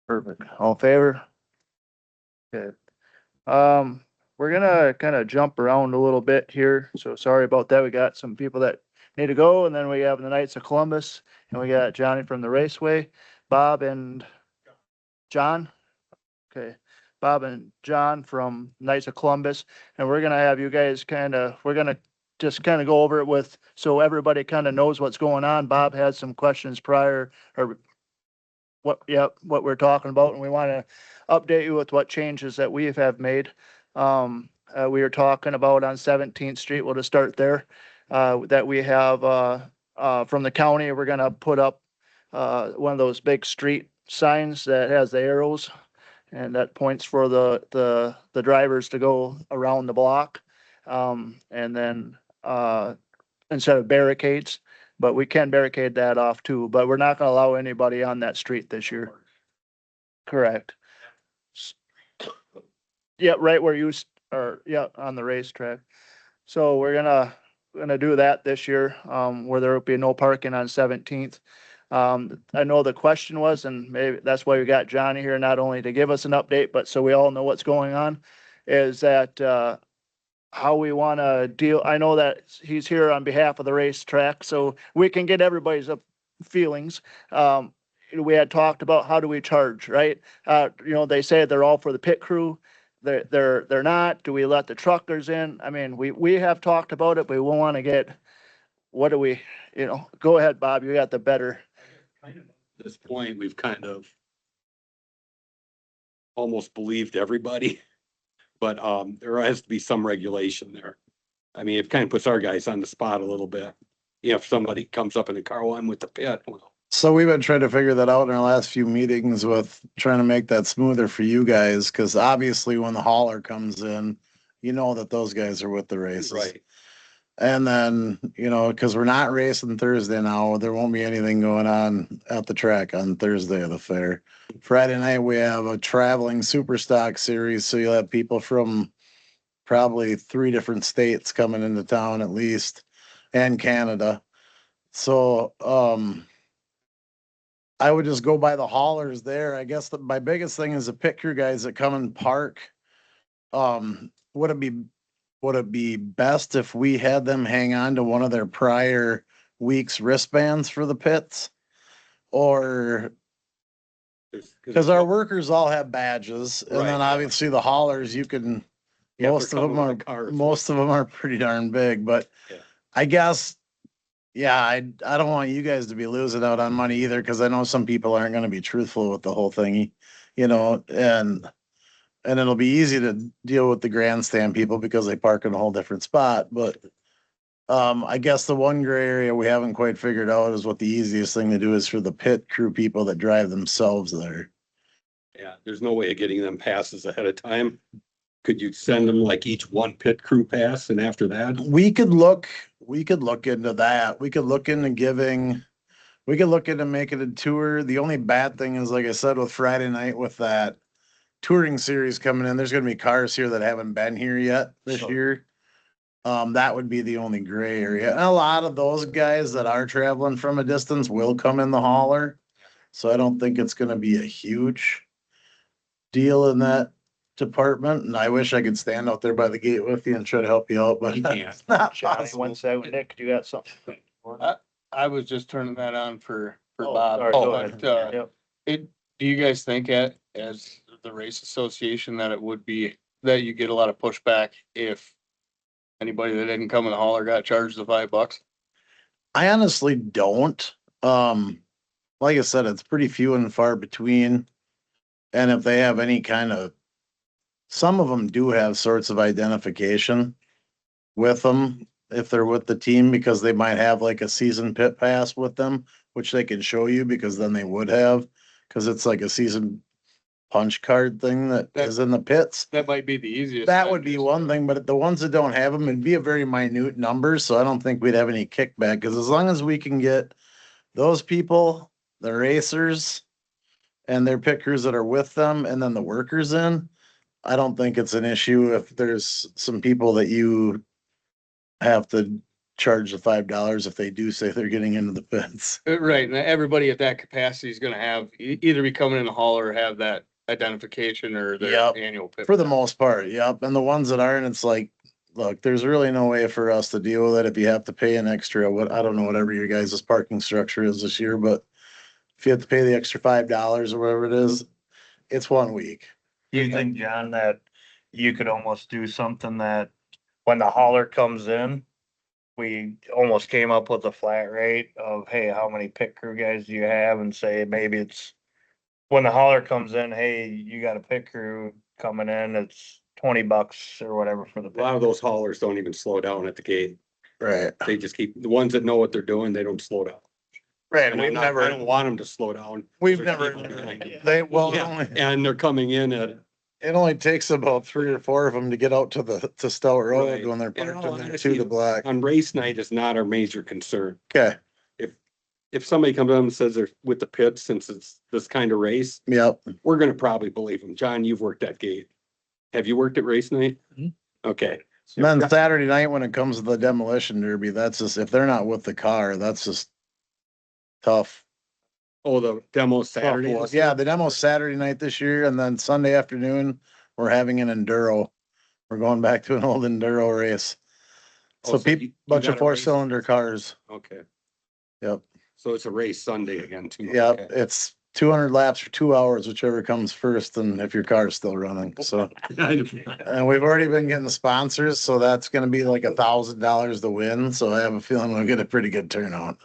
Perfect. All in favor? Good. We're gonna kind of jump around a little bit here, so sorry about that. We got some people that need to go, and then we have the Knights of Columbus, and we got Johnny from the Raceway, Bob and John. Okay, Bob and John from Knights of Columbus, and we're gonna have you guys we're gonna just kind of go over it with, so everybody kind of knows what's going on. Bob had some questions prior, or what we're talking about, and we want to update you with what changes that we have made. We were talking about on 17th Street, we'll just start there, that we have, from the county, we're gonna put up, one of those big street signs that has the arrows, and that points for the drivers to go around the block. And then, instead of barricades, but we can barricade that off too, but we're not gonna allow anybody on that street this year. Correct. Yeah, right where you, yeah, on the racetrack. So we're gonna do that this year, where there will be no parking on 17th. I know the question was, and maybe that's why we got Johnny here, not only to give us an update, but so we all know what's going on, is that, how we want to deal. I know that he's here on behalf of the racetrack, so we can get everybody's feelings. We had talked about how do we charge, right? They say they're all for the pit crew. They're not. Do we let the truckers in? I mean, we have talked about it, but we want to get, what do we, go ahead, Bob, you got the better. At this point, we've kind of almost believed everybody, but there has to be some regulation there. I mean, it kind of puts our guys on the spot a little bit. If somebody comes up in the car, well, I'm with the pit. Well, So we've been trying to figure that out in our last few meetings with trying to make that smoother for you guys, because obviously when the hauler comes in, you know that those guys are with the races. right. And then, because we're not racing Thursday now, there won't be anything going on at the track on Thursday of the fair. Friday night, we have a traveling super stock series. So you'll have people from probably 3 different states coming into town at least, and Canada. So, I would just go by the haulers there. I guess my biggest thing is the pit crew guys that come and park. Would it be best if we had them hang on to one of their prior week's wristbands for the pits? Or because our workers all have badges, and then obviously the haulers, you can, most of them are pretty darn big, but I guess, yeah, I don't want you guys to be losing out on money either, because I know some people aren't going to be truthful with the whole thing, and it'll be easy to deal with the grandstand people because they park in a whole different spot. But I guess the one gray area we haven't quite figured out is what the easiest thing to do is for the pit crew people that drive themselves there. Yeah, there's no way of getting them passes ahead of time. Could you send them like each one pit crew pass, and after that? We could look into that. We could look into making a tour. The only bad thing is, like I said, with Friday night, with that touring series coming in, there's going to be cars here that haven't been here yet this year. That would be the only gray area. And a lot of those guys that are traveling from a distance will come in the hauler. So I don't think it's going to be a huge deal in that department. And I wish I could stand out there by the gate with you and try to help you out, but it's not possible. One second, Nick, you got something? I was just turning that on for Oh, Bob. sorry, go ahead. Yep. Do you guys think as the race association that it would be, that you get a lot of pushback if anybody that didn't come in the hauler got charged the $5? I honestly don't. Like I said, it's pretty few and far between. And if they have any kind of, some of them do have sorts of identification with them if they're with the team, because they might have like a season pit pass with them, which they can show you, because then they would have, because it's like a season punch card thing that is in the pits. That might be the easiest. That would be one thing, but the ones that don't have them, it'd be a very minute number. So I don't think we'd have any kickback, because as long as we can get those people, the racers and their pit crews that are with them, and then the workers in, I don't think it's an issue if there's some people that you have to charge the $5 if they do say they're getting into the pits. Right, and everybody at that capacity is gonna have, either be coming in the hauler or have that identification or their Yep. annual. pit For the pass. most part, yep. And the ones that aren't, it's like, look, there's really no way for us to deal with it if you have to pay an extra, I don't know, whatever your guys' parking structure is this year, but if you have to pay the extra $5 or whatever it is, it's 1 week. Do you think, John, that you could almost do something that when the hauler comes in, we almost came up with a flat rate of, hey, how many pit crew guys do you have? And say maybe it's when the hauler comes in, hey, you got a pit crew coming in, it's $20 or whatever for the A lot of pit. those haulers don't even slow down at the gate. Right. They just keep, the ones that know what they're doing, they don't slow down. Right. And We've I don't never, want them to slow down. we've They're never, people behind. they, well, it Yeah, only, and they're coming in at. it only takes about 3 or 4 of them to get out to Stout Road Right. when they're In parked all in there honesty, to the block. On race night is not our major concern. Okay, If somebody comes up and says they're with the pit, since it's this kind of race, yep. we're gonna probably believe them. John, you've worked that gate. Have you worked at race night? Mhm. Okay. And then Saturday night, when it comes to the demolition derby, that's just, if they're not with the car, that's just tough. Oh, the demo Tough Saturday. one. Yeah, the demo's Saturday night this year, and then Sunday afternoon, we're having an enduro. We're going back to an old enduro race. Oh, So so you- people, you bunch of got a race? 4-cylinder cars. Okay, Yep, so it's a race Sunday again too. yep. Okay. It's 200 laps for 2 hours, whichever comes first, and if your car's still running, so. And we've already been getting sponsors, so that's gonna be like $1,000 to win, so I have a feeling we'll get a pretty good turnout.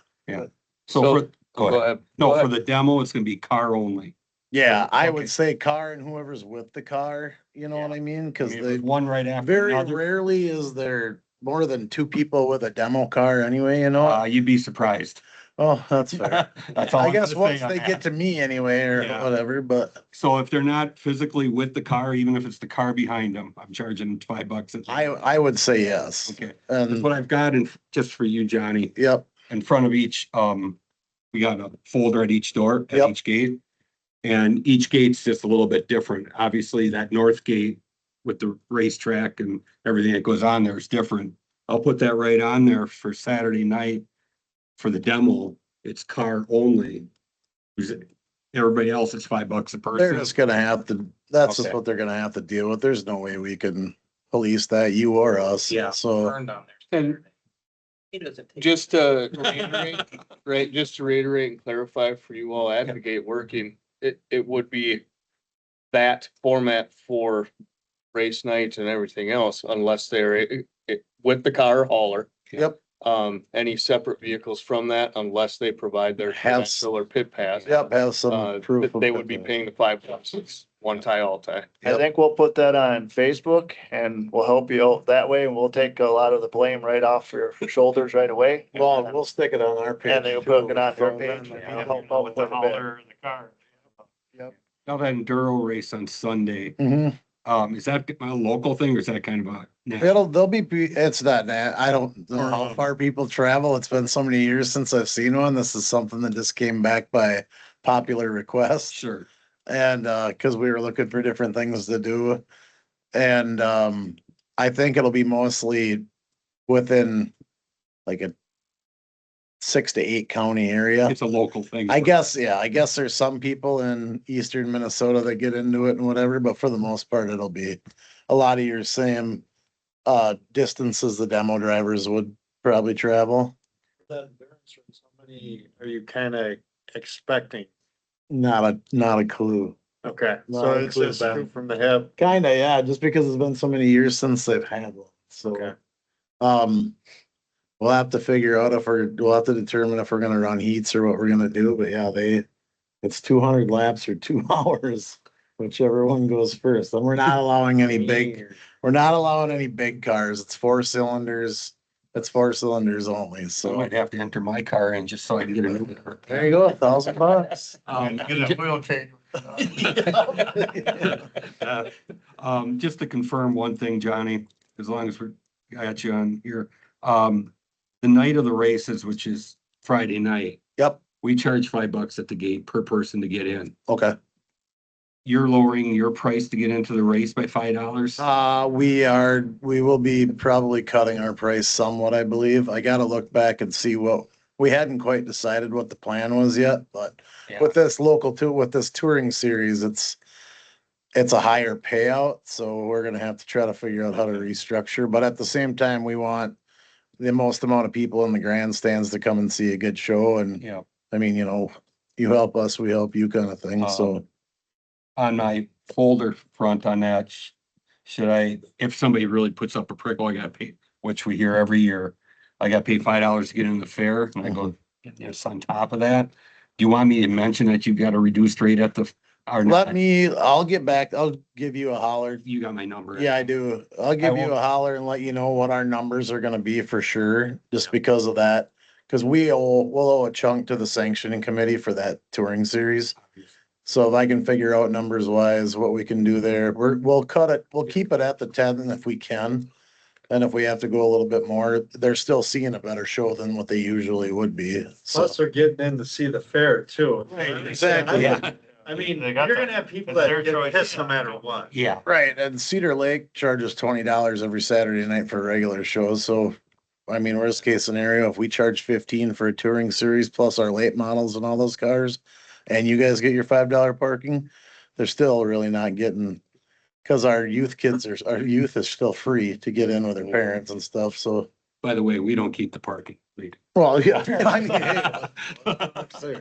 So for, Go ahead. no, Go for ahead. the demo, it's gonna be car only. Yeah, I Okay. would say car and whoever's with the car, you know what I mean? I Cause mean, if they, it's one right after very another, rarely is there more than 2 people with a demo car anyway, you know? you'd be surprised. Oh, that's fair. That's all I I'm guess gonna once say on they that. get to me anyway, or Yeah. whatever, but So if they're not physically with the car, even if it's the car behind them, I'm charging them $5. I would say yes. Okay, that's And, what I've got in, just for you, Johnny, yep, in front of each, we got a folder at each door, at Yep. each gate. And each gate's just a little bit different. Obviously, that north gate with the racetrack and everything that goes on there is different. I'll put that right on there for Saturday night for the demo. It's car only. Everybody else is $5 a they're person. just gonna have to, that's just Okay. what they're gonna have to deal with. There's no way we can police that, you or us. Yeah. So, Burned on there. And just to reiterate, right, just to reiterate and clarify for you all advocate working, it would be that format for race nights and everything else unless they're with the car hauler. yep, Any separate vehicles from that unless they provide their Have- credential or pit pass. yep, have some proof. of They would be that. paying the $5. It's one tie, all tie. I Yep. think we'll put that on Facebook and we'll help you out that way and we'll take a lot of the blame right off your shoulders right away. Well, we'll stick it on our page. And they'll put too. it on their So page. then, Yeah, help out With the with a bit. hauler and the car. Now that enduro race on Sunday, Mhm. is that a local thing or is that kind of a? national? It's not that, I don't know how far people travel. It's been so many years since I've seen one. This is something that just came back by popular request. Sure. And, cause we were looking for different things to do. And, I think it'll be mostly within like a 6 to 8 county area. It's a local thing. I guess, yeah, I guess there's some people in eastern Minnesota that get into it and whatever, but for the most part, it'll be a lot of your same distances the demo drivers would probably travel. That variance from somebody, are you kind of expecting? Not a clue. Okay, No, so I it's include just that. shoot from the hip. Kinda, yeah, just because it's been so many years since they've had one, so. Okay. We'll have to figure out we'll have to determine if we're gonna run heats or what we're gonna do, but yeah, it's 200 laps or 2 hours, whichever one goes first, and we're not allowing any big cars, it's 4 cylinders. It's 4 cylinders only, So I so. might have to enter my car in just so I can get a new car. There you go, $1,000. Get a wheel change. Just to confirm one thing, Johnny, as long as I got you on here, the night of the races, which is Friday night, Yep, we charge $5 at the gate per person to get in. okay, you're lowering your price to get into the race by $5? We will be probably cutting our price somewhat, I believe. I gotta look back and see we hadn't quite decided what the plan was yet, but Yeah. with this touring series, it's a higher payout, so we're gonna have to try to figure out how to restructure, but at the same time, we want the most amount of people in the grandstands to come and see a good show, and Yeah. I mean, you help us, we help you kind of thing, so. On my folder front on that, should I, if somebody really puts up a prickle, I gotta pay, which we hear every year. I gotta pay $5 to get in the fair, and I go, yes, on top of that. Do you want me to mention that you got a reduced rate at the, or not? I'll get back, I'll give you a holler. You got my number. Yeah, I do. I'll give you won't- a holler and let you know what our numbers are gonna be for sure, just because of that. Cause we'll owe a chunk to the sanctioning committee for that touring series. So if I can figure out numbers wise, what we can do there, we'll cut it, we'll keep it at the 10 if we can. And if we have to go a little bit more, they're still seeing a better show than what they usually would be. So, Plus they're getting in to see the fair too. exactly. Yeah. I mean, They you're got gonna have people it's that their get choice. pissed no matter what. Yeah, Right, and Cedar Lake charges $20 every Saturday night for regular shows, so. I mean, worst case scenario, if we charge 15 for a touring series plus our late models and all those cars. And you guys get your $5 parking, they're still really not getting. Cause our youth is still free to get in with their parents and stuff, so. by the way, we don't keep the parking. We- Well, yeah. I mean, hey,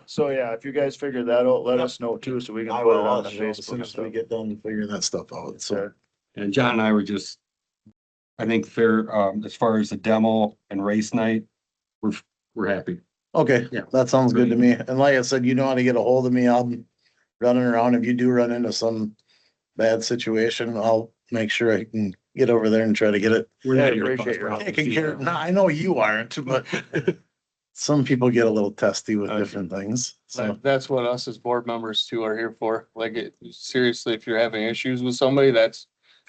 So yeah, if you guys figure that out, let us know too, so we can I put it will, on the as soon Facebook and as we stuff. get done figuring that stuff out, so. And John and I were just, I think fair, as far as the demo and race night, we're happy. Okay, Yeah. that sounds good to me. And like I said, you know how to get a hold of me. I'll be running around. If you do run into some bad situation, I'll make sure I can get over there and try to get it We're Yeah, I not here to appreciate cause your help. problems taken care either. of. No, I know you aren't, but some people get a little testy with Okay. different things, so. That's what us as board members too are here for. Like, seriously, if you're having issues with somebody,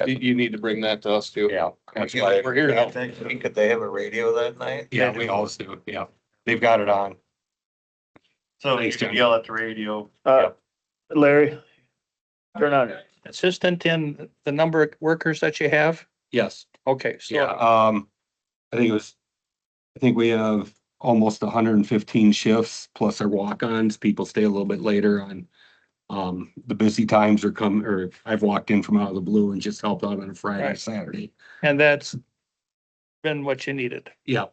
you need to bring that to us too. Yeah. That's why we're here to help. Could they have a radio that night? Yeah, we always do. Yeah. They've got it on. So you Thanks, can John. yell at the radio. Larry, turn on it. Assistant in the number of workers that you have? Yes. Okay, so Yeah. I think we have almost 115 shifts plus our walk-ons. People stay a little bit later on. The busy times or I've walked in from out of the blue and just helped out on a Friday, Right. Saturday. and that's been what you needed. Yeah.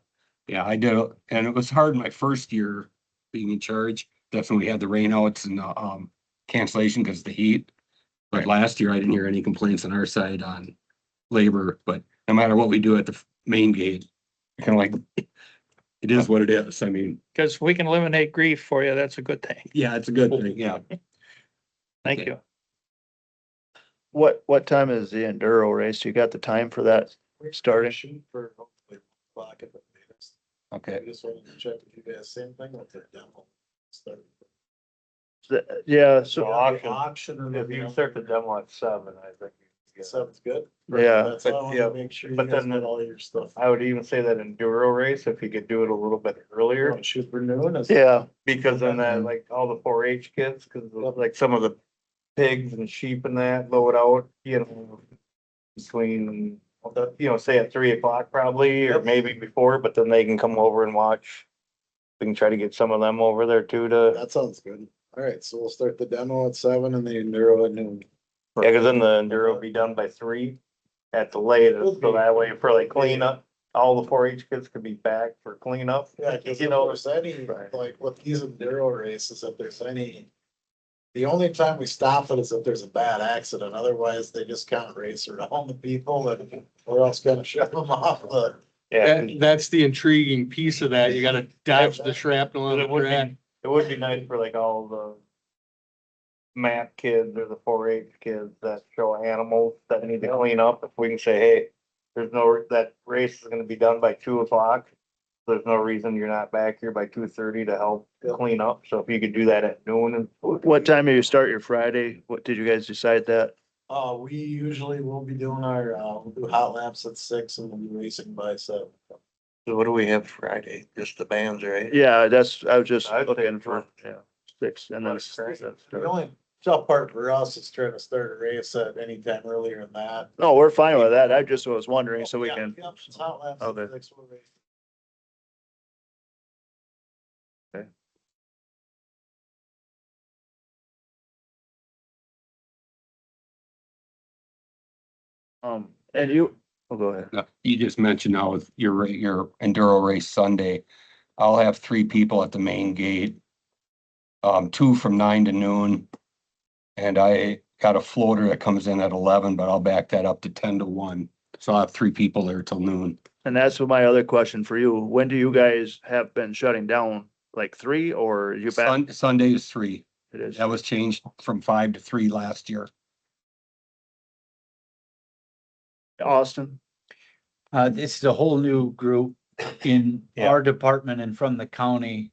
Yeah, I did. And it was hard my first year being in charge. Definitely had the rainouts and, cancellation because of the heat. But Right. last year I didn't hear any complaints on our side on labor, but no matter what we do at the main gate, kind of like, it is what it is. I mean, Because if we can eliminate grief for you, that's a good thing. yeah, it's a good thing. Yeah. Thank Okay. you. What time is the enduro race? You got the time for that starting? Shoot for hopefully clock at the latest. I Okay. just wanted to check with you guys, same thing with the demo. Start. Yeah, So so, auction, and if you start the demo at 7, I think. you get- Sounds good. Yeah. That's all I wanted yeah, to make sure you but guys then- got all your stuff. I would even say that enduro race, if you could do it a little bit earlier, Shoot for noon. yeah, because then that, like, all the 4-H kids, cause like some of the pigs and sheep and that load out, between, say at 3 o'clock probably, or maybe before, but then they can come over and watch. We can try to get some of them over there too That sounds good. All right, so we'll start the demo at 7 and the enduro at noon. yeah, cause then the enduro will be done by 3 at the latest, so that way for like cleanup, all the 4-H kids could be back for cleanup. Yeah, cause You if know, there's any, like with these enduro races, if there's any. The only time we stop it is if there's a bad accident, otherwise they just kind of race around the people and or else kind of shut them off the. Yeah, That's the intriguing piece of that. You gotta dodge the shrapnel on it the would track. be, it would be nice for like all the MAP kids or the 4-H kids that show animals that need to clean up, if we can say, hey, that race is gonna be done by 2 o'clock. There's no reason you're not back here by 2:30 to help clean up, so if you could do that at noon and. what time do you start your Friday? What, did you guys decide that? We usually will be doing we'll do hot laps at 6 and we'll be racing by 7. So what do we have Friday? Just the bands, right? Yeah, I was just I'd say looking for, yeah, 6 and then. That's great. The only tough part for us is trying to start a race at any time earlier than that. No, we're fine with that. I just was wondering so we Yeah, can, yep, it's hot laps, Okay. next one race. and you, oh, go ahead. You just mentioned now with your enduro race Sunday, I'll have 3 people at the main gate. 2 from 9 to noon. And I got a floater that comes in at 11, but I'll back that up to 10 to 1. So I'll have 3 people there till noon. And that's what my other question for you. When do you guys have been shutting down? Like 3 or you back? Sunday is 3. It is. That was changed from 5 to 3 last year. Austin? This is a whole new group in Yeah. our department and from the county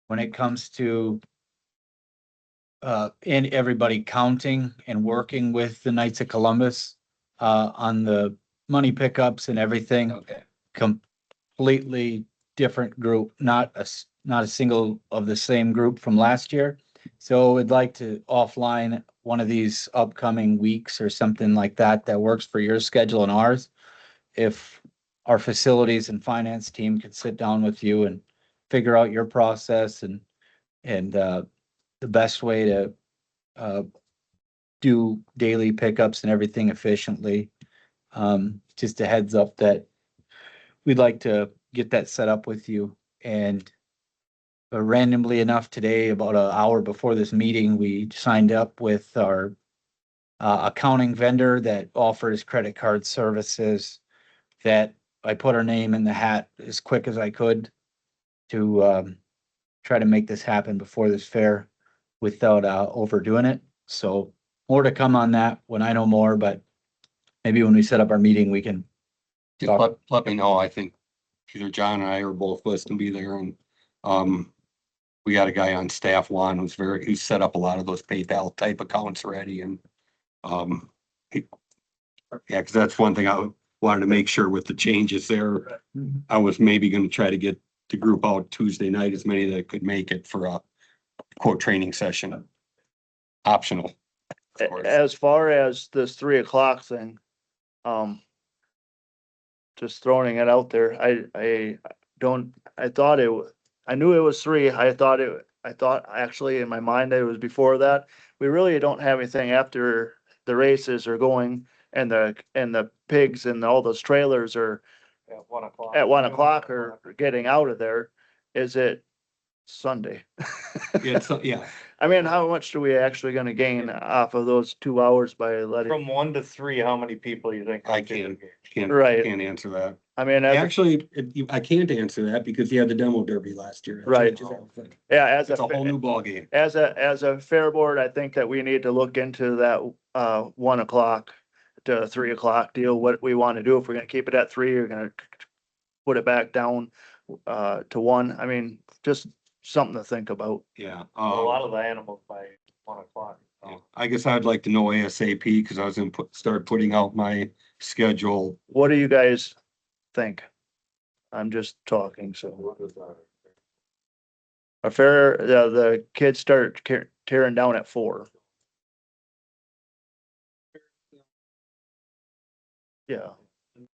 when it comes to and everybody counting and working with the Knights of Columbus on the money pickups and everything. Okay. Completely different group, not a single of the same group from last year. So we'd like to offline one of these upcoming weeks or something like that that works for your schedule and ours. If our facilities and finance team could sit down with you and figure out your process and the best way to do daily pickups and everything efficiently. Just a heads up that we'd like to get that set up with you. And randomly enough today, about an hour before this meeting, we signed up with our accounting vendor that offers credit card services, that I put our name in the hat as quick as I could to try to make this happen before this fair without overdoing it. So more to come on that when I know more, but maybe when we set up our meeting, we can Just let me know. I think either John and I or both of us can be there, and we got a guy on staff, Juan, who's set up a lot of those PayPal type accounts already, and yeah, because that's one thing I wanted to make sure with the changes there. I was maybe going to try to get the group out Tuesday night, as many that could make it for a quote training session. Optional. Of course. As far as this 3 o'clock thing, just throwing it out there, I knew it was 3. I thought actually in my mind it was before that. We really don't have anything after the races are going and the pigs and all those trailers are At 1 o'clock. at 1 o'clock or getting out of there. Is it Sunday? Yeah. I mean, how much do we actually gonna gain off of those 2 hours by letting, From 1 to 3, how many people you think? I can't Right. answer that. I mean, Actually, I can't answer that because you had the demo derby last year. Right. yeah, as It's a whole new ballgame. as a fair board, I think that we need to look into that 1 o'clock to 3 o'clock deal, what we want to do. If we're gonna keep it at 3, or gonna put it back down to 1. I mean, just something to think about. Yeah. A lot of the animals by 1 o'clock. I guess I'd like to know ASAP because I was gonna start putting out my schedule. What do you guys think? I'm just talking, so. A fair, the kids start tearing down at 4. Yeah,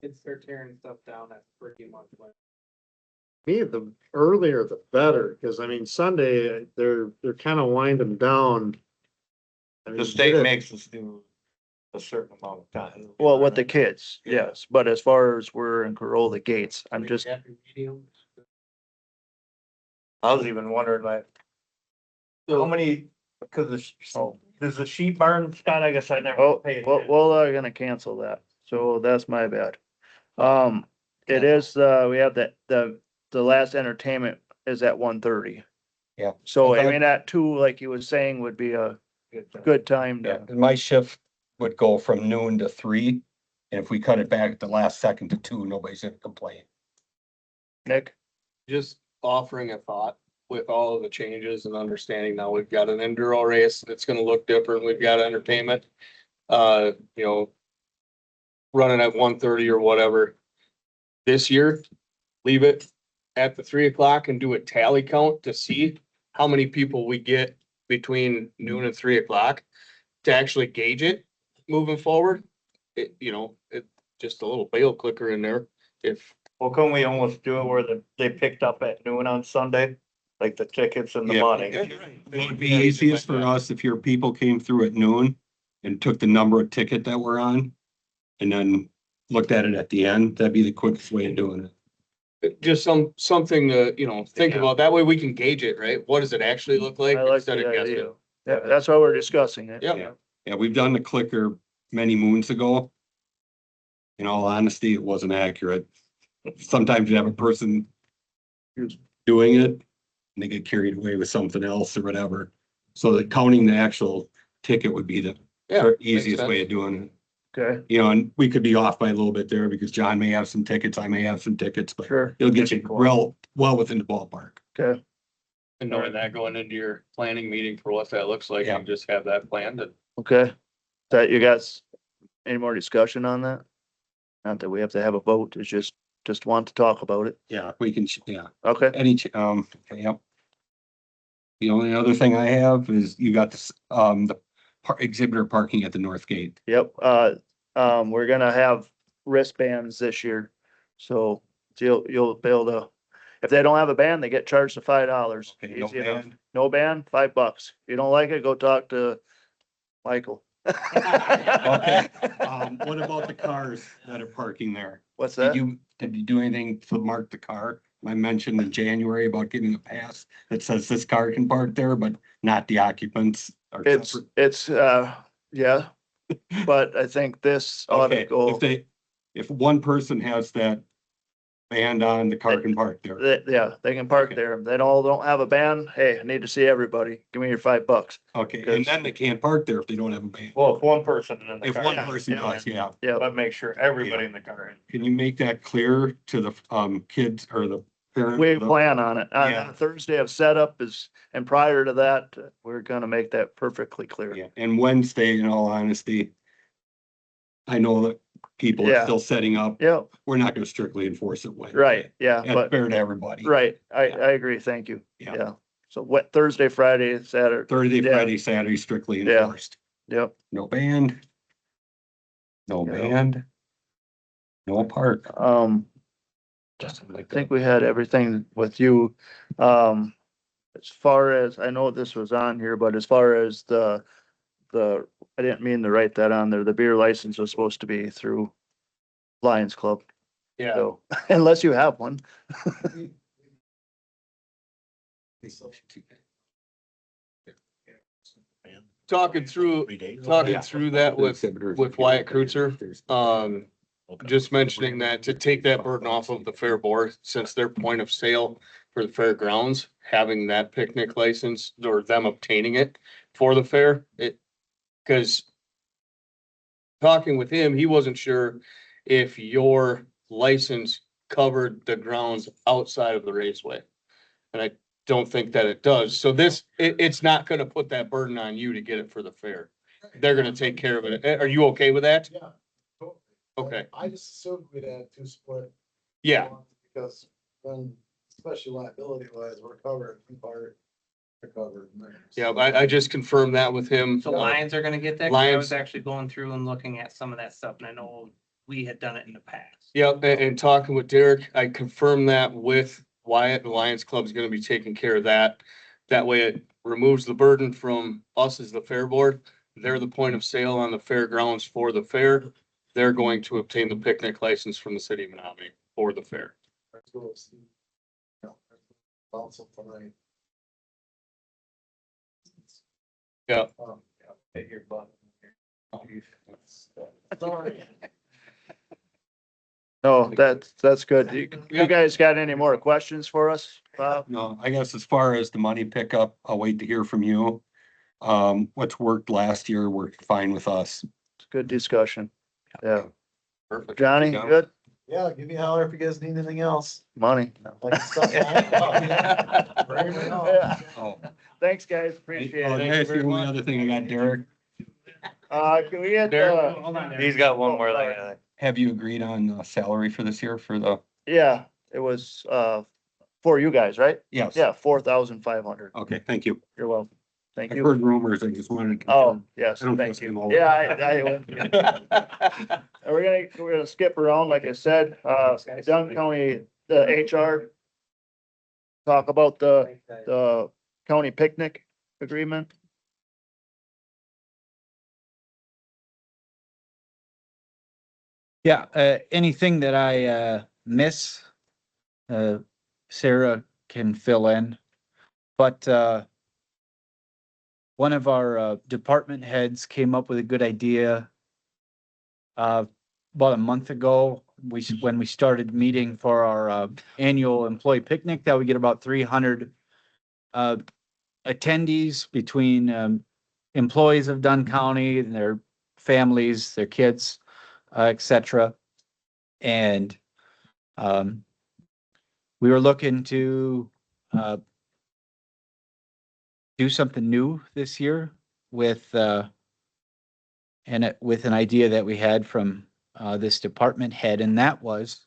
Kids start tearing stuff down, that's pretty much when. Me, the earlier the better, because I mean, Sunday, they're kind of winding down. I mean, The state get it- makes us do a certain amount of time. well, with the kids, Yeah. yes, but as far as we're in control of the gates, I'm just, Happy medium. I was even wondering like, how many, because there's a sheep barn, Scott, I guess I never oh, paid well, attention. well, gonna cancel that, so that's my bad. It is, we have the last entertainment is at 1:30. Yeah. So I Okay. mean, at 2, like you was saying, would be a good time Yeah, to, and my shift would go from noon to 3. And if we cut it back at the last second to 2, nobody's gonna complain. Nick? Just offering a thought with all of the changes and understanding now we've got an enduro race that's gonna look different. We've got entertainment. Running at 1:30 or whatever. This year, leave it at the 3 o'clock and do a tally count to see how many people we get between noon and 3 o'clock to actually gauge it moving forward. It just a little bail clicker in there. If, Well, can we almost do it where they picked up at noon on Sunday? Like the tickets and the Yeah. money? It would be easiest for us if your people came through at noon and took the number of ticket that we're on and then looked at it at the end. That'd be the quickest way of doing it. just something to, think Yeah. about. That way we can gauge it, right? What does it actually look like I like instead the of guessing? idea. Yeah, that's why we're discussing it. Yep. Yeah. Yeah, we've done the clicker many moons ago. In all honesty, it wasn't accurate. Sometimes you have a person who's doing it and they get carried away with something else or whatever. So that counting the actual ticket would be the Yeah, makes easiest way sense. of doing it. Okay, And we could be off by a little bit there because John may have some tickets, I may have some tickets, but sure, it'll get you well within the ballpark. okay. And knowing that going into your planning meeting for what that looks like, Yeah. and just have that planned and Okay. That you guys, any more discussion on that? Not that we have to have a vote, it's just want to talk about it. Yeah, we can, yeah, Okay, yep. The only other thing I have is you got this, the exhibitor parking at the north gate. yep, we're gonna have wristbands this year. So you'll be able to, if they don't have a band, they get charged the $5. Okay, no Easy enough. band. No band, $5. You don't like it, go talk to Michael. Okay, what about the cars that are parking there? What's Did that? you do anything to mark the car? I mentioned in January about getting a pass that says this car can park there, but not the occupants. are separate. It's, yeah, but I think this ought to Okay, go, if one person has that band on, the car can park there. yeah, they can park Okay. there. If they all don't have a band, hey, I need to see everybody. Give me your $5. Okay, and then they can't park there if they don't have a band. Well, if one person in the If car. one person does, yeah. Yeah, But make sure everybody in the car. Can you make that clear to the kids or the parents? we plan on it. Yeah. On Thursday of setup is, and prior to that, we're gonna make that perfectly clear. Yeah, and Wednesday, in all honesty, I know that people are Yeah. still setting up. Yeah, We're not gonna strictly enforce it. Wednesday. right, yeah, That's but, fair to everybody. right, I Yeah. agree, thank you. Yeah. Yeah. So what, Thursday, Friday, Saturday, Thursday, Yeah. Friday, Saturday strictly Yeah. enforced. yep. No band. No Yeah. band. No park. I think we had everything with you. As far as, I know this was on here, but as far as I didn't mean to write that on there. The beer license was supposed to be through Lions Club. yeah. So unless you have one. Talking through that with Wyatt Kreutzer, just mentioning that to take that burden off of the fair board, since their point of sale for the fairgrounds, having that picnic license or them obtaining it for the fair, cause talking with him, he wasn't sure if your license covered the grounds outside of the raceway. And I don't think that it does. So it's not gonna put that burden on you to get it for the fair. They're gonna take care of it. Are you okay with that? Yeah. totally. Okay, I just assumed we'd have two split. yeah, Because then, especially liability wise, we're covered, in part, they're covered. yeah, I just confirmed that with him. So Lions are gonna get that, 'cause I Lions- was actually going through and looking at some of that stuff, and I know we had done it in the past. Yep, and talking with Derek, I confirmed that with Wyatt, the Lions Club's gonna be taking care of that. That way it removes the burden from us as the fair board. They're the point of sale on the fairgrounds for the fair. They're going to obtain the picnic license from the city of Menominee for the fair. Also tonight. Yeah. Hit your butt. Sorry. No, that's good. You guys got any more questions for us, Bob? No, I guess as far as the money pickup, I'll wait to hear from you. What's worked last year worked fine with us. It's a good discussion. Yeah. Perfect. Johnny, Yeah. good? Yeah, give me a holler if you guys need anything else. Money. Like stuff. Bring it on. Yeah. Oh. Thanks, guys. Appreciate Oh, it. that's the only other thing I got, Derek. Can we get, Hold on there. He's got one more thing. Have you agreed on salary for this year for the? yeah, it was, for you guys, right? Yes. Yeah, 4,500. Okay, thank you. You're welcome. Thank I you. heard rumors, I just wanted to. Oh, confirm. yes, I don't thank trust you. them all. Yeah, we're gonna skip around, like I said, Dunn County, the HR. Talk about the county picnic agreement. Yeah, anything that I miss, uh, Sarah can fill in. But one of our department heads came up with a good idea about a month ago. When we started meeting for our annual employee picnic, that we get about 300 attendees between employees of Dunn County and their families, their kids, etc. And we were looking to do something new this year with with an idea that we had from this department head, and that was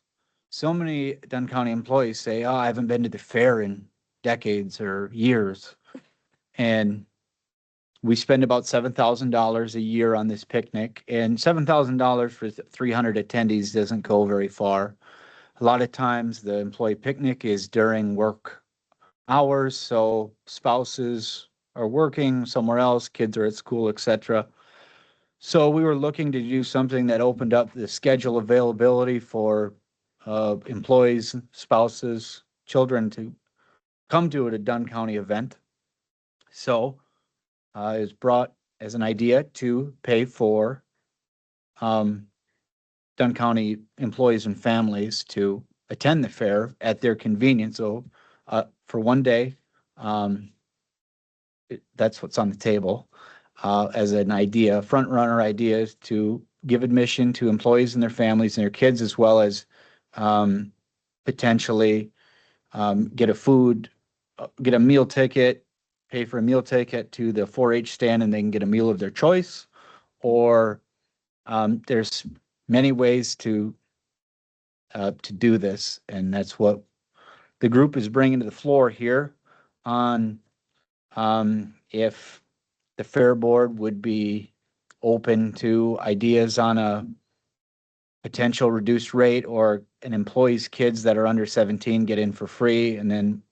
so many Dunn County employees say, "Oh, I haven't been to the fair in decades or years," and we spend about $7,000 a year on this picnic, and $7,000 for 300 attendees doesn't go very far. A lot of times, the employee picnic is during work hours, so spouses are working somewhere else, kids are at school, etc. So we were looking to do something that opened up the schedule availability for employees, spouses, children to come to a Dunn County event. So it was brought as an idea to pay for Dunn County employees and families to attend the fair at their convenience. So for one day, that's what's on the table as an idea, front runner idea is to give admission to employees and their families and their kids, as well as potentially get get a meal ticket, pay for a meal ticket to the 4-H stand, and they can get a meal of their choice. Or there's many ways to do this, and that's what the group is bringing to the floor here on if the fair board would be open to ideas on a potential reduced rate, or an employee's kids that are under 17 get in for free, and then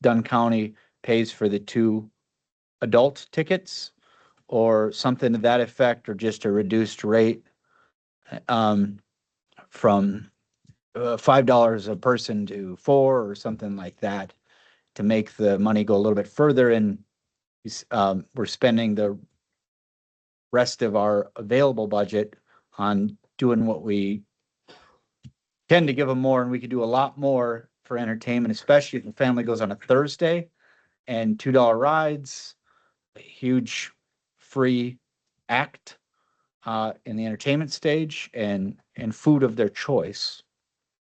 Dunn County pays for the 2 adult tickets, or something to that effect, or just a reduced rate from $5 a person to 4, or something like that, to make the money go a little bit further. And we're spending the rest of our available budget on doing what we tend to give them more, and we could do a lot more for entertainment, especially if the family goes on a Thursday, and $2 rides, a huge free act in the entertainment stage, and food of their choice.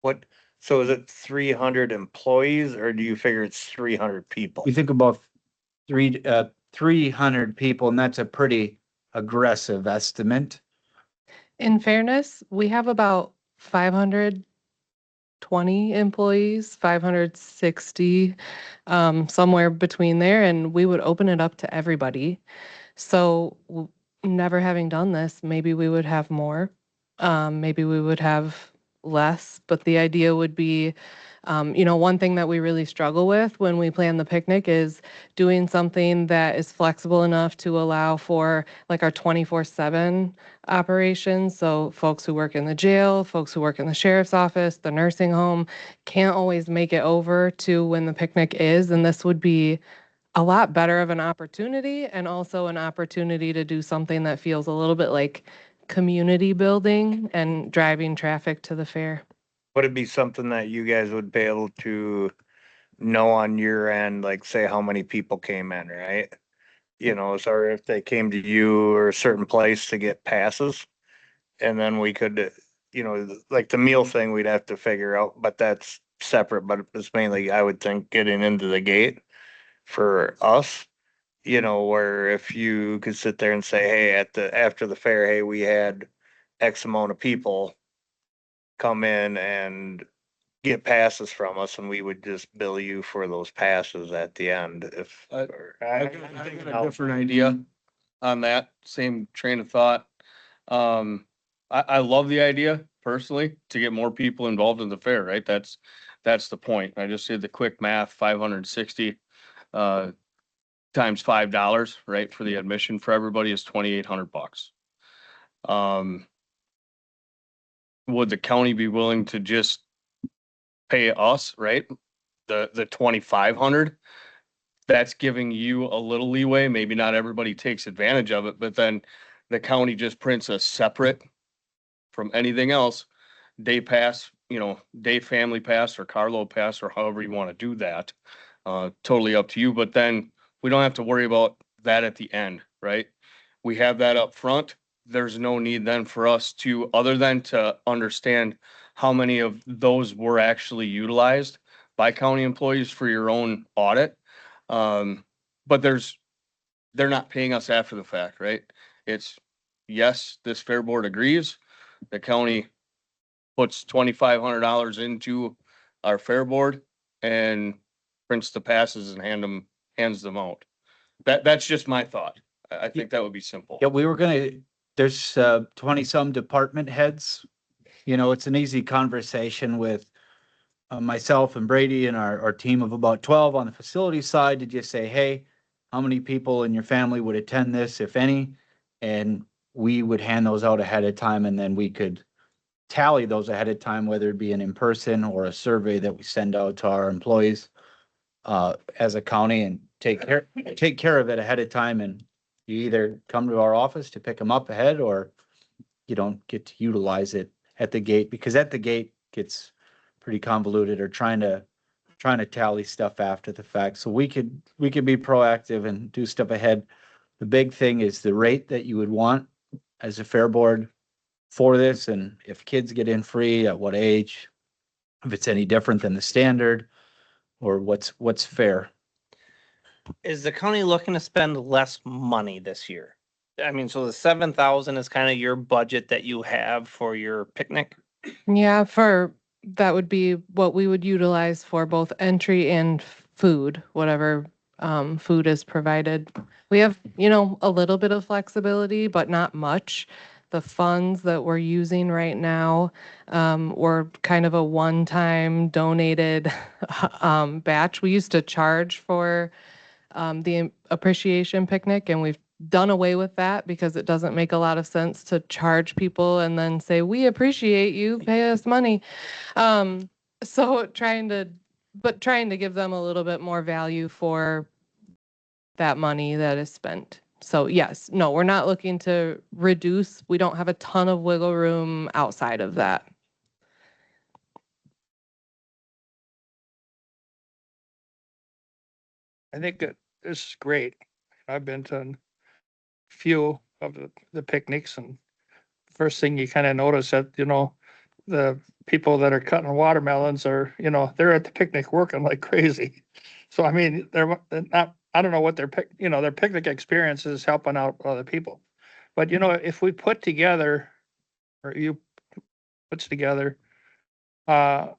What, so is it 300 employees or do you figure it's 300 people? We think about 300 people, and that's a pretty aggressive estimate. In fairness, we have about 520 employees, 560, somewhere between there, and we would open it up to everybody. So never having done this, maybe we would have more, maybe we would have less, but the idea would be, one thing that we really struggle with when we plan the picnic is doing something that is flexible enough to allow for like our 24/7 operations. So folks who work in the jail, folks who work in the sheriff's office, the nursing home can't always make it over to when the picnic is. And this would be a lot better of an opportunity, and also an opportunity to do something that feels a little bit like community building and driving traffic to the fair. Would it be something that you guys would be able to know on your end, like say how many people came in, right? So if they came to you or a certain place to get passes, and then we could, like the meal thing, we'd have to figure out, but that's separate, but it's mainly, I would think, getting into the gate for us, where if you could sit there and say, hey, after the fair, hey, we had X amount of people come in and get passes from us and we would just bill you for those passes at the end if. I've got a different idea on that same train of thought. I love the idea personally to get more people involved in the fair, right? That's the point. I just did the quick math, 560 times $5, right? For the admission for everybody is $2,800. Would the county be willing to just pay us, right? The 2,500? That's giving you a little leeway. Maybe not everybody takes advantage of it, but then the county just prints a separate from anything else, day pass, day family pass or carload pass or however you want to do that. Totally up to you, but then we don't have to worry about that at the end, right? We have that up front. There's no need then for us to, other than to understand how many of those were actually utilized by county employees for your own audit. But they're not paying us after the fact, right? It's, yes, this fair board agrees. The county puts $2,500 into our fair board and prints the passes and hands them out. That's just my thought. I think that would be simple. Yeah, there's 20 some department heads. It's an easy conversation with myself and Brady and our team of about 12 on the facility side to just say, hey, how many people in your family would attend this, if any? And we would hand those out ahead of time, and then we could tally those ahead of time, whether it be an in-person or a survey that we send out to our employees as a county, and take care of it ahead of time. And you either come to our office to pick them up ahead, or you don't get to utilize it at the gate, because at the gate gets pretty convoluted, or trying to tally stuff after the fact. So we could be proactive and do stuff ahead. The big thing is the rate that you would want as a fair board for this, and if kids get in free, at what age, if it's any different than the standard, or what's fair. Is the county looking to spend less money this year? I mean, so the 7,000 is kind of your budget that you have for your picnic? Yeah, that would be what we would utilize for both entry and food, whatever food is provided. We have, a little bit of flexibility, but not much. The funds that we're using right now were kind of a one-time donated batch. We used to charge for the appreciation picnic, and we've done away with that because it doesn't make a lot of sense to charge people and then say, we appreciate you, pay us money. So trying to give them a little bit more value for that money that is spent. So yes, no, we're not looking to reduce. We don't have a ton of wiggle room outside of that. I think that this is great. I've been to a few of the picnics, and first thing you kind of notice that, the people that are cutting watermelons are, they're at the picnic working like crazy. So, I mean, they're not, I don't know what their picnic experience is helping out other people. But, if we put together, or you puts together, on,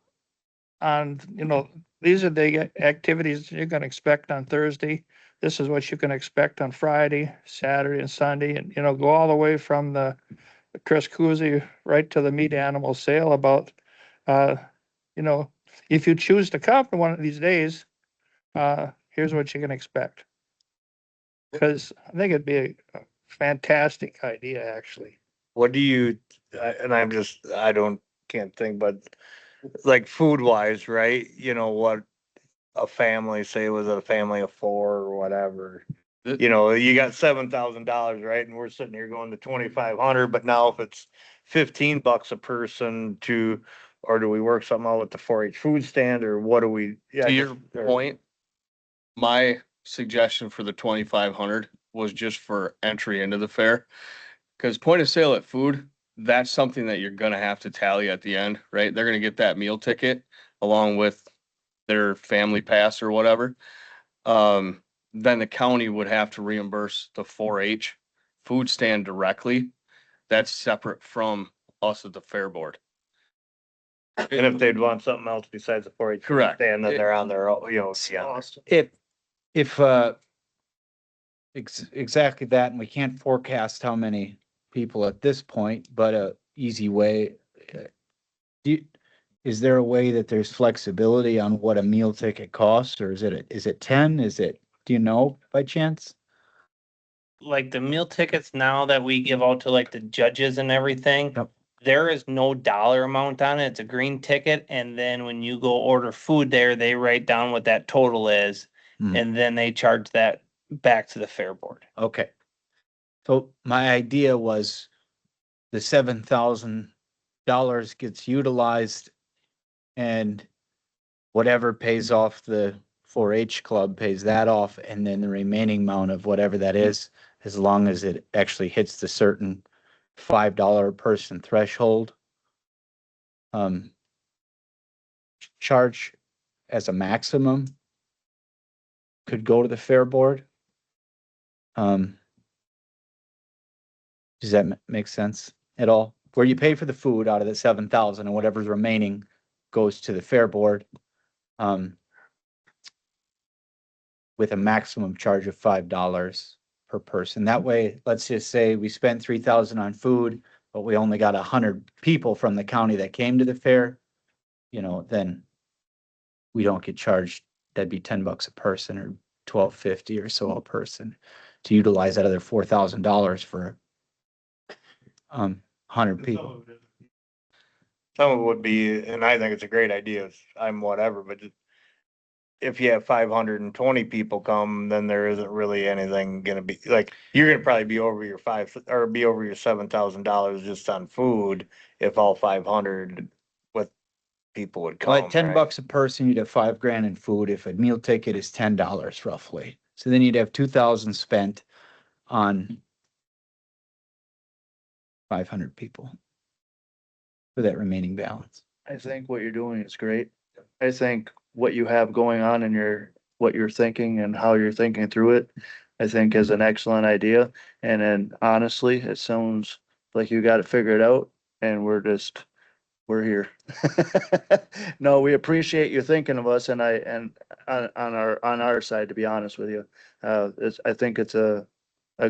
these are the activities you're gonna expect on Thursday. This is what you can expect on Friday, Saturday, and Sunday, and, go all the way from the Chris Cousy right to the meat animal sale about, if you choose to come to one of these days, here's what you can expect. Because I think it'd be a fantastic idea, actually. What do you, can't think, but like food wise, right? What a family, say it was a family of 4 or whatever. You got $7,000, right? And we're sitting here going to 2,500, but now if it's $15 a person or do we work something out with the 4-H food stand, or what do we? To your point, my suggestion for the 2,500 was just for entry into the fair. Because point of sale at food, that's something that you're gonna have to tally at the end, right? They're gonna get that meal ticket along with their family pass or whatever. Then the county would have to reimburse the 4-H food stand directly. That's separate from us at the fair board. And if they'd want something else besides the 4-H Correct. stand, then they're on their, own, yeah. If, exactly that, and we can't forecast how many people at this point, but a easy way. Do you, is there a way that there's flexibility on what a meal ticket costs, or is it 10? Do you know by chance? Like the meal tickets now that we give out to like the judges and everything. Yep. There is no dollar amount on it. It's a green ticket. And then when you go order food there, they write down what that total is. Hmm. And then they charge that back to the fair board. Okay. So my idea was the $7,000 gets utilized and whatever pays off the 4-H club pays that off, and then the remaining amount of whatever that is, as long as it actually hits the certain $5 a person threshold, charge as a maximum could go to the fair board. Does that make sense at all? Where you pay for the food out of the 7,000 and whatever's remaining goes to the fair board. With a maximum charge of $5 per person. That way, let's just say we spent 3,000 on food, but we only got 100 people from the county that came to the fair, then we don't get charged. That'd be $10 a person or $12.50 or so a person to utilize that other $4,000 for 100 people. Some of it would be, and I think it's a great idea, I'm whatever, but if you have 520 people come, then there isn't really anything gonna be, like, you're gonna probably be over your $7,000 just on food if all 500 with people would come. Well, at $10 right? a person, you'd have $5,000 in food. If a meal ticket is $10 roughly. So then you'd have 2,000 spent on 500 people for that remaining balance. I think what you're doing is great. I think what you have going on in what you're thinking and how you're thinking through it, I think is an excellent idea. And then honestly, it sounds like you got it figured out and we're here. No, we appreciate you thinking of us and on our side, to be honest with you. I think it's a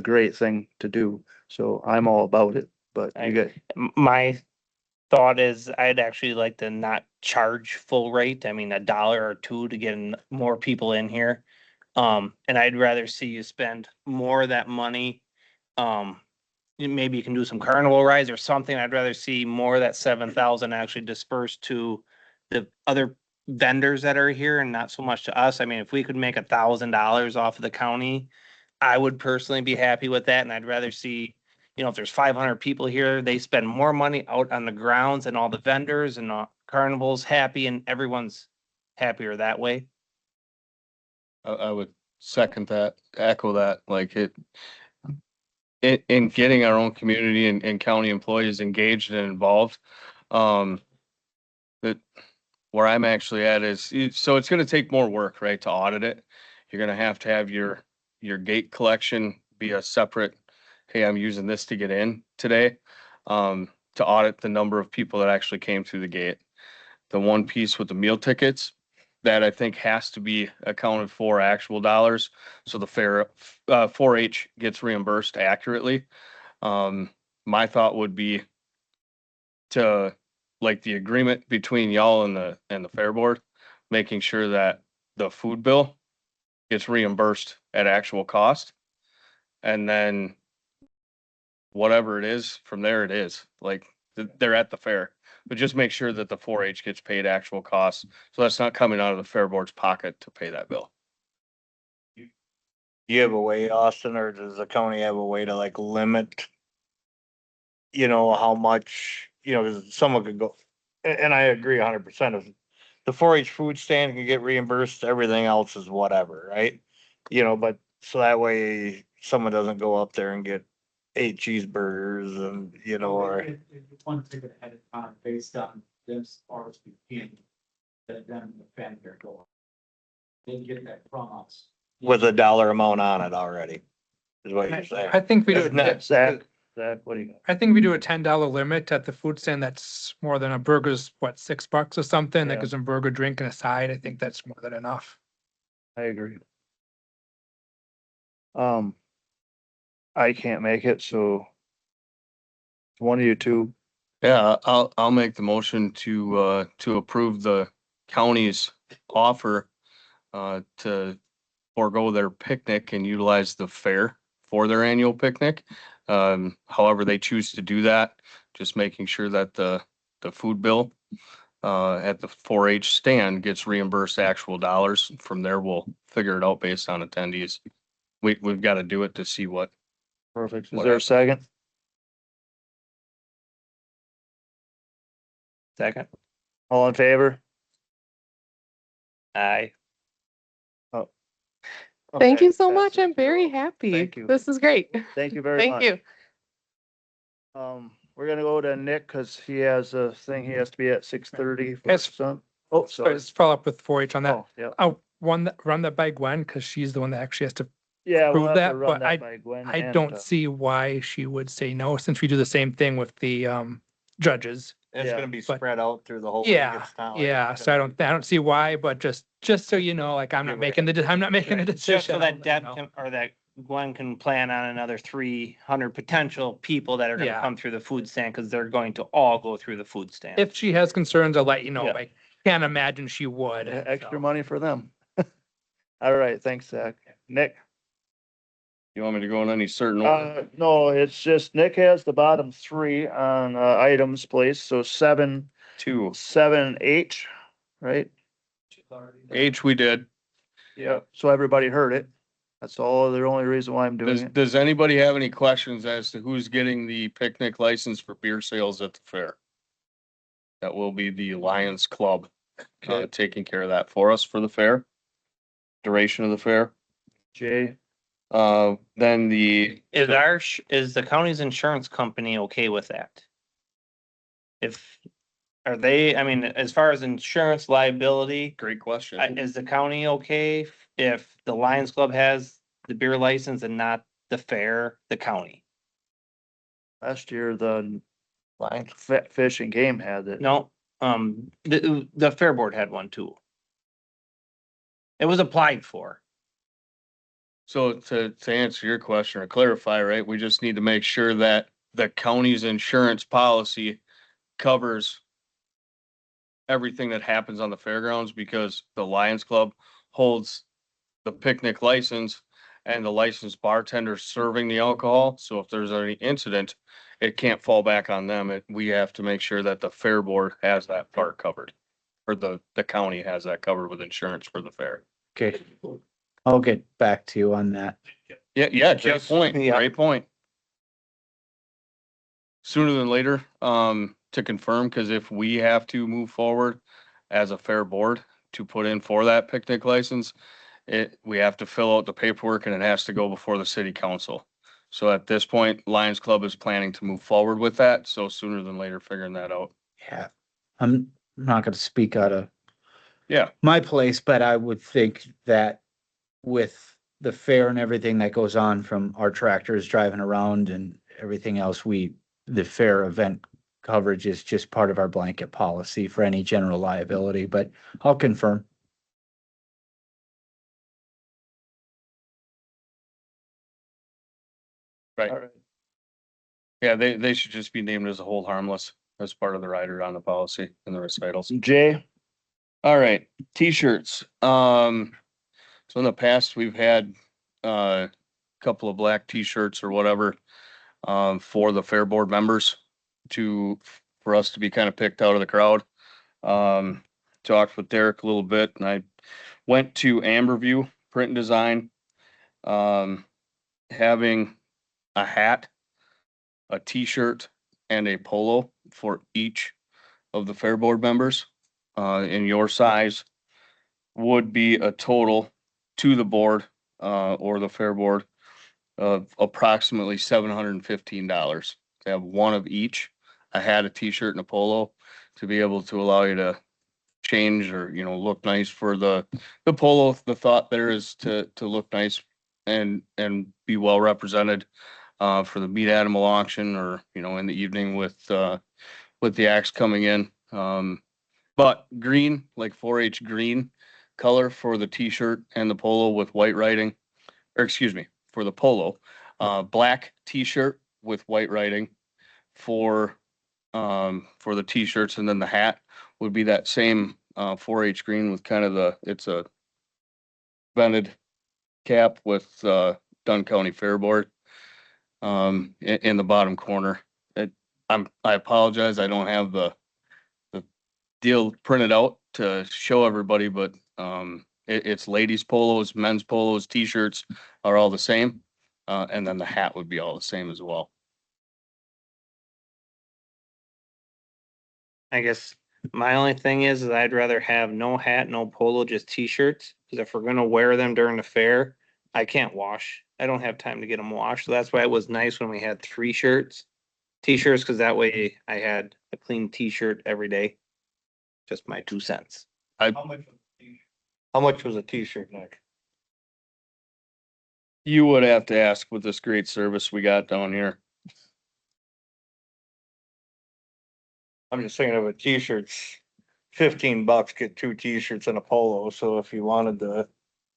great thing to do. So I'm all about it, but you get, My thought is I'd actually like to not charge full rate. I mean, $1 or $2 to get more people in here. And I'd rather see you spend more of that money. Maybe you can do some carnival rides or something. I'd rather see more of that 7,000 actually dispersed to the other vendors that are here and not so much to us. I mean, if we could make $1,000 off of the county, I would personally be happy with that. And I'd rather see, if there's 500 people here, they spend more money out on the grounds and all the vendors and carnivals happy and everyone's happier that way. I would second that, echo that, like in getting our own community and county employees engaged and involved. That where I'm actually at is, so it's gonna take more work, right, to audit it. You're gonna have to have your gate collection be a separate, hey, I'm using this to get in today. To audit the number of people that actually came through the gate. The one piece with the meal tickets, that I think has to be accounted for actual dollars. So the fair, 4-H gets reimbursed accurately. My thought would be to, like, the agreement between y'all and the fair board, making sure that the food bill gets reimbursed at actual cost. And then whatever it is, from there it is, like, they're at the fair. But just make sure that the 4-H gets paid actual costs, so that's not coming out of the fair board's pocket to pay that bill. You have a way, Austin, or does the county have a way to like limit? How much, 'cause someone could go, and I agree 100% of the 4-H food stand can get reimbursed, everything else is whatever, right? But so that way someone doesn't go up there and get 8 cheeseburgers and, or. One ticket ahead of time based on this RSVP that then the vendor go. They get that from us. With a dollar amount on it already, is what you're saying. I think we It's do. not- Zach, Zach, what do you got? I think if we do a $10 limit at the food stand, that's more than a burger's, what, $6 or something? That Yeah. gives them burger, drink and a side. I think that's more than enough. I agree. I can't make it, so one of you two. Yeah, I'll make the motion to approve the county's offer to forego their picnic and utilize the fair for their annual picnic. However they choose to do that, just making sure that the food bill at the 4-H stand gets reimbursed actual dollars. From there, we'll figure it out based on attendees. We've got to do it to see what. Perfect. Is What there a happened? second? Second. All in favor? Aye. Thank Okay, you so much. passes I'm very 2-0. happy. Thank you. This is great. Thank you very Thank much. you. We're gonna go to Nick because he has a thing. He has to be at 6:30 for Yes. some. Oh, Sorry, sorry. let's follow up with 4-H on that. Oh, yeah. I'll run that by Gwen because she's the one that actually has to. Yeah, we'll prove have that, to run but that by Gwen. I and, don't see why she would say no, since we do the same thing with the judges. It's Yeah, gonna be but- spread out through the whole thing. Yeah, It's not like yeah. it's So I gonna don't see why, but just so you know, like I'm not Give it- making I'm not making a decision. Just so I'll that let Deb you know. can, or that Gwen can plan on another 300 potential people that are gonna Yeah. come through the food stand, because they're going to all go through the food stand. If she has concerns, I'll let you know. Yeah. I can't imagine she would. extra so. money for them. All right, thanks, Zach. Nick? You want me to go in any certain order? No, it's just Nick has the bottom three on, items placed, so 7, 2. 7H, right? H we did. Yeah. So everybody heard it. That's all, the only reason why I'm doing it. Does anybody have any questions as to who's getting the picnic license for beer sales at the fair? That will be the Lions Club, Okay, taking care of that for us for the fair. Duration of the fair. Jay, Then the. Is the county's insurance company okay with that? Are they, I mean, as far as insurance liability, Great question. is the county okay if the Lions Club has the beer license and not the fair, the county? last year, the Lions. Fish and Game had it. No, the fair board had one too. It was applied for. So to answer your question or clarify, right, we just need to make sure that the county's insurance policy covers everything that happens on the fairgrounds, because the Lions Club holds the picnic license and the licensed bartender serving the alcohol. So if there's any incident, it can't fall back on them. We have to make sure that the fair board has that part covered. Or the county has that covered with insurance for the fair. Okay. I'll get back to you on that. Yeah, great point, Yeah. great point. Sooner than later, to confirm, because if we have to move forward as a fair board to put in for that picnic license, we have to fill out the paperwork and it has to go before the city council. So at this point, Lions Club is planning to move forward with that, so sooner than later figuring that out. Yeah. I'm not gonna speak out of Yeah, my place, but I would think that with the fair and everything that goes on from our tractors driving around and everything else, the fair event coverage is just part of our blanket policy for any general liability, but I'll confirm. right. All right. Yeah, they should just be named as a hold harmless as part of the rider on the policy and the recitals. Jay, All right, t-shirts. So in the past, we've had a couple of black t-shirts or whatever for the fair board members for us to be kind of picked out of the crowd. Talked with Derek a little bit, and I went to Amberview Print and Design, having a hat, a t-shirt, and a polo for each of the fair board members in your size would be a total to the board or the fair board of approximately $715 to have one of each, a hat, a t-shirt, and a polo, to be able to allow you to change or, look nice for the polo. The thought there is to look nice and be well represented for the beat animal auction or, in the evening with the axe coming in. But green, like 4-H green color for the t-shirt and the polo with white writing, or excuse me, for the polo, black t-shirt with white writing for the t-shirts, and then the hat would be that same 4-H green with kind of it's a vented cap with Dunn County Fair Board in the bottom corner. I apologize, I don't have the deal printed out to show everybody, but it's ladies polos, men's polos, t-shirts are all the same. And then the hat would be all the same as well. I guess my only thing is I'd rather have no hat, no polo, just t-shirts. Cause if we're gonna wear them during the fair, I can't wash. I don't have time to get them washed. So that's why it was nice when we had 3 shirts, t-shirts, cause that way I had a clean t-shirt every day. Just my 2 cents. I, How much was a t-shirt, Nick? you would have to ask with this great service we got down here. I'm just thinking of a t-shirt's $15, get 2 t-shirts and a polo, so if you wanted to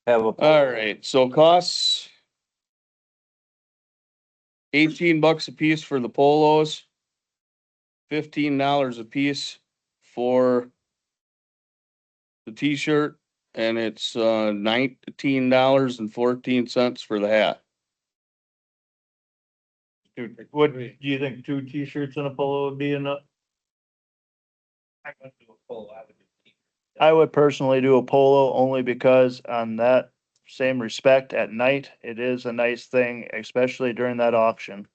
have a. All right, so costs $18 a piece for the polos, $15 a piece for the t-shirt, and it's $19.14 for the hat. Dude, what, do you think 2 t-shirts and a polo would be enough? I wouldn't do a polo, I would do t-shirt. I would personally do a polo only because on that same respect, at night, it is a nice thing, especially during that auction.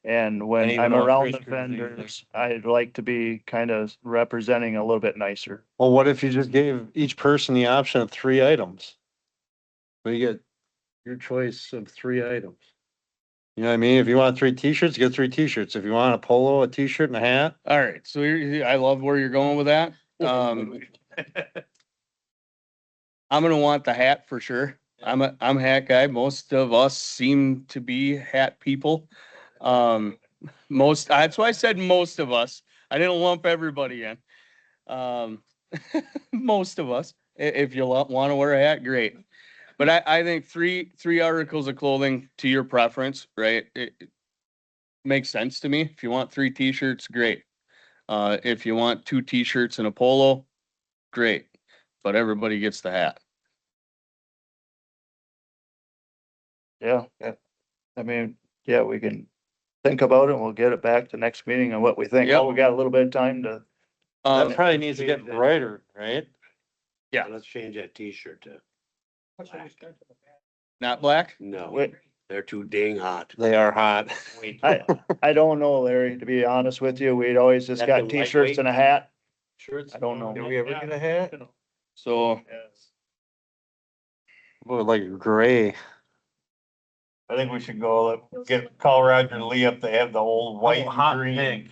And And when even I'm though around the Chris could use it. vendors, I'd like to be kind of representing a little bit nicer. Well, what if you just gave each person the option of 3 items? But you get your choice of 3 items. You know what I mean? If you want 3 t-shirts, you get 3 t-shirts. If you want a polo, a t-shirt and a hat. All right, so I love where you're going with that. I'm gonna want the hat for sure. I'm a hat guy. Most of us seem to be hat people. That's why I said most of us. I didn't lump everybody in. Most of us. If you want to wear a hat, great. But I think three articles of clothing to your preference, right? It makes sense to me. If you want 3 t-shirts, great. If you want 2 t-shirts and a polo, great. But everybody gets the hat. Yeah. Yeah. I mean, yeah, we can think about it and we'll get it back to next meeting on what we think. Yep. Oh, we got a little bit of time to, That probably needs to get brighter, right? Yeah. Let's change that t-shirt to, Not black? no, wait, they're too dang hot. They are hot. I don't know, Larry, to be honest with you. We'd always just That got the t-shirts lightweight? and a hat. Shirts? I don't know. Did we ever get a hat? So Well, like gray. I think we should go, call Roger and Lee up, they have the old white hot and green. pink.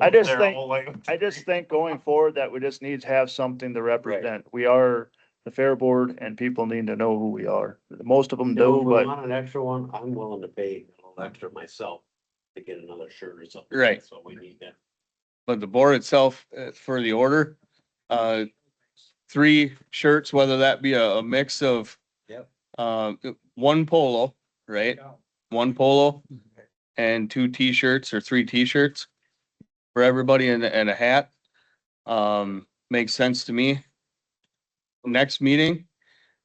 I just They're think- all like- I just think going forward that we just need to have something to represent. We are the fair board and people need to know who we are. Most of them If do, we but want an extra one, I'm willing to pay a little extra myself to get another shirt or something. Right. So we need that. but the board itself, for the order, 3 shirts, whether that be a mix of Yep. 1 polo, right? 1 polo and 2 t-shirts or 3 t-shirts for everybody and a hat. Makes sense to me. Next meeting,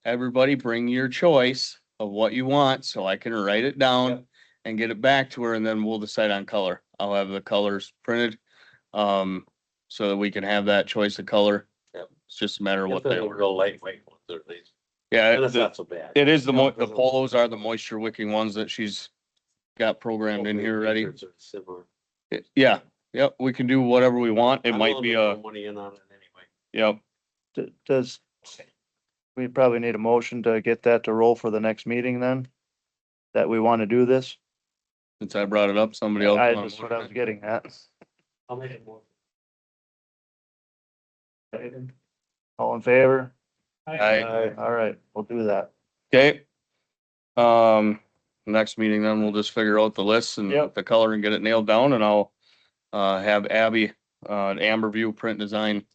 everybody bring your choice of what you want so I can write it down and get it back to her and then we'll decide on color. I'll have the colors printed. So that we can have that choice of color. Yep. It's just a matter of what If they're they the order. real lightweight ones, at least. Yeah, And it's not so bad. it is the polos are the moisture wicking ones that she's got programmed in here already. T-shirts are similar. Yeah, yep, we can do whatever we want. It I'm might willing be to throw money in on it anyway. yep. does, we probably need a motion to get that to roll for the next meeting then? That we want to do this? Since I brought it up, somebody else. That's what I was getting at. I'll make it more. All in favor? Aye. All right, we'll do that. Okay. next meeting, then we'll just figure out the lists and Yep. the color and get it nailed down, and I'll have Abby, Amberview Print Design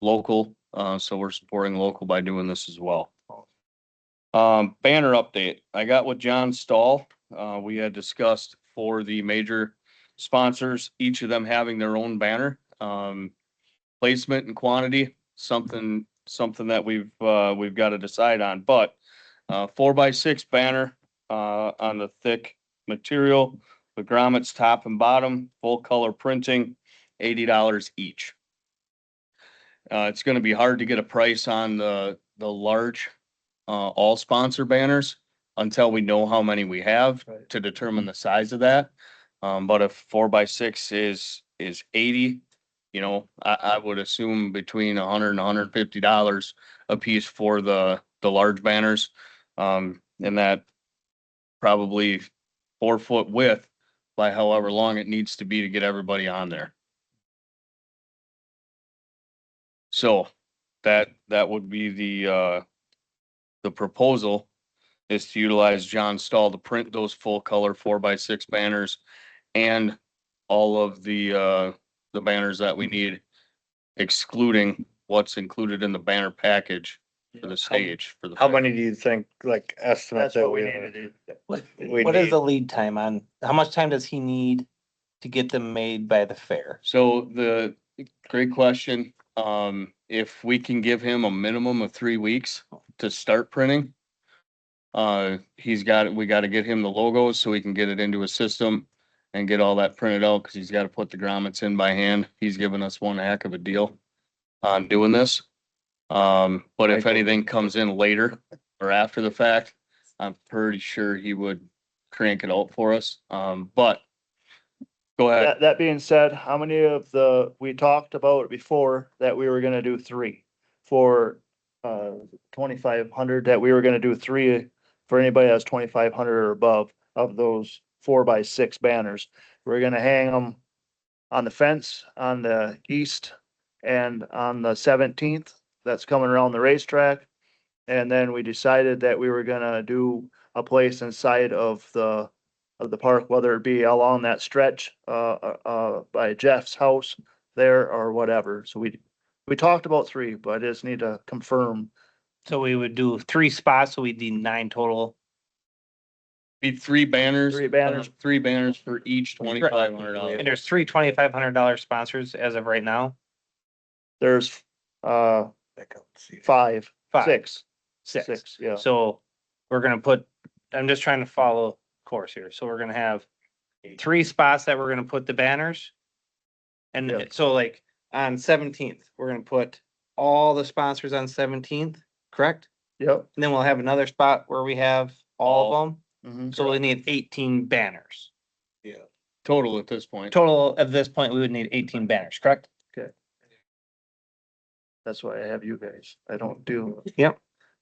local, so we're supporting local by doing this as well. Banner update. I got with John Stahl. We had discussed for the major sponsors, each of them having their own banner. Placement and quantity, something that we've got to decide on, but 4x6 banner, on the thick material, the grommets top and bottom, full color printing, $80 each. It's gonna be hard to get a price on the large, all sponsor banners until we know how many we have Right. to determine the size of that. But if 4x6 is 80, you know, I would assume between $100 and $150 a piece for the large banners. And that probably 4 foot width by however long it needs to be to get everybody on there. So that would be the proposal is to utilize John Stahl to print those full color 4x6 banners and all of the banners that we need, excluding what's included in the banner package for the stage for the. How many do you think, like, estimate That's that what we we need to have? do. What is the lead time on, how much time does he need to get them made by the fair? So great question. If we can give him a minimum of 3 weeks to start printing. We gotta get him the logos so he can get it into a system and get all that printed out, cause he's gotta put the grommets in by hand. He's given us one heck of a deal on doing this. But if anything comes in later or after the fact, I'm pretty sure he would crank it out for us. But go ahead. That being said, how many of we talked about before that we were gonna do 3 for 2,500, that we were gonna do 3 for anybody that's 2,500 or above of those 4x6 banners. We're gonna hang them on the fence on the east and on the 17th. That's coming around the racetrack. And then we decided that we were gonna do a place inside of the park, whether it be along that stretch, by Jeff's house there or whatever. So we talked about 3, but I just need to confirm. So we would do 3 spots, so we'd need 9 total. Be 3 banners. 3 banners. 3 banners for each $2,500. And there's 3 $2,500 sponsors as of right now. There's, 5, 5. 6, 6. 6, yeah. So we're gonna I'm just trying to follow course here. So we're gonna have 3 spots that we're gonna put the banners. And Yep. so like on 17th, we're gonna put all the sponsors on 17th, correct? Yep. And then we'll have another spot where we have all of them. Mhm. So we need 18 banners. Total at this point. Total at this point, we would need 18 banners, correct? That's why I have you guys. I don't do. Yep.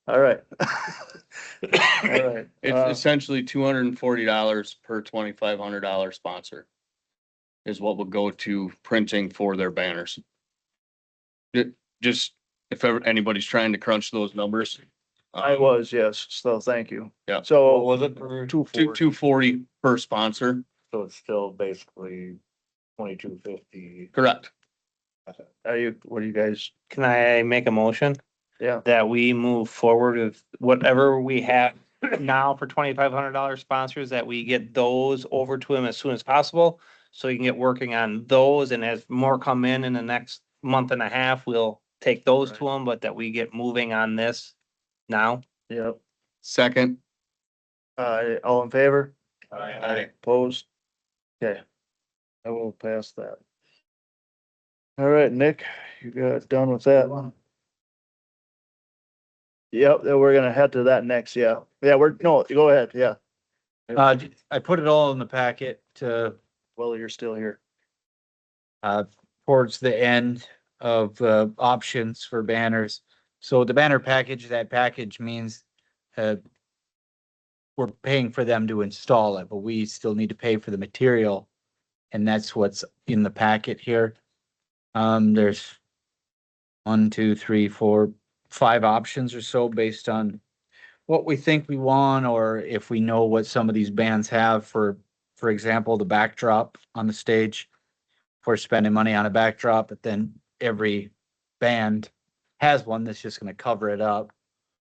All right. All right. It's essentially $240 per $2,500 sponsor is what will go to printing for their banners. Just if ever anybody's trying to crunch those numbers. I was, yes. So thank you. Yeah. What So was it for? 240. 240 per sponsor. So it's still basically 2250. Correct. What do you guys? Can I make a motion Yeah. that we move forward with whatever we have now for $2,500 sponsors, that we get those over to him as soon as possible? So he can get working on those, and as more come in the next month and a half, we'll take those to him, but that we get moving on this now. Yep. Second. All in favor? Aye. Opposed? Okay. I will pass that. All right, Nick, you got done with that one? Yep, then we're gonna head to that next, yeah. Yeah, no, go ahead, yeah. I put it all in the packet, Well, you're still here. towards the end of, options for banners. So the banner package, that package means, we're paying for them to install it, but we still need to pay for the material. And that's what's in the packet here. There's 1, 2, 3, 4, 5 options or so based on what we think we want, or if we know what some of these bands have for example, the backdrop on the stage. If we're spending money on a backdrop, but then every band has one that's just gonna cover it up.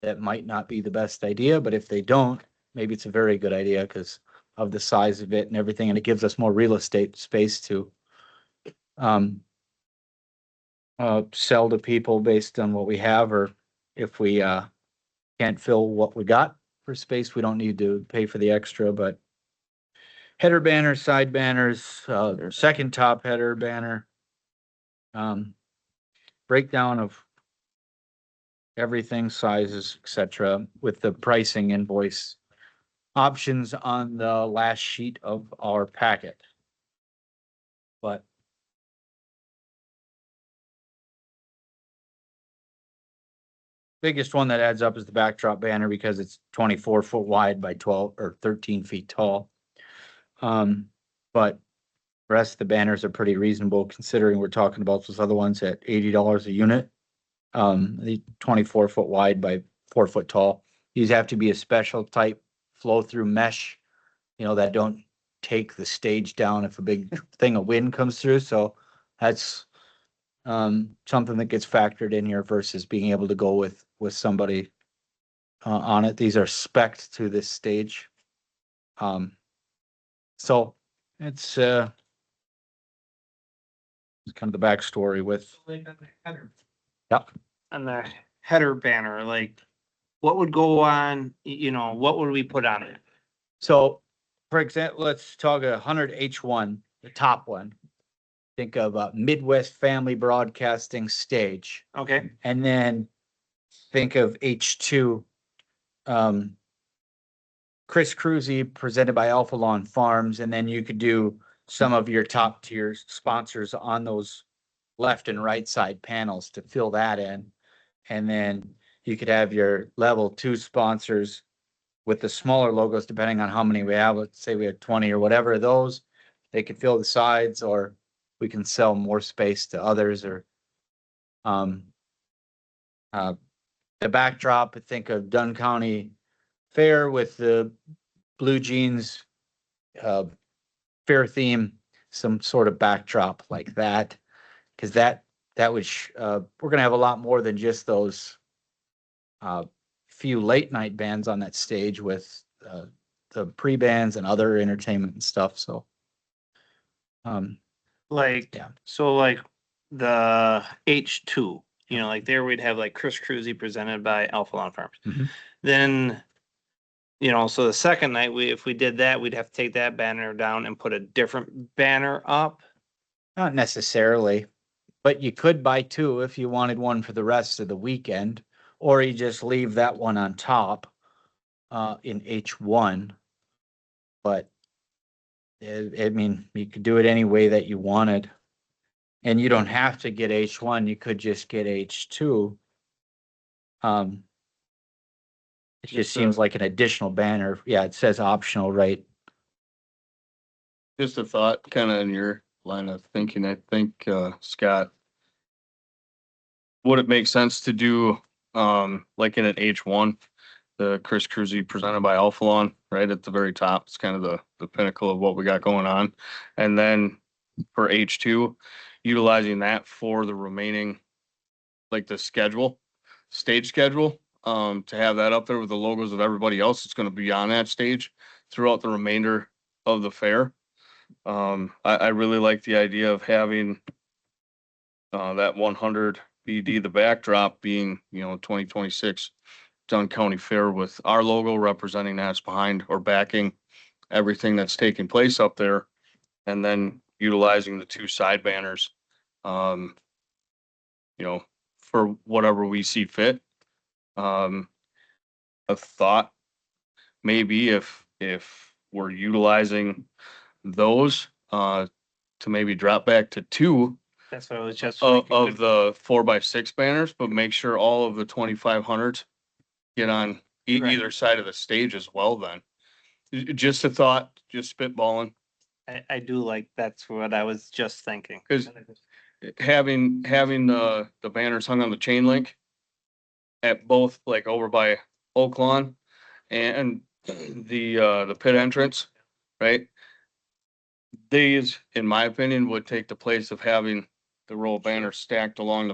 That might not be the best idea, but if they don't, maybe it's a very good idea because of the size of it and everything, and it gives us more real estate space to um sell to people based on what we have, or if we can't fill what we got for space, we don't need to pay for the extra, but header banners, side banners, second top header banner, breakdown of everything, sizes, etc., with the pricing invoice options on the last sheet of our packet. But biggest one that adds up is the backdrop banner because it's 24 foot wide by 12 or 13 feet tall. But the rest of the banners are pretty reasonable considering we're talking about those other ones at $80 a unit. The 24 foot wide by 4 foot tall. These have to be a special type flow through mesh, that don't take the stage down if a big thing of wind comes through. So that's something that gets factored in here versus being able to go with somebody on it. These are spec'd to this stage. So it's kind of the backstory with. Yep. On the header banner, like, what would go on, what would we put on it? So, for example, let's talk 100H1, the top one. Think of Midwest Family Broadcasting Stage. Okay, And then think of H2, Chris Cruzy presented by Alpha Lawn Farms. And then you could do some of your top tier sponsors on those left and right side panels to fill that in. And then you could have your level 2 sponsors with the smaller logos, depending on how many we have. Let's say we have 20 or whatever of those. They could fill the sides, or we can sell more space to others, or the backdrop. Think of Dunn County Fair with the blue jeans fair theme, some sort of backdrop like that, because that would we're gonna have a lot more than just those few late night bands on that stage with the pre-bands and other entertainment and stuff. So like, yeah. so like the H2, like there we'd have like Chris Cruzy presented by Alpha Lawn Farms. Mhm. Then, so the second night, if we did that, we'd have to take that banner down and put a different banner up. Not necessarily, but you could buy two if you wanted one for the rest of the weekend, or you just leave that one on top in H1. But I mean, you could do it any way that you wanted. And you don't have to get H1, you could just get H2. It just seems like an additional banner. Yeah, it says optional, right? Just a thought, kind of in your line of thinking, I think, Scott, would it make sense to do, like in an H1, the Chris Cruzy presented by Alpha Lawn, right at the very top? It's kind of the pinnacle of what we got going on. And then for H2, utilizing that for the remaining, like the stage schedule, to have that up there with the logos of everybody else that's gonna be on that stage throughout the remainder of the fair. I really like the idea of having that 100 BD, the backdrop being, 2026 Dunn County Fair with our logo representing that's behind or backing everything that's taking place up there. And then utilizing the two side banners, for whatever we see fit. A thought, maybe if we're utilizing those, to maybe drop back to two That's what I was just of thinking. the 4x6 banners, but make sure all of the 2500s get on Right. either side of the stage as well then. Just a thought, just spitballing, I do like, that's what I was just thinking. because having the banners hung on the chain link at both, like over by Oak Lawn and the pit entrance, right? These, in my opinion, would take the place of having the roll banners stacked along the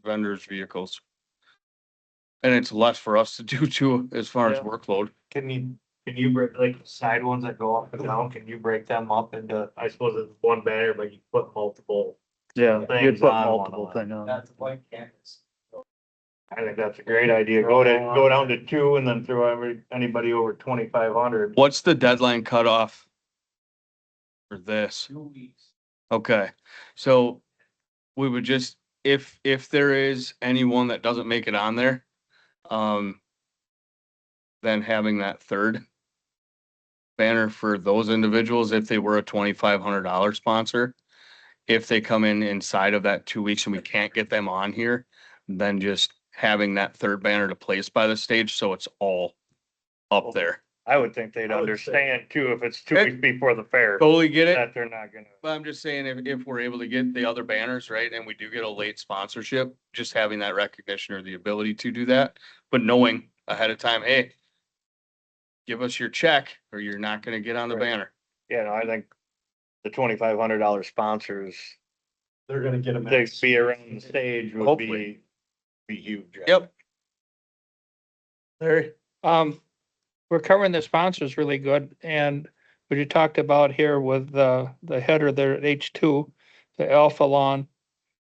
vendors' vehicles. And it's less for us to do too, as far as Yeah. workload. Can you break, like, the side ones that go up and down, can you break them up into, I suppose it's one banner, but you put multiple Yeah, you'd things put on one multiple of them? thing on. That's a blank canvas. I think that's a great idea. Go down to two and then throw anybody over 2,500. What's the deadline cutoff for this? 2 weeks. Okay, so we would just, if there is anyone that doesn't make it on there, then having that third banner for those individuals, if they were a $2,500 sponsor, if they come in inside of that 2 weeks and we can't get them on here, then just having that third banner to place by the stage, so it's all up there. I would think they'd I would say- understand too, if it's 2 Eh, weeks before the fair, Totally get it. that they're not gonna. But I'm just saying, if we're able to get the other banners, right, and we do get a late sponsorship, just having that recognition or the ability to do that, but knowing ahead of time, hey, give us your check or you're not gonna get on the Right. banner. Yeah, no, I think the $2,500 sponsors, They're gonna get them. they be around the stage would Hopefully. be huge. Yep. Larry? We're covering the sponsors really good, and what you talked about here with the header there at H2, the Alpha Lawn.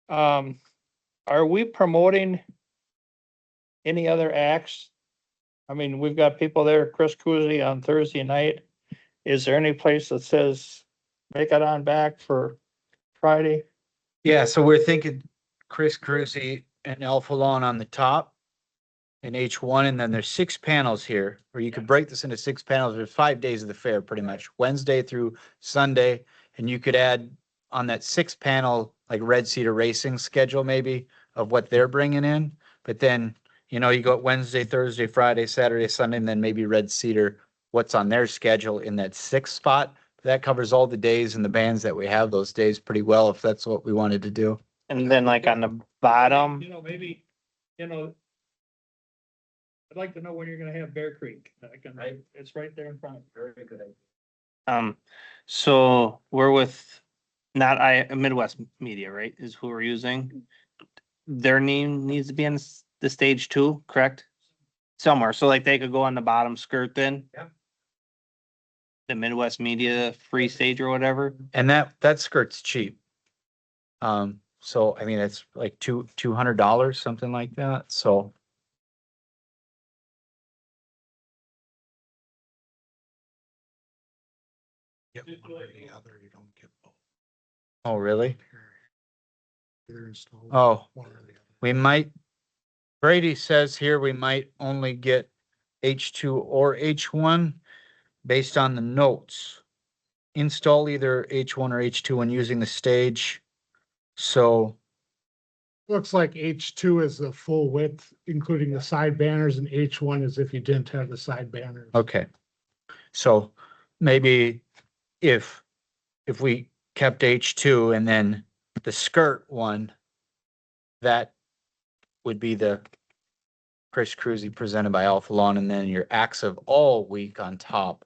Are we promoting any other acts? I mean, we've got people there, Chris Cousy on Thursday night. Is there any place that says make it on back for Friday? Yeah, so we're thinking Chris Cruzy and Alpha Lawn on the top in H1, and then there's 6 panels here, or you could break this into 6 panels. There's 5 days of the fair, pretty much, Wednesday through Sunday. And you could add on that 6 panel, like Red Cedar Racing schedule maybe of what they're bringing in. But then, you know, you go Wednesday, Thursday, Friday, Saturday, Sunday, and then maybe Red Cedar, what's on their schedule in that 6th spot. That covers all the days and the bands that we have those days pretty well, if that's what we wanted to do. And then like on the bottom, You know, maybe, you know, I'd like to know when you're gonna have Bear Creek. It's right there in front. Very good idea. so we're with not Midwest Media, right, is who we're using. Their name needs to be on the stage too, correct? Somewhere, so like they could go on the bottom skirt then? Yep. The Midwest Media free stage or whatever. And that skirt's cheap. So I mean, it's like $200, something like that. So Get one or the other, you don't get both. oh, really? Either install Oh, one or the other. we might, Brady says here we might only get H2 or H1 based on the notes. Install either H1 or H2 when using the stage. So, Looks like H2 is the full width, including the side banners, and H1 is if you didn't have the side banners. okay. So maybe if we kept H2 and then the skirt one, that would be the Chris Cruzy presented by Alpha Lawn, and then your acts of all week on top.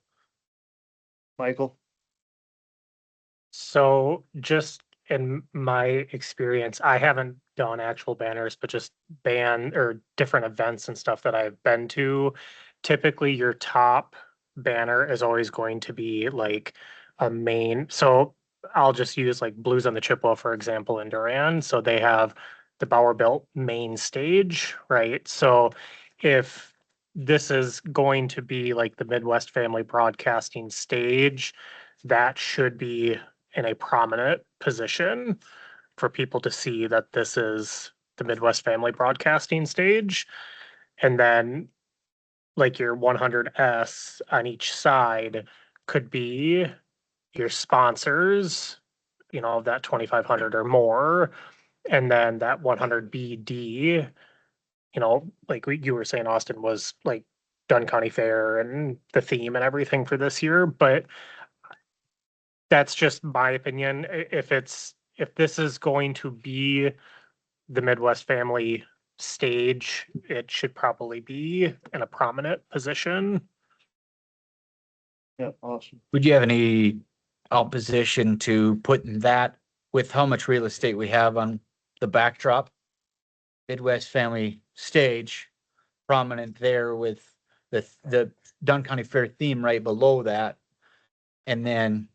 Michael? So just in my experience, I haven't done actual banners, but just band or different events and stuff that I've been to. Typically, your top banner is always going to be like a main. So I'll just use like Blues on the Chippewa, for example, in Duran. So they have the Bauer Built main stage, right? So if this is going to be like the Midwest Family Broadcasting stage, that should be in a prominent position for people to see that this is the Midwest Family Broadcasting stage. And then like your 100S on each side could be your sponsors, you know, of that 2,500 or more. And then that 100BD, you know, like you were saying, Austin, was like Dunn County Fair and the theme and everything for this year. But that's just my opinion. If this is going to be the Midwest Family stage, it should probably be in a prominent position. Yeah, awesome. Would you have any opposition to putting that with how much real estate we have on the backdrop? Midwest Family Stage, prominent there with the Dunn County Fair theme right below that. And then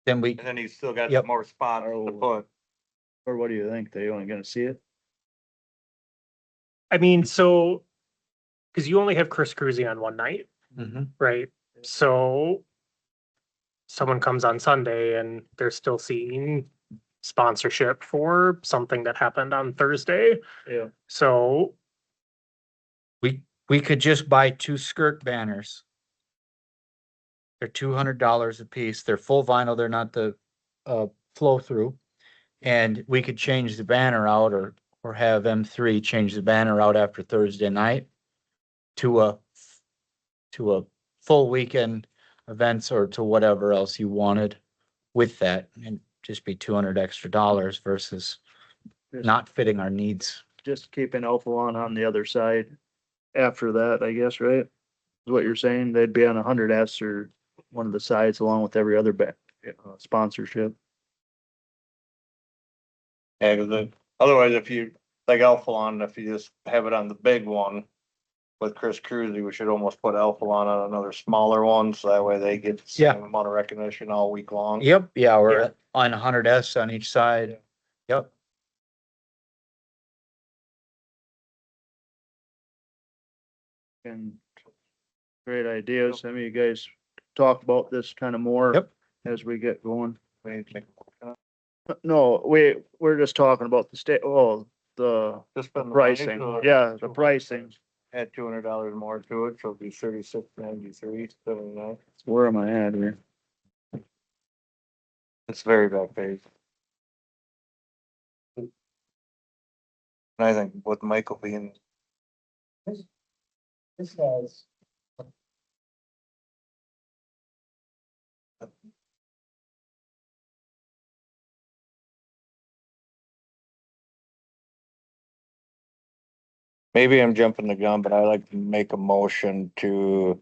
we, And then he's still got Yep. more spots to put. Or what do you think? They only gonna see it? I mean, so, because you only have Chris Cruising on one night, Mhm. right? So someone comes on Sunday and they're still seeing sponsorship for something that happened on Thursday. Yeah. So we could just buy 2 skirt banners. They're $200 a piece. They're full vinyl. They're not the flow through. And we could change the banner out or have M3 change the banner out after Thursday night to a full weekend events or to whatever else you wanted with that, and just be $200 extra versus not fitting our needs. Just keeping Alpha on the other side after that, I guess, right? Is what you're saying? They'd be on 100S or one of the sides along with every other sponsorship. Yeah, cause otherwise if you, like Alphalon, if you just have it on the big one with Chris Cruzy, we should almost put Alphalon on another smaller one, so that way they get the Yeah. same amount of recognition all week long. Yep, yeah, we're Yeah. on 100S on each side. Yep. And great ideas. I mean, you guys talk about this kind of more Yep. as we get going. We make- No, we're just talking about the the Just spend the money, pricing. so Yeah, the pricing. add $200 more to it, so it'll be 36.93.79. Where am I at here? It's very back page. And I think with Michael being, This has. maybe I'm jumping the gun, but I like to make a motion for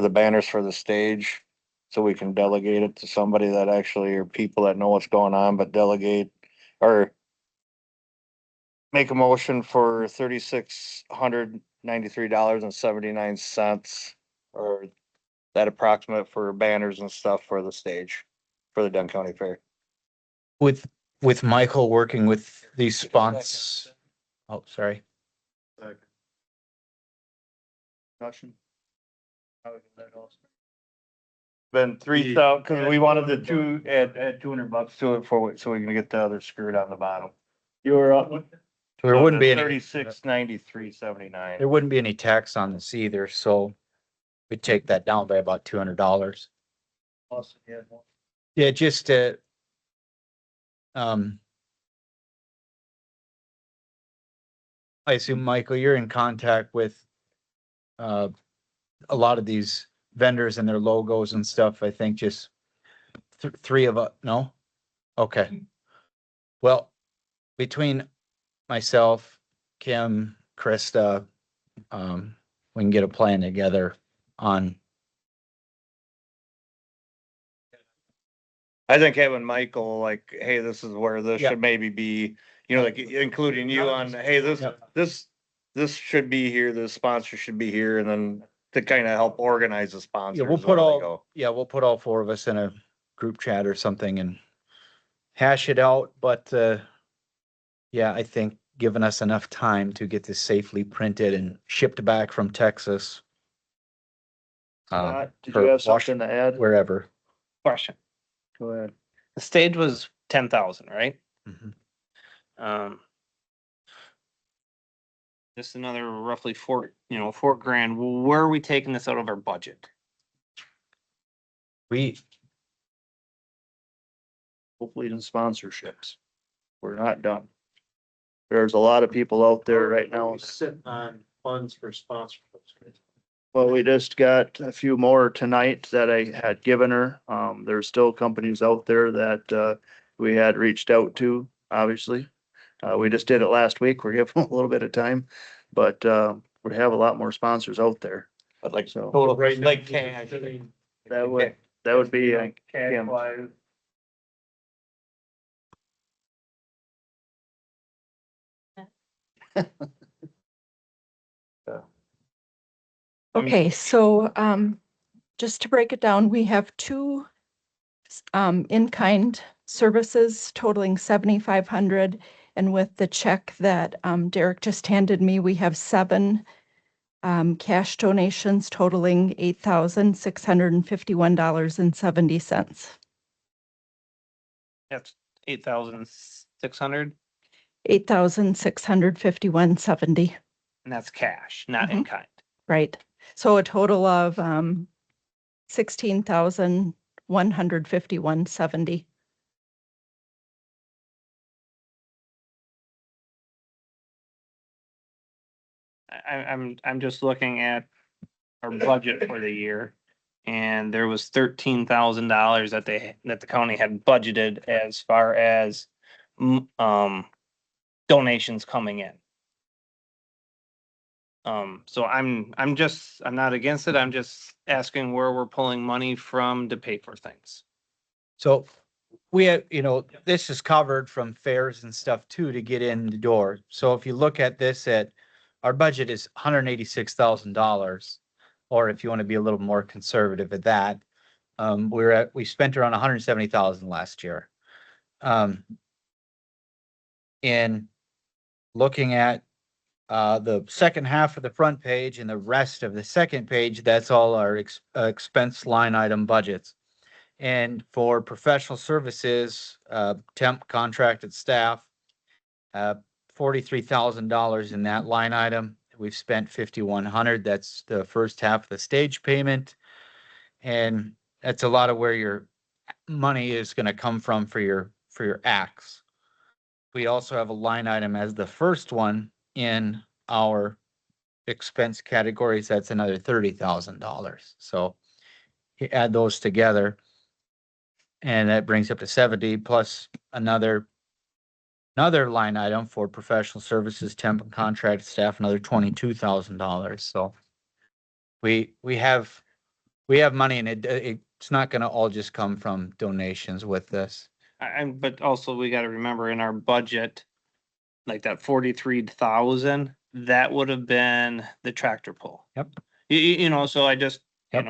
the banners for the stage. So we can delegate it to somebody that actually, or people that know what's going on, but delegate or make a motion for $3,693.79 or that approximate for banners and stuff for the stage for the Dunn County Fair. With Michael working with these sponsors. Oh, sorry. Discussion. How we do that also. Been 3,000, cause we wanted the add $200 to it so we can get the other skirt on the bottom. You were up. There wouldn't be any, 36.93.79. there wouldn't be any tax on this either, so we'd take that down by about $200. Awesome, yeah. Yeah, just I assume, Michael, you're in contact with a lot of these vendors and their logos and stuff. I think just three of us, no? Okay. Well, between myself, Kim, Krista, we can get a plan together on, I think having Michael, like, hey, this is where this Yeah. should maybe be, like including you on, hey, Yep. this should be here, the sponsor should be here, and then to kind of help organize the sponsors. we'll put where they go. we'll put all 4 of us in a group chat or something and hash it out, but, yeah, I think giving us enough time to get this safely printed and shipped back from Texas. Scott, did or you have Wash- something to add? Wherever. Question. Go ahead. The stage was 10,000, right? Mhm. Just another roughly $4,000. Where are we taking this out of our budget? Hopefully in sponsorships. We're not done. There's a lot of people out there right now. Sitting on funds for sponsorships. Well, we just got a few more tonight that I had given her. There's still companies out there that, we had reached out to. obviously. We just did it last week. We're giving them a little bit of time, but, we have a lot more sponsors out there. But like So total, like cash. that would be, Kim. Okay, so, just to break it down, we have two in-kind services totaling 7,500. And with the check that Derek just handed me, we have seven cash donations totaling $8,651.70. That's 8,600, 8,651.70, and that's cash, not Mhm. in kind. right? So a total of 16,151.70. I'm just looking at our budget for the year. And there was $13,000 that the county had budgeted as far as donations coming in. So I'm not against it. I'm just asking where we're pulling money from to pay for things. So we have, this is covered from fairs and stuff too to get in the door. So if you look at this our budget is $186,000. Or if you want to be a little more conservative at that, we spent around 170,000 last year. In looking at the second half of the front page and the rest of the second page, that's all our expense line item budgets. And for professional services, temp contracted staff, $43,000 in that line item. We've spent 5,100. That's the first half of the stage payment. And that's a lot of where your money is going to come from for your acts. We also have a line item as the first one in our expense categories. That's another $30,000. So you add those together and that brings up to 70 plus another line item for professional services, temp and contract staff, another $22,000. So we have money, and it's not going to all just come from donations with this. But also we got to remember in our budget, like that 43,000, that would have been the tractor pull. Yep. So I just, Yep.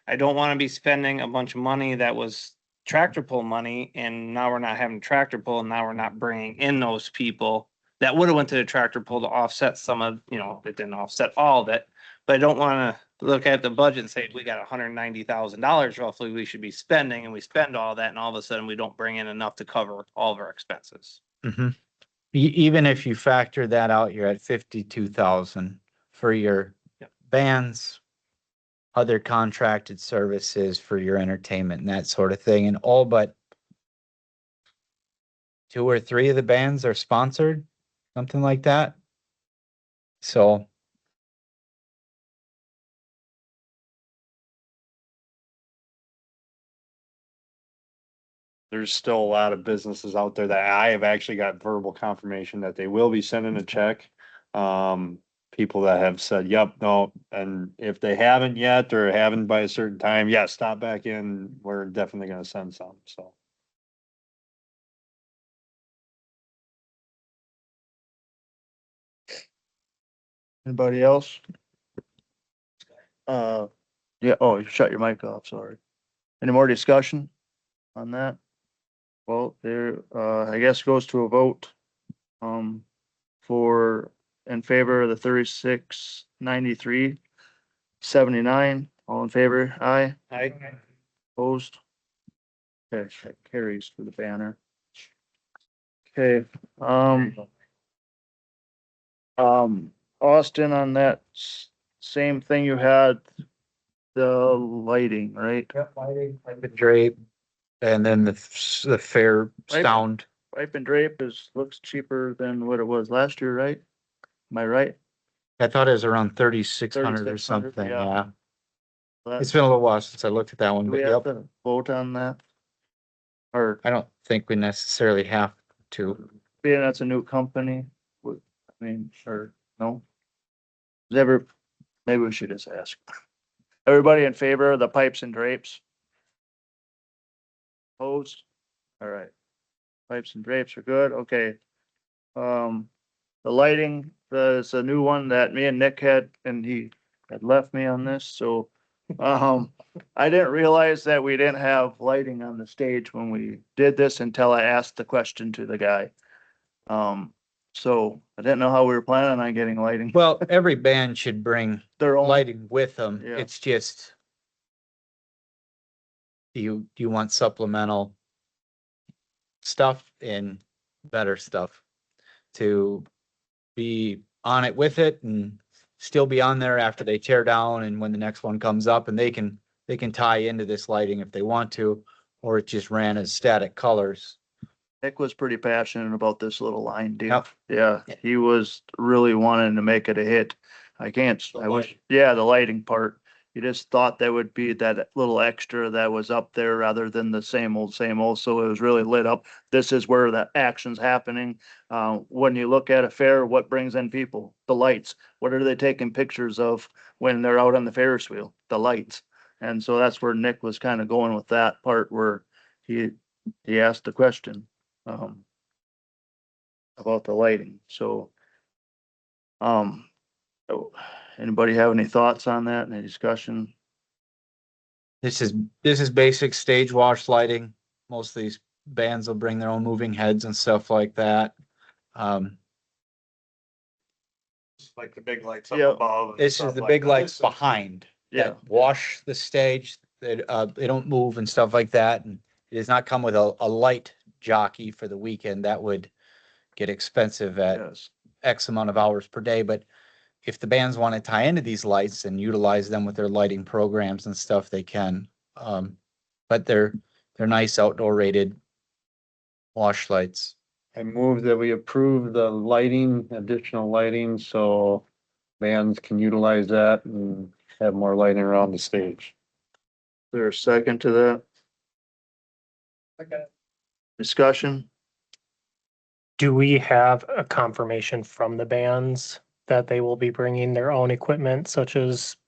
I don't want to be spending a bunch of money that was tractor pull money, and now we're not having tractor pull, and now we're not bringing in those people that would have went to the tractor pull to offset some of, it didn't offset all of it. But I don't want to look at the budget and say, we got $190,000 roughly we should be spending, and we spend all that, and all of a sudden we don't bring in enough to cover all of our expenses. Mm-hmm. Even if you factor that out, you're at 52,000 for your bands, other contracted services for your entertainment and that sort of thing. And all but 2 or 3 of the bands are sponsored, something like that. So There's still a lot of businesses out there that I have actually got verbal confirmation that they will be sending a check. People that have said, yep, no, and if they haven't yet or haven't by a certain time, yeah, stop back in. We're definitely gonna send some, so. Anybody else? Yeah, oh, you shut your mic off, sorry. Any more discussion on that? Well, there, I guess goes to a vote, for, in favor of the 3693.79. All in favor, aye, opposed? Okay, that carries for the banner. Okay, Austin, on that same thing you had, the lighting, right? Yep, lighting, pipe and drape, and then the fair Pipe- sound. Pipe and drape looks cheaper than what it was last year, right? Am I right? I thought it was around 3,600 or 3,600, something, yeah. yeah. That- It's been a little while since I looked at that one, Do but we have yep, to vote on that? Or, I don't think we necessarily have to. being that's a new company, I mean, or no? Never, maybe we should just ask. Everybody in favor of the pipes and drapes? Opposed? All right. Pipes and drapes are good, okay. The lighting, it's a new one that me and Nick had, and he had left me on this, so. I didn't realize that we didn't have lighting on the stage when we did this until I asked the question to the guy. So I didn't know how we were planning on getting lighting. Well, every band should bring Their own, lighting with them. Yeah. It's just, do you want supplemental stuff and better stuff to be on it with it and still be on there after they tear down and when the next one comes up, and they can tie into this lighting if they want to, or it just ran as static colors. Nick was pretty passionate about this little line deal. Yep. Yeah, he was really wanting to make it a hit. I wish, yeah, the lighting part. He just thought that would be that little extra that was up there rather than the same old, same old. So it was really lit up. This is where the action's happening. When you look at a fair, what brings in people? The lights. What are they taking pictures of when they're out on the Ferris wheel? The lights. And so that's where Nick was kind of going with that part where he asked the question about the lighting. So, oh, anybody have any thoughts on that? Any discussion? This is basic stage wash lighting. Most of these bands will bring their own moving heads and stuff like that. Like the big lights Yeah. up above. and This is stuff the like big that. lights behind Yeah. that wash the stage, that they don't move and stuff like that. And it does not come with a light jockey for the weekend. That would get expensive at Yes. X amount of hours per day. But if the bands want to tie into these lights and utilize them with their lighting programs and stuff, they can. But they're nice outdoor rated wash lights. I move that we approve the lighting, additional lighting, so bands can utilize that and have more lighting around the stage. Is there a second to that? Okay. Discussion? Do we have a confirmation from the bands that they will be bringing their own equipment such as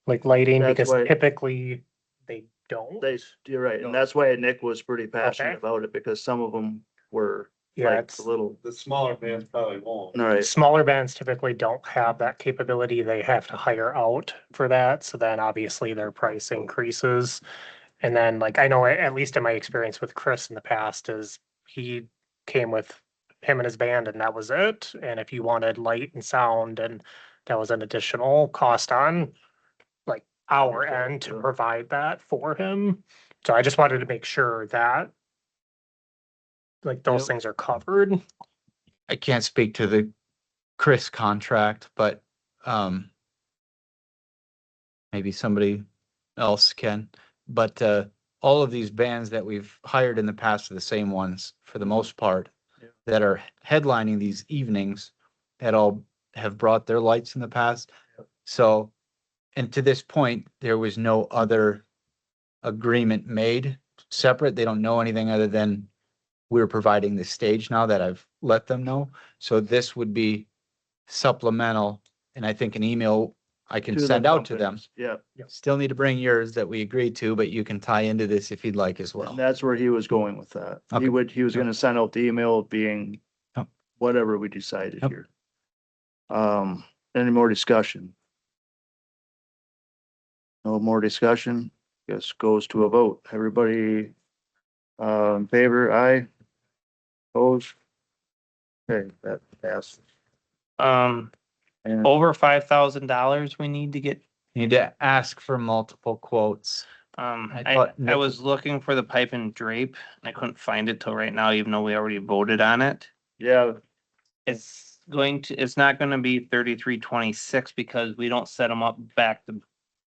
like lighting? That's Because why- typically they don't. You're right. And that's why Nick was pretty passionate Okay. about it because some of them were Yeah, like it's a little, The smaller bands probably won't. all right. smaller bands typically don't have that capability. They have to hire out for that. So then obviously their price increases. And then like, I know at least in my experience with Chris in the past is he came with him and his band and that was it. And if you wanted light and sound, and that was an additional cost on like our end to provide that for him. So I just wanted to make sure that like those Yep. things are covered. I can't speak to the Chris contract, but maybe somebody else can. But all of these bands that we've hired in the past are the same ones for the most part, Yeah. that are headlining these evenings, that all have brought their lights in the past. Yep. So, and to this point, there was no other agreement made separate. They don't know anything other than we're providing the stage now that I've let them know. So this would be supplemental, and I think an email I can To the send out to them. companies. Yeah. Still need to bring yours that we agreed to, but you can tie into this if you'd like as well. And that's where he was going with that. Okay. He was gonna send out the email being Yep. whatever we decided Yep. here. Any more discussion? No more discussion? Guess goes to a vote. Everybody, in favor, aye? Opposed? Okay, that passed. And Over $5,000 we need to get. You need to ask for multiple quotes. I I thought Nick- was looking for the pipe and drape and I couldn't find it till right now, even though we already voted on it. yeah, It's not gonna be 3326 because we don't set them up back to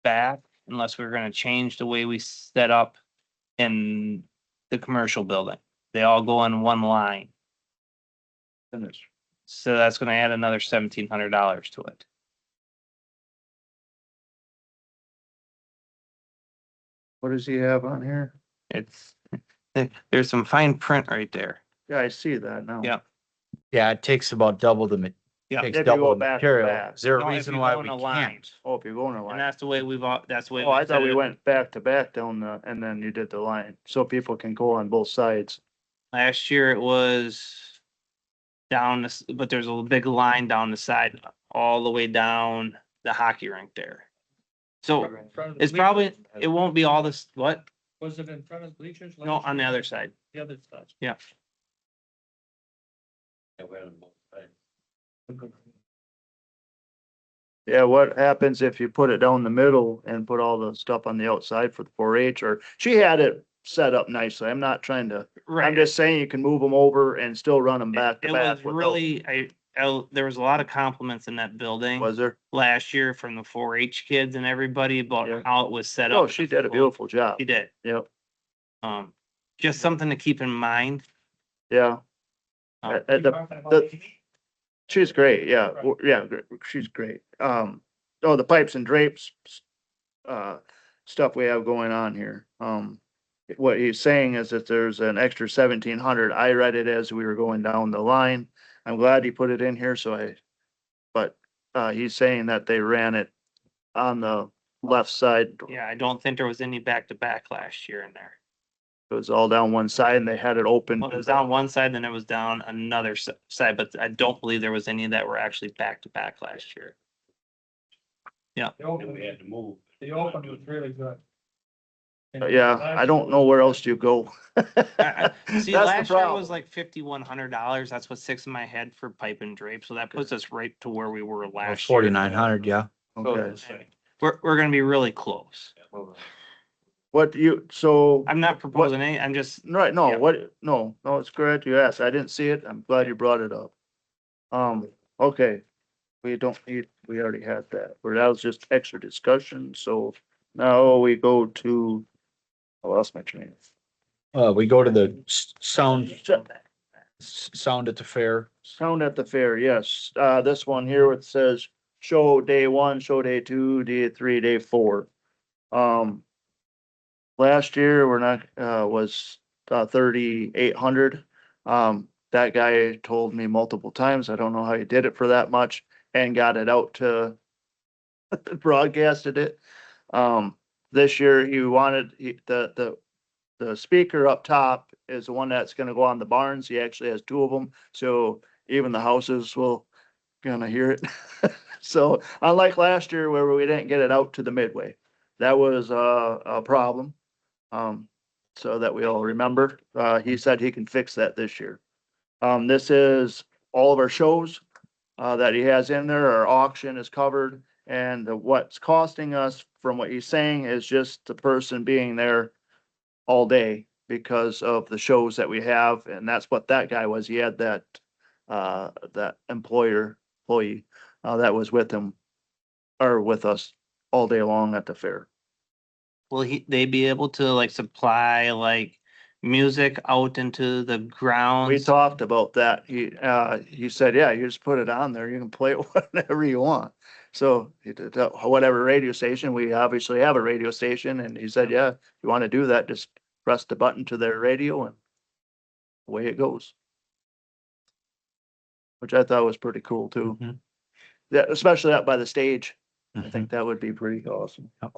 back unless we're gonna change the way we set up in the commercial building. They all go in one line. finish. So that's gonna add another $1,700 to it. What does he have on here? It's, there's some fine print right there. Yeah, I see that now. Yeah. Yeah, it takes about double the, Yeah. takes If you double go the back to material. back. Is there No, a if reason you why go in we a line. can't? Oh, if you're going to And line. that's the way that's the way. Oh, I said thought we it. went back to back down the, and then you did the line, so people can go on both sides. Last year it was down this, but there's a big line down the side, all the way down the hockey rink there. So it's probably, it won't be all this, what? Was it in front of bleachers? No, on the other side. The other side. Yeah. Yeah, what happens if you put it down the middle and put all the stuff on the outside for the 4-H, or she had it set up nicely. I'm not trying to, I'm Right. just saying you can move them over and still run them back to It back. was without- really, there was a lot of compliments in that building Was there? last year from the 4-H kids and everybody about Yeah. how it was set up. Oh, she did a beautiful job. She did. Yep, Just something to keep in mind. yeah. At she's great, yeah, yeah, she's great. Oh, the pipes and drapes, stuff we have going on here. What he's saying is that there's an extra 1,700. I read it as we were going down the line. I'm glad he put it in here, but, he's saying that they ran it on the left side. Yeah, I don't think there was any back-to-back last year in there. It was all down one side and they had it open. Well, it was down one side, then it was down another side, but I don't believe there was any that were actually back-to-back last year. The And open, we had to move. the open was really good. Yeah, I don't know where else you go. See, That's the last year problem. was like $5,100. That's what sticks in my head for pipe and drape. So that puts us right to where we were last year. 4,900, yeah. Okay. We're gonna be really close. What do you, so, I'm not proposing any, I'm just, right, no, yeah. no, it's correct, you asked, I didn't see it, I'm glad you brought it up. Okay, we don't need, we already had that, or that was just extra discussion, so now we go to, I lost my train. We go to the sound at the fair. Sound at the fair, yes, this one here, it says show day 1, show day 2, day 3, day 4. Last year, we're not, was 3,800. That guy told me multiple times, I don't know how he did it for that much and got it out to broadcasted it. This year he wanted, the speaker up top is the one that's gonna go on the barns. He actually has 2 of them, so even the houses will gonna hear it. So unlike last year where we didn't get it out to the midway, that was a problem. So that we all remember, he said he can fix that this year. This is all of our shows, that he has in there. Our auction is covered, and what's costing us from what he's saying is just the person being there all day because of the shows that we have, and that's what that guy was. He had that employee, that was with him or with us all day long at the fair. will they be able to like supply like music out into the We grounds? talked about that. He said, yeah, you just put it on there. You can play it whenever you want. So whatever radio station, we obviously have a radio station, and he said, yeah, if you want to do that, just press the button to their radio and away it goes. Which I thought was pretty cool too. Mhm. Yeah, especially up by the stage. I Mhm. think that would be pretty awesome. Yep.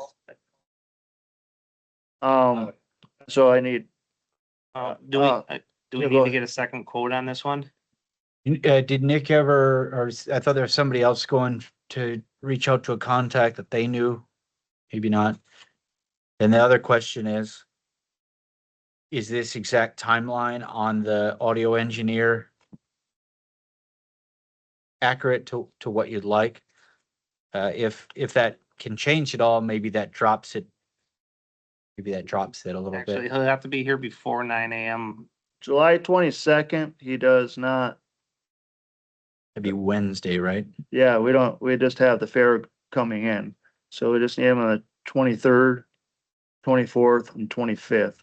So I need, Do we yeah, need go to ahead. get a second quote on this one? Did Nick ever, or I thought there was somebody else going to reach out to a contact that they knew? Maybe not. And the other question is this exact timeline on the audio engineer accurate to what you'd like? If that can change at all, maybe that drops it. Maybe that drops it a little Actually, bit. he'll have to be here before 9 AM. July 22nd, he does not. It'd be Wednesday, right? Yeah, we just have the fair coming in. So we just need them on the 23rd, 24th and 25th.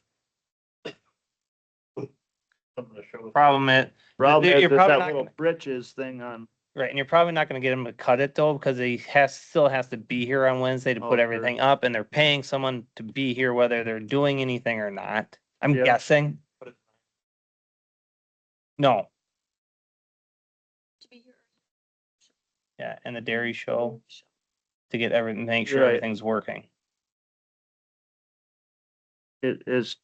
Problem it, Problem is You're there's probably that not little gonna- bridges thing on. right, and you're probably not gonna get him to cut it though, because he still has to be here on Wednesday to Oh, put sure. everything up, and they're paying someone to be here whether they're doing anything or not. I'm Yeah. guessing. No, Yeah, and the dairy show to get everything, make sure Right. everything's working. It is,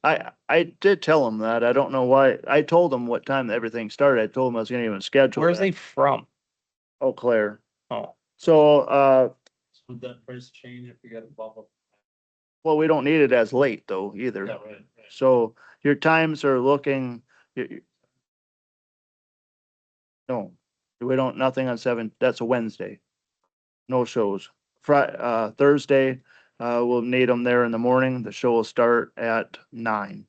I did tell him that. I don't know why. I told him what time everything started. I told him I was gonna even schedule Where's that. they from? Eau Claire. Oh, So, Would that price change if you got a bubble? well, we don't need it as late though either. Right. So your times are looking, no, we don't, nothing on 7, that's a Wednesday. No shows. Thursday, we'll need them there in the morning. The show will start at 9.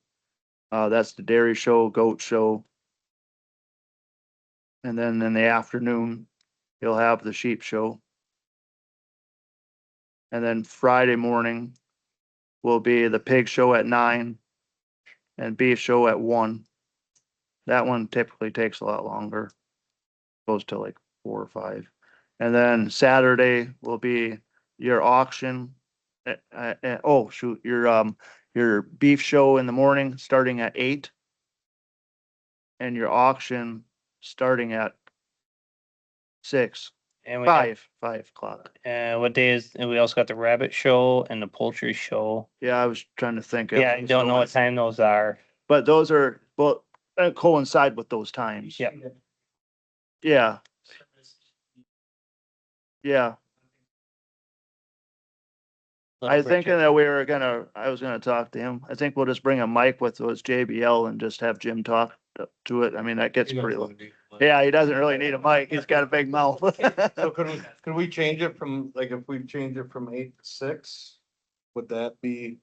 That's the dairy show, goat show. And then in the afternoon, you'll have the sheep show. And then Friday morning will be the pig show at 9 and beef show at 1. That one typically takes a lot longer. Goes to like 4 or 5. And then Saturday will be your auction. Oh, shoot, your beef show in the morning, starting at 8. And your auction starting at 6, and we have, 5 o'clock. and what day is, and we also got the rabbit show and the poultry show. Yeah, I was trying to think. Yeah, I don't know what time those are. But those are, well, coincide with those times. Yeah. Yeah. Yeah. I think that I was gonna talk to him. I think we'll just bring a mic with those JBL and just have Jim talk to it. I mean, that gets pretty low. Yeah, he doesn't really need a mic. He's got a big mouth. So could we change it from, like, if we change it from 8 to 6, would that be?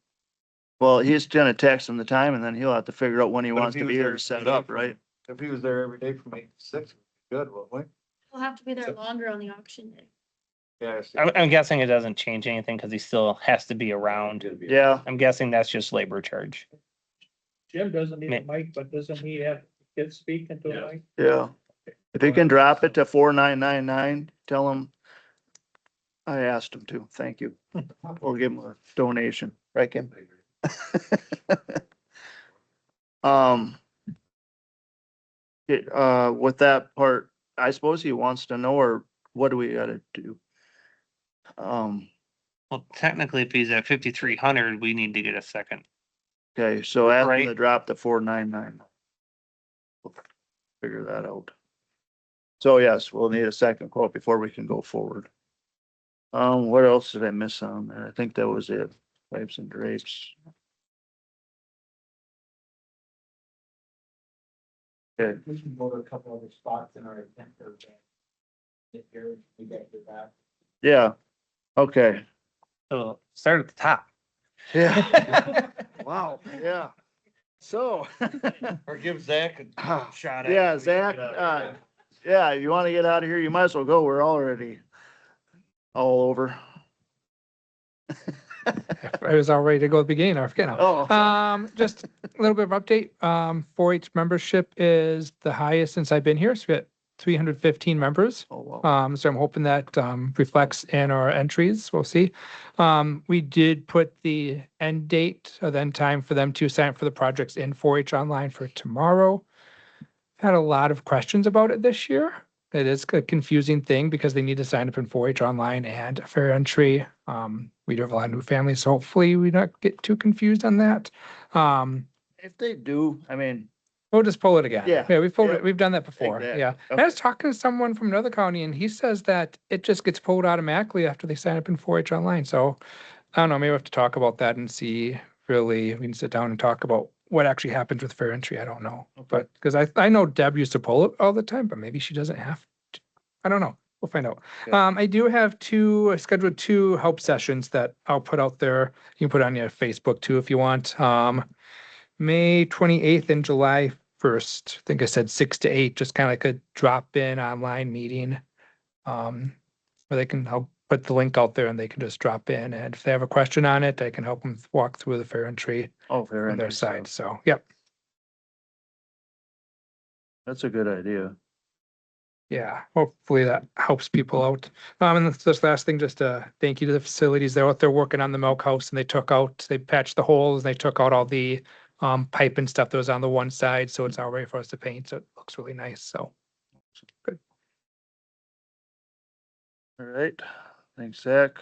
Well, he's gonna text him the time and then he'll have to figure out when he But if wants he to was be here there to set every up, day right? If he was there every day from 8 to 6, good, wouldn't we? We'll have to be there longer on the auction day. Yeah. I see. I'm guessing it doesn't change anything because he still has to be around. Yeah, I'm guessing that's just labor charge. Jim doesn't need a Ma- mic, but doesn't he have kids speak into a mic? yeah. If he can drop it to 4999, tell him I asked him to. Thank you. We'll give him a donation, right, Kim? With that part, I suppose he wants to know, or what do we gotta do? Well, technically, if he's at 5,300, we need to get a second. Okay, so ask him Right. to drop to 499. Figure that out. So yes, we'll need a second quote before we can go forward. What else did I miss on there? I think that was it. Pipes and drapes. Okay, We can go to a couple other spots in our tent or if you're, we get your back. yeah, okay, So start at the top. yeah. Wow, yeah. So. Or give Zach a shot at it. Yeah, Zach, yeah, you wanna get out of here, you might as well go. We're already all over. I was all ready to go at the beginning, I forget now. Oh, Just a little bit of update. 4-H membership is the highest since I've been here. So we got 315 members. oh, wow. So I'm hoping that reflects in our entries. We'll see. We did put the end date, or the end time for them to sign up for the projects in 4-H online for tomorrow. Had a lot of questions about it this year. It is a confusing thing because they need to sign up in 4-H online and fair entry. We do have a lot of new families, so hopefully we don't get too confused on that. If they do, I mean, We'll just pull it again. Yeah, Yeah, we've pulled yeah. it, we've done that before. Exactly. Yeah. I Okay. was talking to someone from another county and he says that it just gets pulled automatically after they sign up in 4-H online. So I don't know, maybe we have to talk about that and see, really, we can sit down and talk about what actually happens with fair entry. I don't know. But, because I know Deb used to pull it all the time, but maybe she doesn't have to. I don't know. We'll find out. Okay. I do have scheduled 2 help sessions that I'll put out there. You can put on your Facebook too if you want. May 28th and July 1st. I think I said 6 to 8, just kind of like a drop-in online meeting. Where they can help put the link out there and they can just drop in. And if they have a question on it, I can help them walk through the fair entry Oh, fair on their entry side. stuff. So, yep. That's a good idea. Yeah, hopefully that helps people out. And this last thing, just thank you to the facilities. They're out there working on the milk house and they patched the holes, they took out all the pipe and stuff that was on the one side, so it's all ready for us to paint. So it looks really nice. So All right, thanks, Zach.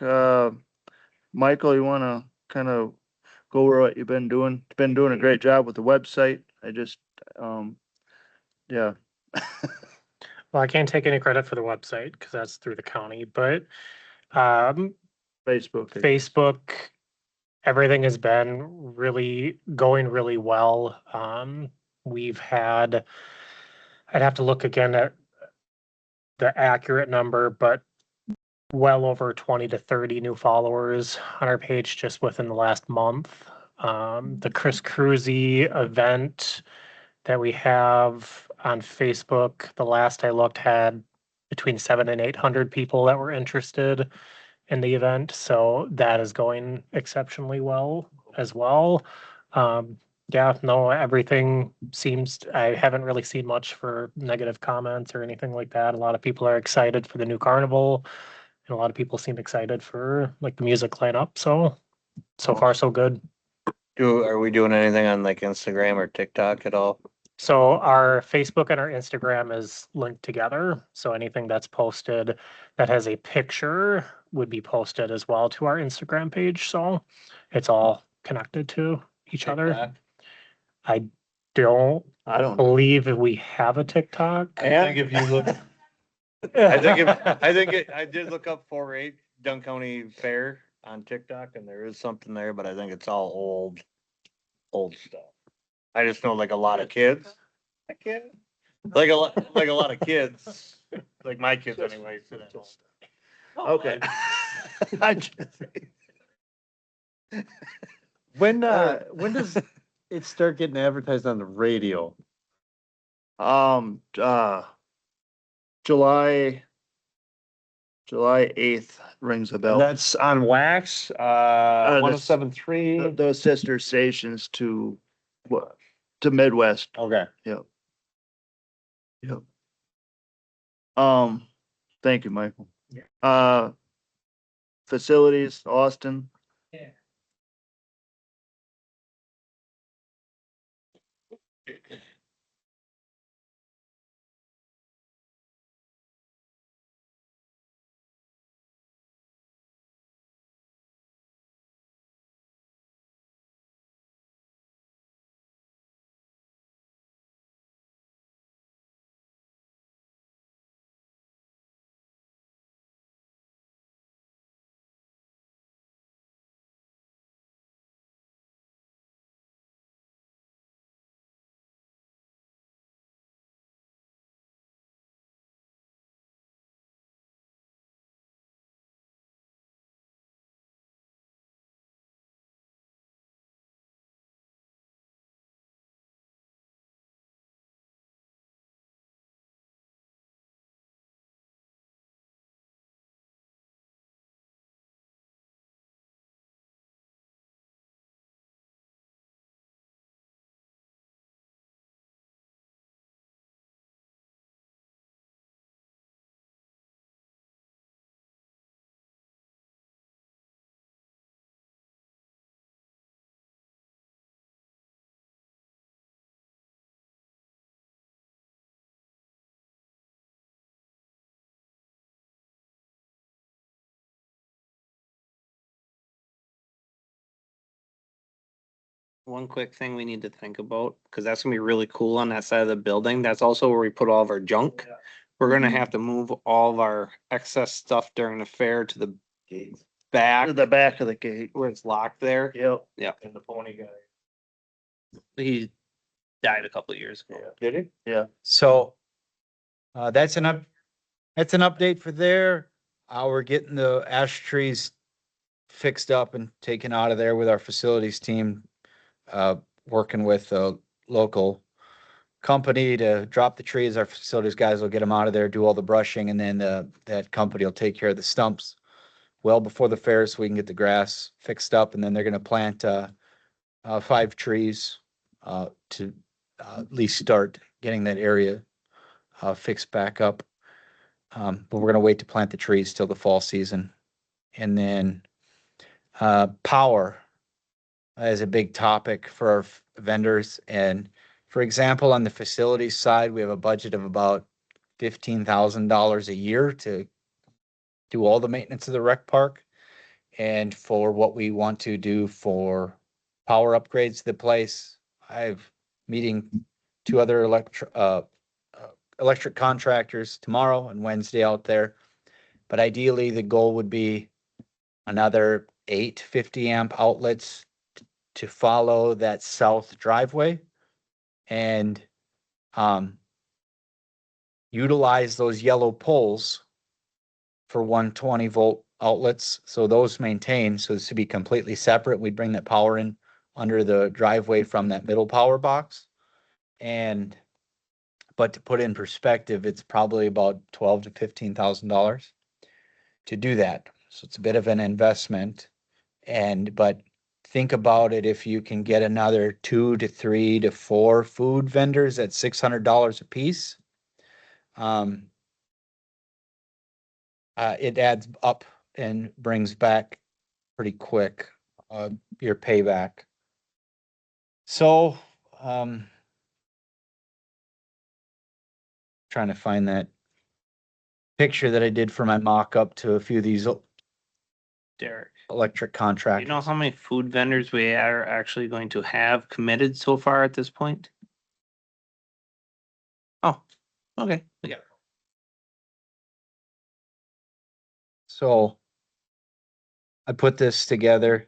Michael, you wanna kind of go over what you've been doing? Been doing a great job with the website. I just, yeah. Well, I can't take any credit for the website because that's through the county, but Facebook. Facebook, everything has been going really well. We've had, I'd have to look again at the accurate number, but well over 20 to 30 new followers on our page just within the last month. The Chris Cruzy event that we have on Facebook, the last I looked, had between 700 and 800 people that were interested in the event. So that is going exceptionally well as well. Yeah, no, everything seems, I haven't really seen much for negative comments or anything like that. A lot of people are excited for the new carnival, and a lot of people seem excited for like the music lineup. So far so good. Are we doing anything on like Instagram or TikTok at all? So our Facebook and our Instagram is linked together. So anything that's posted that has a picture would be posted as well to our Instagram page. So it's all connected to each other. TikTok? I don't I don't. believe we have a TikTok. I think if you look, I did look up 4-H Dunn County Fair on TikTok and there is something there, but I think it's all old stuff. I just know like a lot of kids. Like a lot of kids, like my kids anyway. sit at home. Okay. When does it start getting advertised on the radio? July 8th rings a And bell. that's on wax, this- 107.3. Those sister stations to what? To Midwest. Okay. Yep. Thank you, Michael. Facilities, Austin. One quick thing we need to think about, because that's gonna be really cool on that side of the building. That's also where we put all of our junk. We're gonna have to move all of our excess stuff during the fair to the back To the back of the gate. where it's locked there. Yep. Yeah, And the pony guy. he died a couple of years ago. Did he? Yeah. So that's an update for there. We're getting the ash trees fixed up and taken out of there with our facilities team, working with a local company to drop the trees. Our facilities guys will get them out of there, do all the brushing, and then that company will take care of the stumps well before the fair so we can get the grass fixed up. And then they're going to plant 5 trees to at least start getting that area fixed back up. But we're going to wait to plant the trees till the fall season. And then power is a big topic for our vendors. And for example, on the facilities side, we have a budget of about $15,000 a year to do all the maintenance of the rec park and for what we want to do for power upgrades to the place. I've meeting two other electric contractors tomorrow and Wednesday out there. But ideally, the goal would be another 8 50 amp outlets to follow that south driveway and utilize those yellow poles for 120-volt outlets. So those maintain, so this would be completely separate. We'd bring that power in under the driveway from that middle power box. But to put in perspective, it's probably about $12,000 to $15,000 to do that. So it's a bit of an investment. But think about it, if you can get another 2 to 3 to 4 food vendors at $600 a piece, it adds up and brings back pretty quick your payback. So, trying to find that picture that I did for my mock-up to a few of these Derek, electric do contractors. you know how many food vendors we are actually going to have committed so far at this point? Oh, okay. Yeah. So I put this together.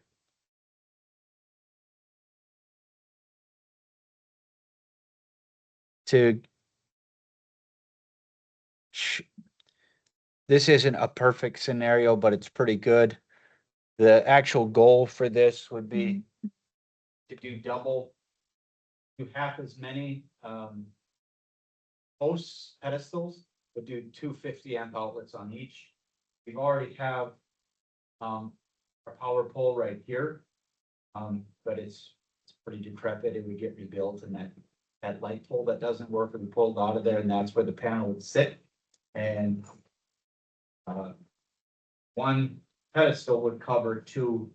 This isn't a perfect scenario, but it's pretty good. The actual goal for this would be to do half as many posts, pedestals, but do 250 amp outlets on each. We already have our power pole right here. But it's pretty decrepit. It would get rebuilt, and that light pole that doesn't work would be pulled out of there, and that's where the panel would sit. And one pedestal would cover two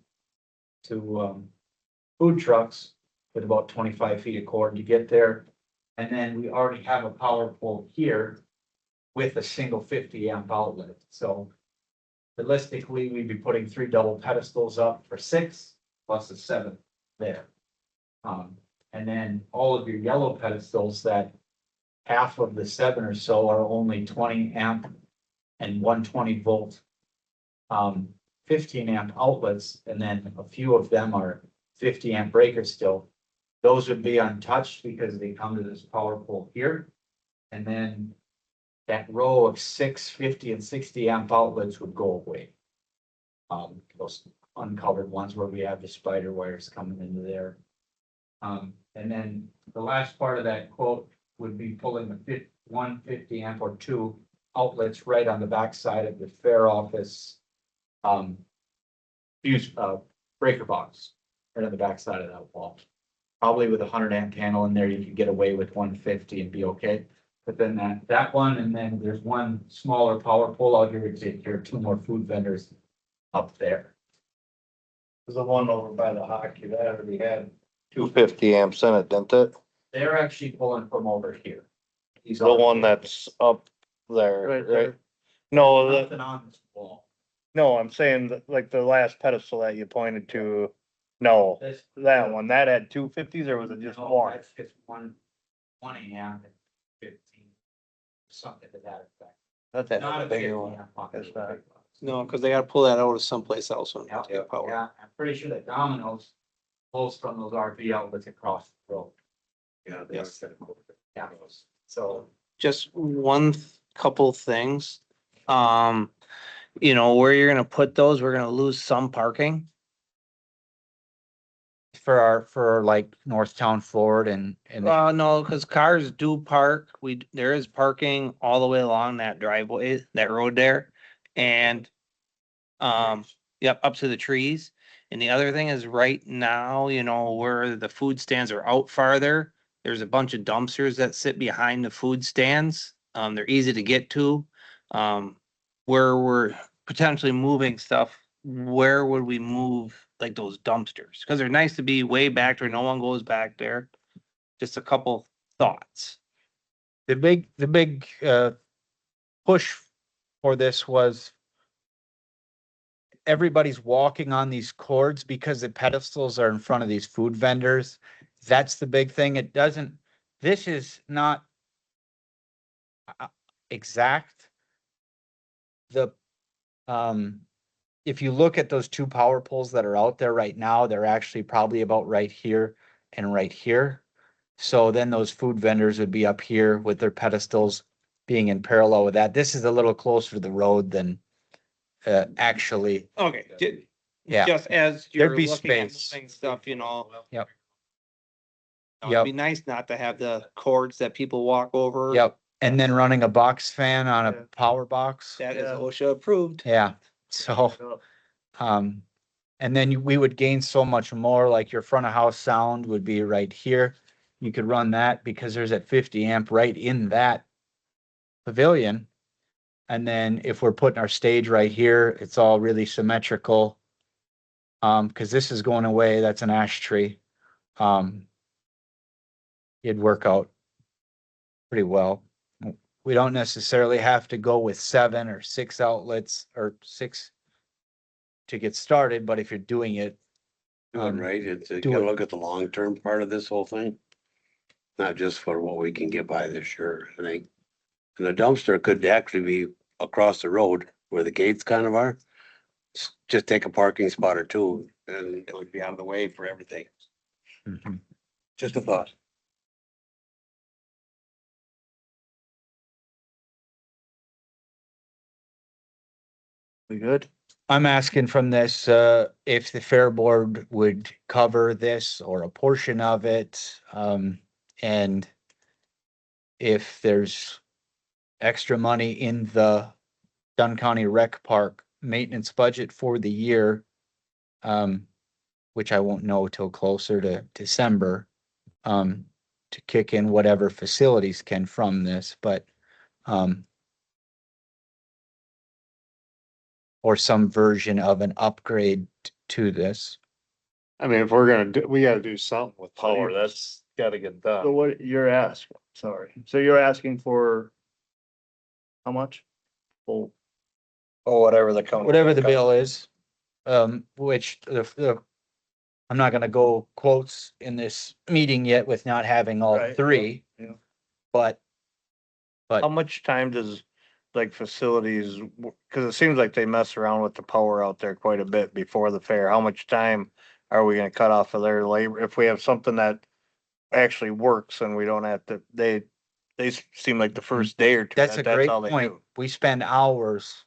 food trucks with about 25 feet of cord to get there. And then we already have a power pole here with a single 50 amp outlet. So realistically, we'd be putting 3 double pedestals up for 6 plus a 7 there. And then all of your yellow pedestals, that half of the 7 or so are only 20 amp and 120-volt 15 amp outlets, and then a few of them are 50 amp breakers still. Those would be untouched because they come to this power pole here. And then that row of 6, 50 and 60 amp outlets would go away. Those uncovered ones where we have the spider wires coming into there. And then the last part of that quote would be pulling the 150 amp or 2 outlets right on the backside of the fair office fuse breaker box, right on the backside of that wall. Probably with a 100 amp panel in there, you could get away with 150 and be okay. But then that one, and then there's one smaller power pole. I'll give you here 2 more food vendors up there. The one over by the hockey, that already had 250 amps in it, didn't it? They're actually pulling from over here. He's The one that's up there, Right there. right? No, nothing on this wall. no, I'm saying that, like the last pedestal that you pointed to. No, that one, that had 250s, or was it just No, one? that's just 120 amp and 15, something to that effect. That's a Not a bigger 50 one. amp It's outlet. not. No, because they gotta pull that out of someplace else when Yeah, they get power. yeah, I'm pretty sure that Domino's pulls from those RV outlets across the road. Yeah. Yes. Yeah, so Just couple things. Where you're gonna put those, we're gonna lose some parking. for like Northtown Ford and No, because cars do park. There is parking all the way along that driveway, that road there. And, yep, up to the trees. And the other thing is right now, where the food stands are out farther, there's a bunch of dumpsters that sit behind the food stands. They're easy to get to. Where we're potentially moving stuff, where would we move like those dumpsters? Because they're nice to be way back where no one goes back there. Just a couple thoughts. the big push for this was everybody's walking on these cords because the pedestals are in front of these food vendors. That's the big thing. It doesn't, this is not exact. The, if you look at those two power poles that are out there right now, they're actually probably about right here and right here. So then those food vendors would be up here with their pedestals being in parallel with that. This is a little closer to the road than actually, Okay, yeah. just as There'd you're be looking at space. moving stuff, you know. Yep. It'd be nice not to have the cords that people walk over. Yep. And then running a box fan on a power box. That is Yeah. OSHA approved. Yeah. So, and then we would gain so much more, like your front of house sound would be right here. You could run that because there's that 50 amp right in that pavilion. And then if we're putting our stage right here, it's all really symmetrical. Because this is going away, that's an ash tree. It'd work out pretty well. We don't necessarily have to go with 7 or 6 outlets or 6 to get started, but if you're doing it, Doing right, it's, you do gotta it. look at the long-term part of this whole thing. Not just for what we can get by this year, I think. And the dumpster could actually be across the road where the gates kind of are. Just take a parking spot or two and it would be out of the way for everything. Mhm. Just a thought. We good? I'm asking from this, if the fair board would cover this or a portion of it, and if there's extra money in the Dunn County Rec Park maintenance budget for the year, which I won't know till closer to December, to kick in whatever facilities can from this, but, or some version of an upgrade to this. I mean, if we're gonna do, we gotta do something with power. That's gotta get So done. what you're asking, sorry, so you're asking for how much? Well, Or whatever the company. Whatever the bill is, which I'm not gonna go quotes in this meeting yet with not having all Right, three, yeah. but How much time does like facilities, cause it seems like they mess around with the power out there quite a bit before the fair. How much time are we gonna cut off of their labor? If we have something that actually works and we don't have to, they seem like the first day or two. that's a great all they point. do. We spend hours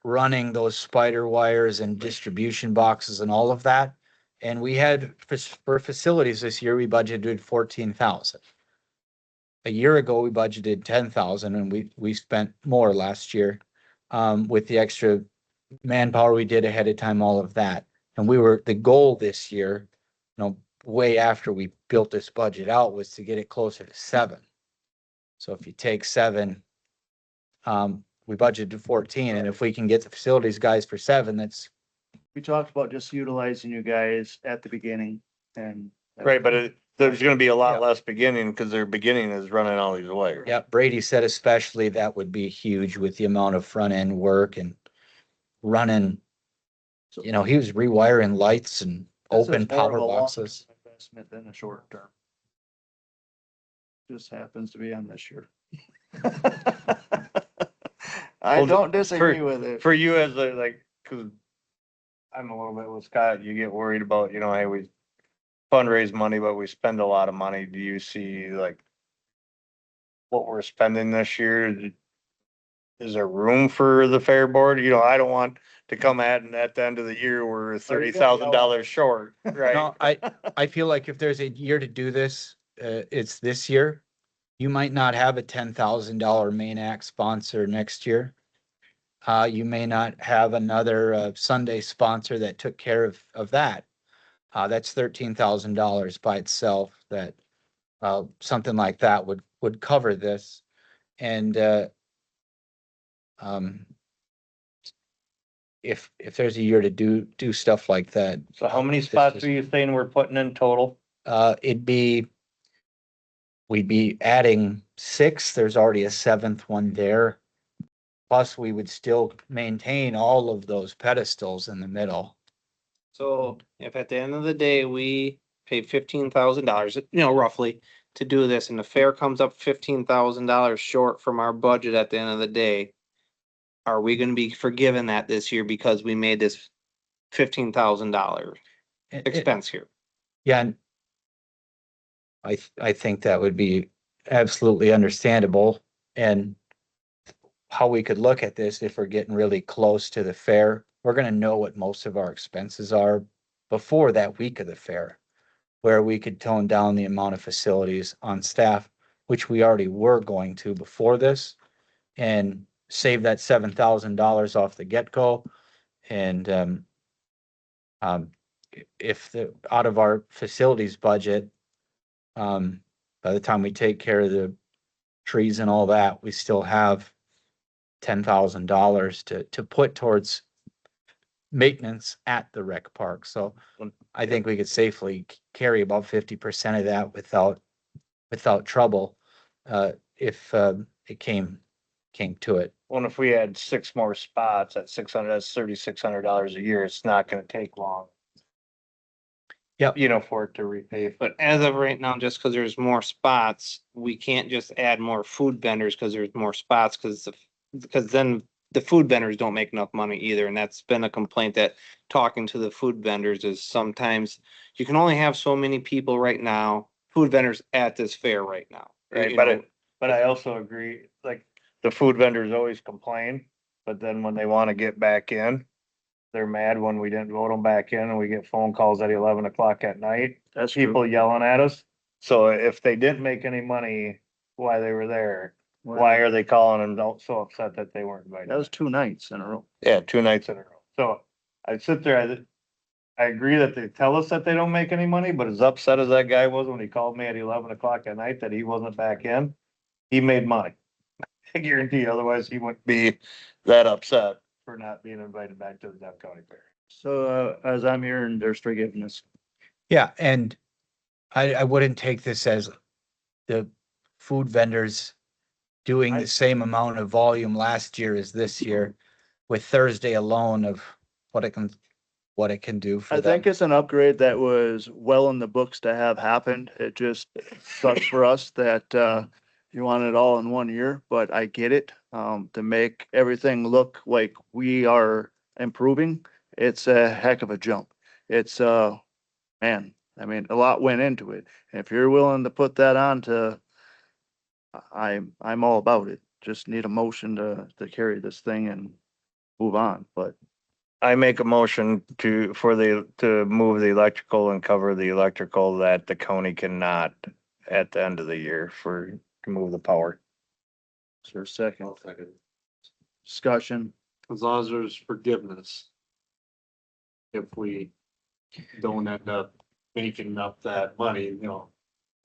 running those spider wires and distribution boxes and all of that. And we had, for facilities this year, we budgeted 14,000. A year ago, we budgeted 10,000 and we spent more last year, with the extra manpower we did ahead of time, all of that. And the goal this year, way after we built this budget out, was to get it closer to 7. So if you take 7, we budgeted 14, and if we can get the facilities guys for 7, that's, We talked about just utilizing you guys at the beginning and. Right, but there's gonna be a lot Yeah. less beginning, cause their beginning is running all these wires. yeah, Brady said especially that would be huge with the amount of front end work and running, he was rewiring lights and This is open more power of a boxes. long-term investment than a short term. Just happens to be on this year. I Well, don't disagree with it. For you as cause I'm a little bit with Scott, you get worried about, hey, we fundraise money, but we spend a lot of money. Do you see what we're spending this year? Is there room for the fair board? I don't want to come at the end of the year, we're $30,000 short, right? No, I feel like if there's a year to do this, it's this year. You might not have a $10,000 main act sponsor next year. You may not have another Sunday sponsor that took care of that. That's $13,000 by itself. That something like that would cover this, and if there's a year to do stuff like that, So how many spots are you saying we're putting in total? we'd be adding 6. There's already a 7th one there. Plus, we would still maintain all of those pedestals in the middle. So if at the end of the day, we pay $15,000, roughly to do this, and the fair comes up $15,000 short from our budget at the end of the day, are we gonna be forgiven that this year because we made this $15,000 expense here? Yeah. And I think that would be absolutely understandable. And how we could look at this, if we're getting really close to the fair, we're gonna know what most of our expenses are before that week of the fair, where we could tone down the amount of facilities on staff, which we already were going to before this, and save that $7,000 off the get-go. And if out of our facilities budget, by the time we take care of the trees and all that, we still have $10,000 to put towards maintenance at the rec park. So I think we could safely carry about 50% of that without trouble, if it came to it. Well, if we had 6 more spots at 600, that's $3,600 a year. It's not gonna take long. Yep. For it to repay. But as of right now, just because there's more spots, we can't just add more food vendors because there's more spots, because then the food vendors don't make enough money either. And that's been a complaint that talking to the food vendors is sometimes you can only have so many people right now, food vendors at this fair right now. Right, You but know, but I also agree, like, the food vendors always complain, but then when they wanna get back in, they're mad when we didn't vote them back in, and we get phone calls at 11 o'clock at night. That's true. People yelling at us. So if they didn't make any money while they were there, why are they calling them so upset that they weren't invited? That was 2 nights in a row. Yeah, 2 nights in a row. So I sit there, I agree that they tell us that they don't make any money, but as upset as that guy was when he called me at 11 o'clock at night that he wasn't back in, he made money. I guarantee you, otherwise he wouldn't be that upset for not being invited back to the Dunn County Fair. So, as I'm hearing, there's forgiveness. Yeah, and I wouldn't take this as the food vendors doing the same amount of volume last year as this year, with Thursday alone of what it can do for I them. think it's an upgrade that was well in the books to have happened. It just sucks for us that, you want it all in 1 year, but I get it. To make everything look like we are improving, it's a heck of a jump. It's, man, I mean, a lot went into it. If you're willing to put that on I'm all about it. Just need a motion to carry this thing and move on, but I make a motion to move the electrical and cover the electrical that the county cannot at the end of the year to move the power. is there a second? Discussion. As long as there's forgiveness. If we don't end up making up that money,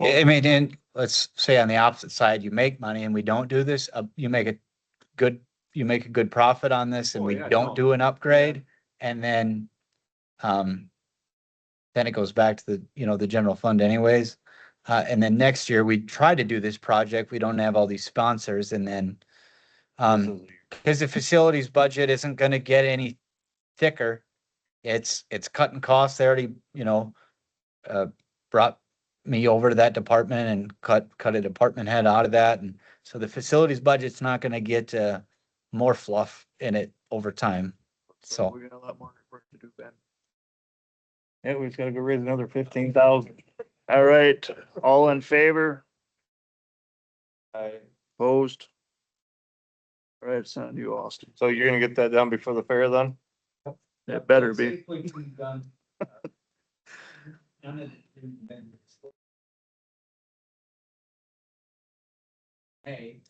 I mean, and let's say on the opposite side, you make money and we don't do this, you make a good profit on this and Oh, we yeah, don't no. do an upgrade, and then it goes back to the general fund anyways. And then next year, we try to do this project, we don't have all these sponsors, and then because the facilities budget isn't gonna get any thicker, it's cutting costs. They already, brought me over to that department and cut a department head out of that. And so the facilities budget's not gonna get more fluff in it over time. So We got a lot more work to do, Ben. Yeah, we just gotta go raise another 15,000. All right, all in favor? Opposed? All right, send you, Austin. So you're gonna get that done before the fair then? It better be. Hey,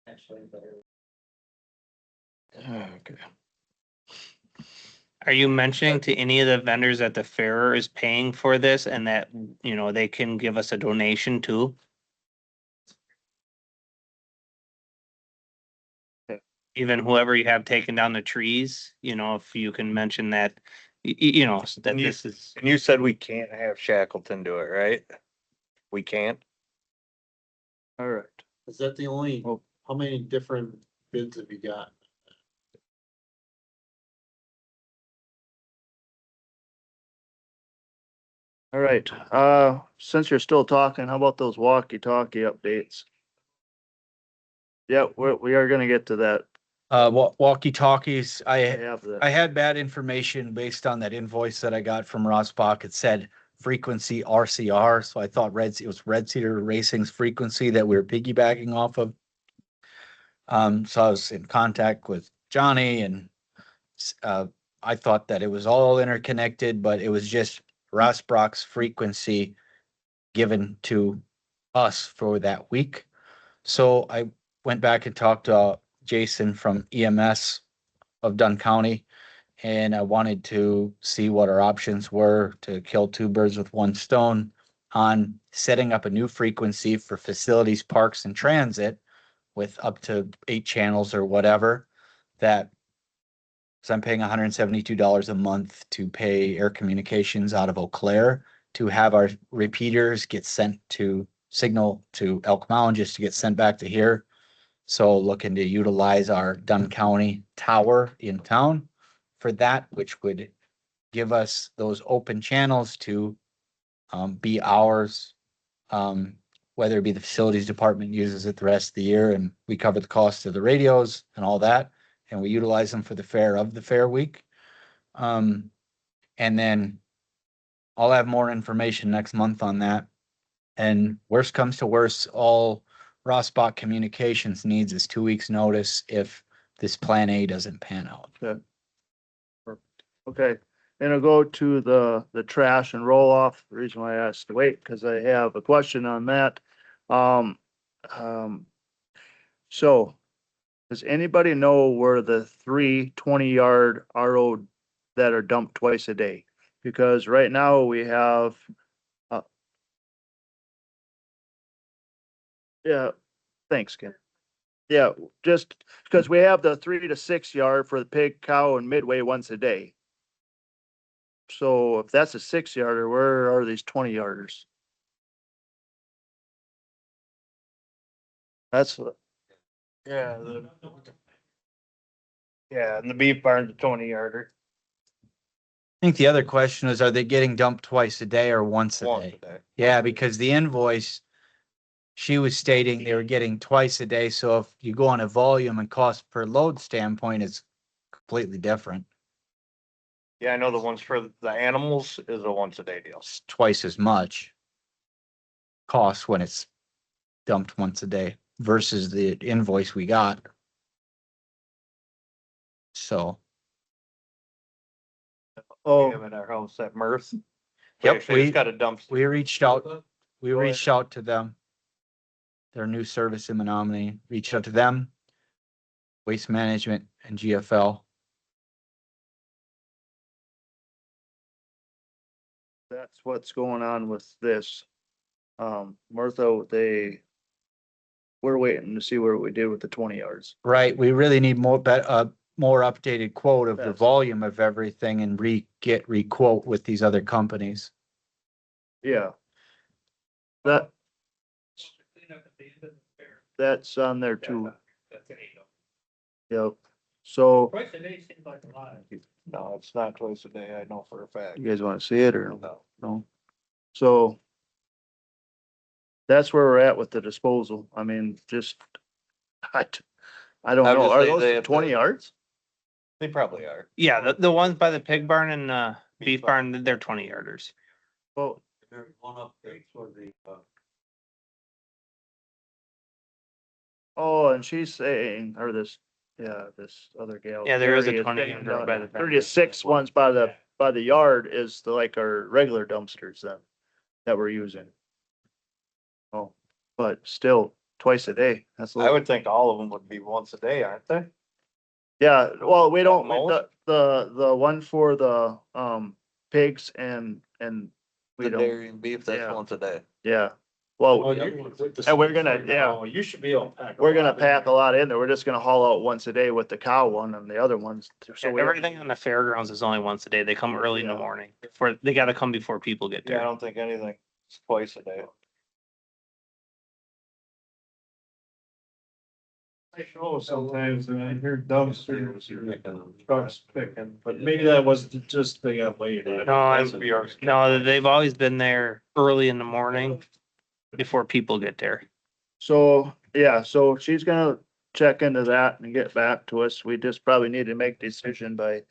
actually better. Okay. are you mentioning to any of the vendors that the fair is paying for this and that, they can give us a donation too? Even whoever you have taken down the trees, if you can mention that, that And this is. you said we can't have Shackleton do it, right? We can't? All right. Is that the only, Oh. how many different bids have you got? All right, since you're still talking, how about those walkie-talkie updates? Yeah, we are gonna get to that. Walkie talkies, I have I that. had bad information based on that invoice that I got from Ross Bach. It said frequency RCR, so I thought it was Red Cedar Racing's frequency that we were piggybacking off of. So I was in contact with Johnny and I thought that it was all interconnected, but it was just Ross Brock's frequency given to us for that week. So I went back and talked to Jason from EMS of Dunn County, and I wanted to see what our options were to kill two birds with one stone on setting up a new frequency for facilities, parks, and transit with up to 8 channels or whatever that. So I'm paying $172 a month to pay air communications out of Eau Claire to have our repeaters get sent to signal to Elk Mound just to get sent back to here. So looking to utilize our Dunn County tower in town for that, which would give us those open channels to be ours. Whether it be the facilities department uses it the rest of the year and we cover the cost of the radios and all that. And we utilize them for the fair of the fair week. And then I'll have more information next month on that. And worst comes to worst, all Rossbach Communications needs is 2 weeks' notice if this plan A doesn't pan out. Okay, then I'll go to the trash and roll off. The reason why I asked to wait, because I have a question on that. Um, so does anybody know where the 3 20-yard RO that are dumped twice a day? Because right now we have, yeah, thanks, Ken. Yeah, just because we have the 3 to 6 yard for the pig, cow, and midway once a day. So if that's a 6 yarder, where are these 20 yarders? That's, Yeah. Yeah, and the beef barn's a 20-yarder. I think the other question is, are they getting dumped twice a day or once a Once day? a day. Yeah, because the invoice, she was stating they were getting twice a day. So if you go on a volume and cost per load standpoint, it's completely different. Yeah, I know the ones for the animals is a once a day deal. It's twice as much cost when it's dumped once a day versus the invoice we got. So, We have in our house at Mirth. Yep, Actually, it's got a dumpster. we reached out to them. Their new service in Menominee, reached out to them, Waste Management and GFL. that's what's going on with this. Martha, we're waiting to see where we did with the 20 yards. Right, we really need more updated quote of the Yes. volume of everything and re-quote with these other companies. Yeah. That's on there too. Yep. So Twice a day seems like a lot. No, it's not twice a day. I know for a fact. you guys want to see it or No. no? So that's where we're at with the disposal. I mean, just, I don't know. Are Obviously, they those have 20 to- yards? They probably are. Yeah, the ones by the pig barn and beef barn, they're 20 yarders. Well, oh, and she's saying, or this, yeah, this other gal. Yeah, there is a Terry 20 saying yarder by the 36 ones by the yard is like our regular dumpsters then that we're using. Oh, but still twice a day. That's a I little, would think all of them would be once a day, aren't they? yeah, well, we don't, most? the one for the, pigs and we The don't, dairy and beef, that's Yeah. once a day. yeah. Well, and we're gonna, yeah, You should be able to pack. we're gonna pack a lot in there. We're just gonna haul out once a day with the cow one and the other ones. So Yeah, we don't- everything on the fairgrounds is only once a day. They come early in the Yeah. morning. They gotta come before people get Yeah, I there. don't think anything is twice a day. show sometimes and I hear dumpsters or trucks picking, but maybe that was just they got late. No, they've always been there early in the morning before people get there. So, yeah, so she's gonna check into that and get back to us. We just probably need to make a decision by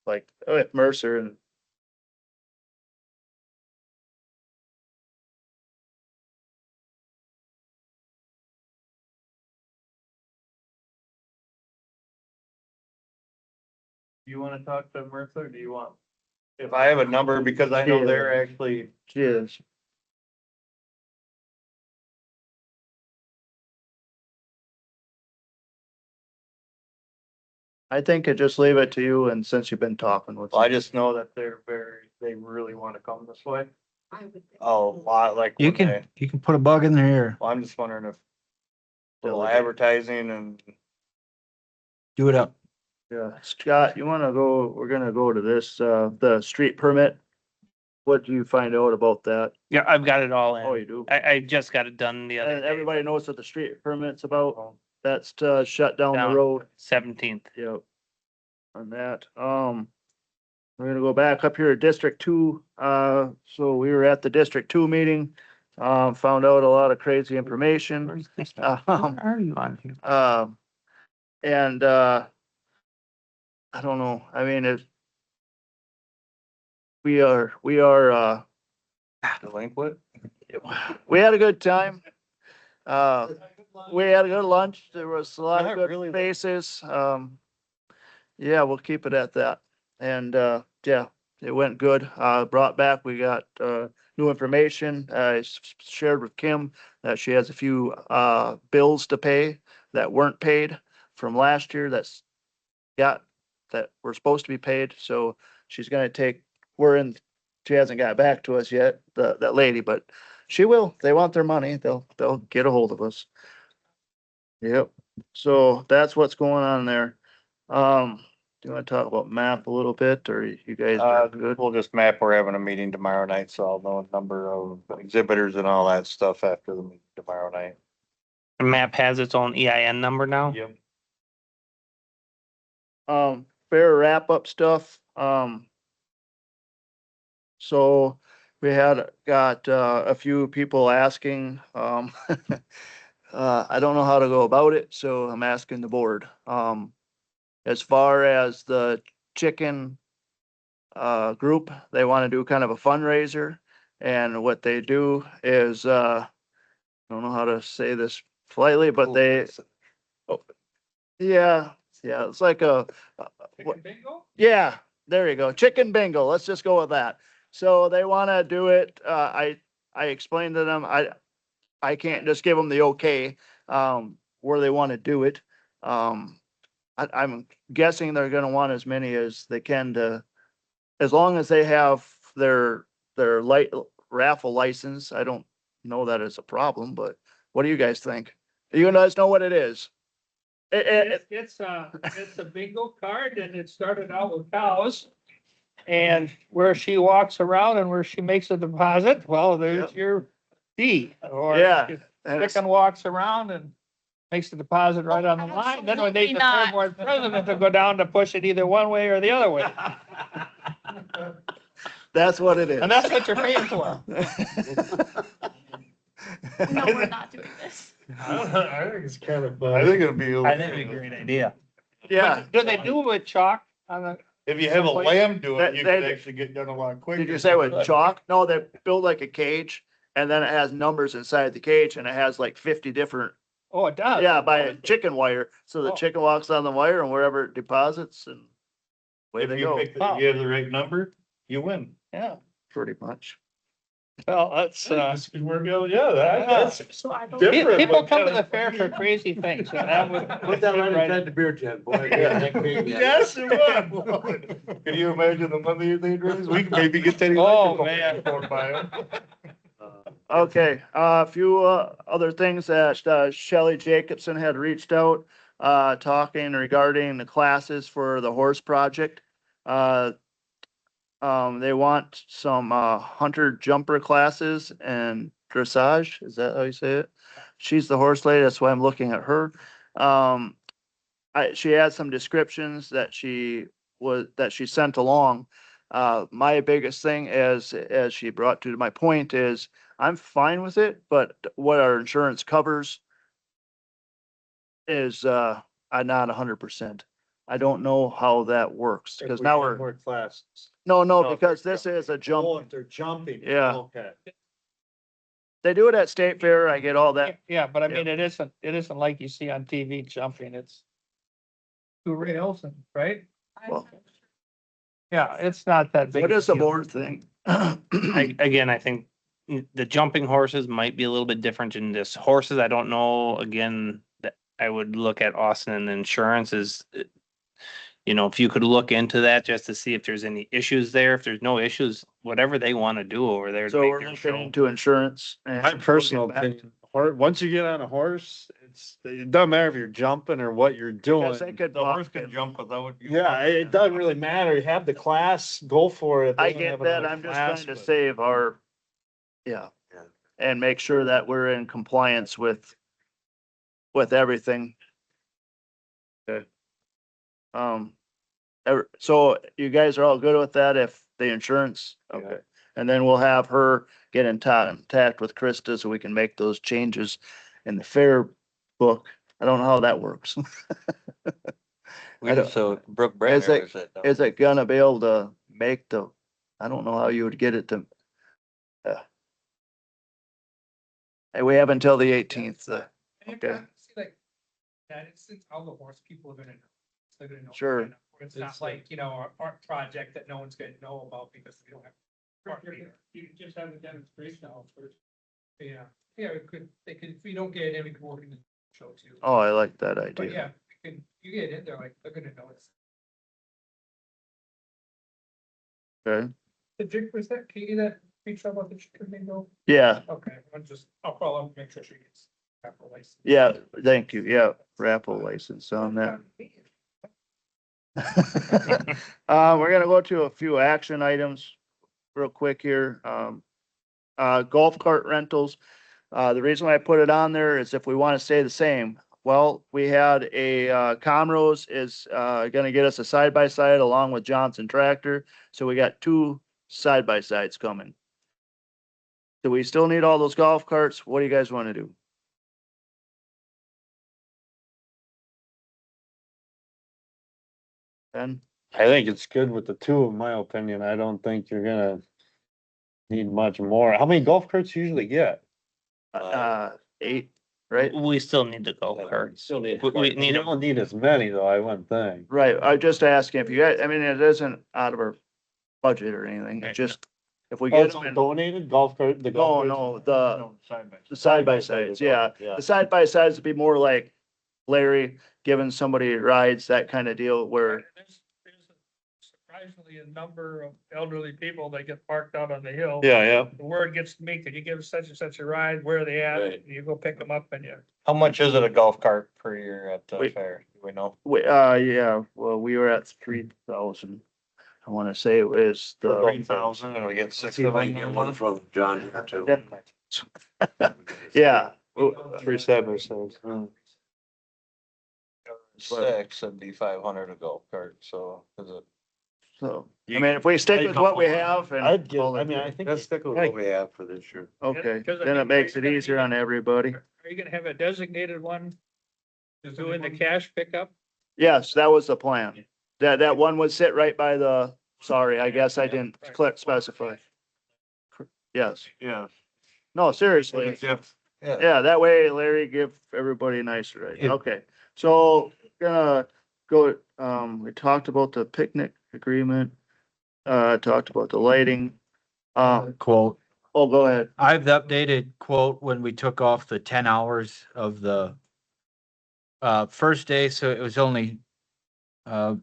like, if Mercer and You wanna talk to Martha or do you want? If I have a number, because I know they're actually, she is. I think I just leave it to you and since you've been talking with. I just know that they really wanna come this way. A lot, like. You when they- you can put a bug in their ear. Well, I'm just wondering if little advertising and Do it up. Yeah, Scott, you wanna go, we're gonna go to this, the street permit. What do you find out about that? Yeah, I've got it all Oh, in. you do? I just got it done the other And day, everybody knows what the street permit's about. That's to shut down the Down. road. 17th. Yep. On that, we're gonna go back up here at District Two. So we were at the District Two meeting. Found out a lot of crazy information. Are you on here? And, I don't know. I mean, we are, delinquent. we had a good time. We had a good lunch. There was a lot of Not good really. faces. Yeah, we'll keep it at that. And, yeah, it went good. Brought back, we got, new information. I shared with Kim that she has a few, bills to pay that weren't paid from last year that were supposed to be paid. So she's gonna take, she hasn't got back to us yet, that lady, but she will. They want their money. They'll get a hold of us. Yep. So that's what's going on there. Do you wanna talk about map a little bit or you guys are good? We'll just map, we're having a meeting tomorrow night, so I'll know a number of exhibitors and all that stuff after the meeting tomorrow night. The map has its own EIN number now. Yep. Fair wrap up stuff. So we got a few people asking, I don't know how to go about it, so I'm asking the board. As far as the chicken group, they want to do kind of a fundraiser. And what they do is, I don't know how to say this politely, but yeah, it's like yeah, there you go. Chicken bingo. Let's just go with that. So they want to do it. I explained to them, I can't just give them the okay, where they want to do it. I'm guessing they're going to want as many as they can as long as they have their light raffle license. I don't know that it's a problem, but what do you guys think? You guys know what it is? It's a bingo card and it started out with cows. And where she walks around and where she makes a deposit, well, there's Yep. your fee. Or Yeah. if And it's- chicken walks around and makes the deposit right on the line, then when they Absolutely declare not. board president, they'll go down to push it either one way or the other way. That's what it is. And that's what you're paying for. No, we're not doing this. I think it's kind of. I think it'd be. I think it'd be a great idea. Yeah. Do they do it with chalk on the? If you have a lamb do it, you They- can actually get done a lot quicker. Did you say with chalk? No, they build like a cage and then it has numbers inside the cage and it has like 50 different, Oh, it does. yeah, by a chicken wire. So the Oh. chicken walks on the wire and wherever it deposits and away If they you go, pick, if you have the right number, you win. Yeah. pretty much. Well, that's, This could work out, yeah, that's So I don't. different. people but come to kinda- the fair for crazy things. And that would. Put that right inside the beer tent, boy. Yes, it would. Can you imagine the money they'd raise? We could maybe get Teddy. Oh, Electrical man. going by 'em. Okay, a few other things that Shelley Jacobson had reached out, talking regarding the classes for the horse project. They want some hunter jumper classes and dressage. Is that how you say it? She's the horse lady. That's why I'm looking at her. She had some descriptions that she sent along. My biggest thing as she brought to my point is I'm fine with it, but what our insurance covers is, I'm not 100%. I don't know how that works, because now we're, More classes. no, Oh, if because they're this is a Oh, jump. if they're jumping. Yeah. Okay. They do it at State Fair. I get all that. Yeah, but I Yeah. mean, it isn't like you see on TV jumping, it's two rails and, right? Well, Yeah, it's not that big. what of a is the deal. board thing? Again, I think the jumping horses might be a little bit different than this. Horses, I don't know, again, that I would look at Austin and insurance is, you know, if you could look into that just to see if there's any issues there. If there's no issues, whatever they want to do over there. to So make we're their looking show. into insurance. and My we'll personal get back- opinion, once you get on a horse, it doesn't matter if you're jumping or what you're doing. Because they could The horse block can it. jump without. you Yeah, it fucking- doesn't really matter. You have the class, go for it. If they I don't get have that. another I'm just class, trying to but- save our, yeah. Yeah. And make sure that we're in compliance with everything. Okay. So you guys are all good with that if the insurance? Okay. And then we'll have her get in contact with Krista so we can make those changes in the fair book. I don't know how that works. We I don't- just, so Brooke Is Brandner it- is it? Is it gonna be able to make I don't know how you would get it to. Hey, we have until the 18th. And Okay. See, like, that instance, all the horse people are gonna know. They're gonna know. Sure. It's not like, you know, our art project that no one's gonna know about because we don't have. You just have a demonstration out first. Yeah, they could, if we don't get it in, we can work in the show too. Oh, I like that But idea. yeah, you get in there, like, they're gonna notice. Okay. Was that Katie that reached out about the chicken bingo? Yeah, Okay, I'll follow up, make sure she gets. Apple license. yeah, thank you. Yeah, raffle license on that. We're gonna go to a few action items real quick here. Golf cart rentals. The reason why I put it on there is if we want to stay the same. Well, we had Comrose is, gonna get us a side by side along with Johnson Tractor. So we got two side by sides coming. Do we still need all those golf carts? What do you guys want to do? Ben? I think it's good with the two, in my opinion. I don't think you're gonna need much more. How many golf carts you usually get? 8, right? We still need the golf carts. Still need. We You need them. don't need as many though, I wouldn't think. Right, I just asking if you guys, I mean, it isn't out of our budget or anything, Right. it's just, if we Oh, get it's them all in, donated golf cart, the golf no, carts? no, Side by the side by sides, yeah. Yeah. The side by sides would be more like Larry giving somebody rides, that kind of deal where, There's surprisingly a number of elderly people that get parked out on the hill. Yeah, yeah. The word gets to me, could you give such and such a ride, where are they at? Right. You go pick them up and you. How much is it a golf cart per year at the Wait. fair? Do we know? yeah, well, we were at 3,000. I wanna say it was the, 3,000 and we get six See if of I them. can get one from John here too. yeah. 3 side by sides. Six, that'd be 500 a golf cart, so is it? So, I mean, if we stick with what we have and. I'd give, call it I mean, I good. think. Let's stick with what we have for this year. Okay, Because I then it mean, makes are it you gonna easier need on everybody. Are you gonna have a designated one doing the cash pickup? Yes, that was the plan. That one would sit right by the, sorry, I guess I didn't specify. Yes, Yeah. no, seriously. Yeah, that way Larry give everybody a nice ride. Yeah. Okay, so gonna go, we talked about the picnic agreement. Talked about the lighting. Quote, Oh, go ahead. I have the updated quote when we took off the 10 hours of the first day, so it was only uh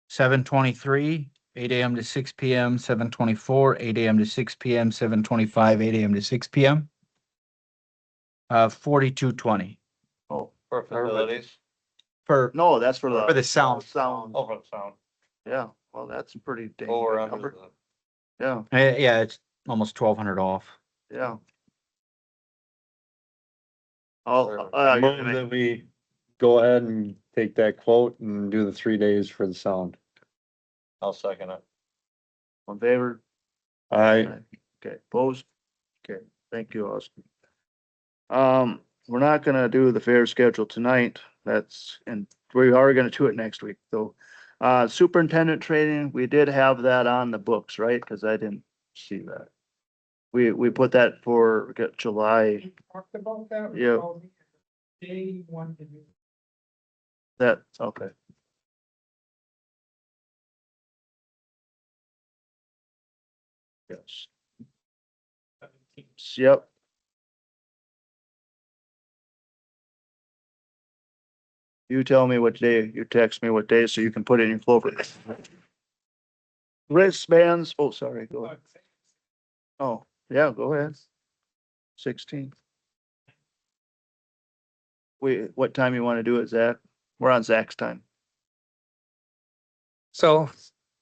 7:23, 8 AM to 6 PM, 7:24, 8 AM to 6 PM, 7:25, 8 AM to 6 PM. 4220 Oh, For facilities? for no, that's for for the the sound. sound. Over the sound. Yeah, well, that's a pretty dang Over good under number. the. Yeah, Yeah, it's almost 1,200 off. yeah. Move that we go ahead and take that quote and do the 3 days for the sound. I'll second it. in favor? I, Okay, opposed? Okay, thank you, Austin. We're not gonna do the fair schedule tonight. And we are gonna do it next week, though. Superintendent training, we did have that on the books, right? Cause I didn't see that. We put that for July, Talked about that. Yeah. Day one to do. okay. Yes. Yep. You tell me what day, you text me what day so you can put it in your Clover. Wristbands, oh, sorry, go ahead. Oh, yeah, go ahead. 16. What time you wanna do it, Zach? We're on Zach's time. So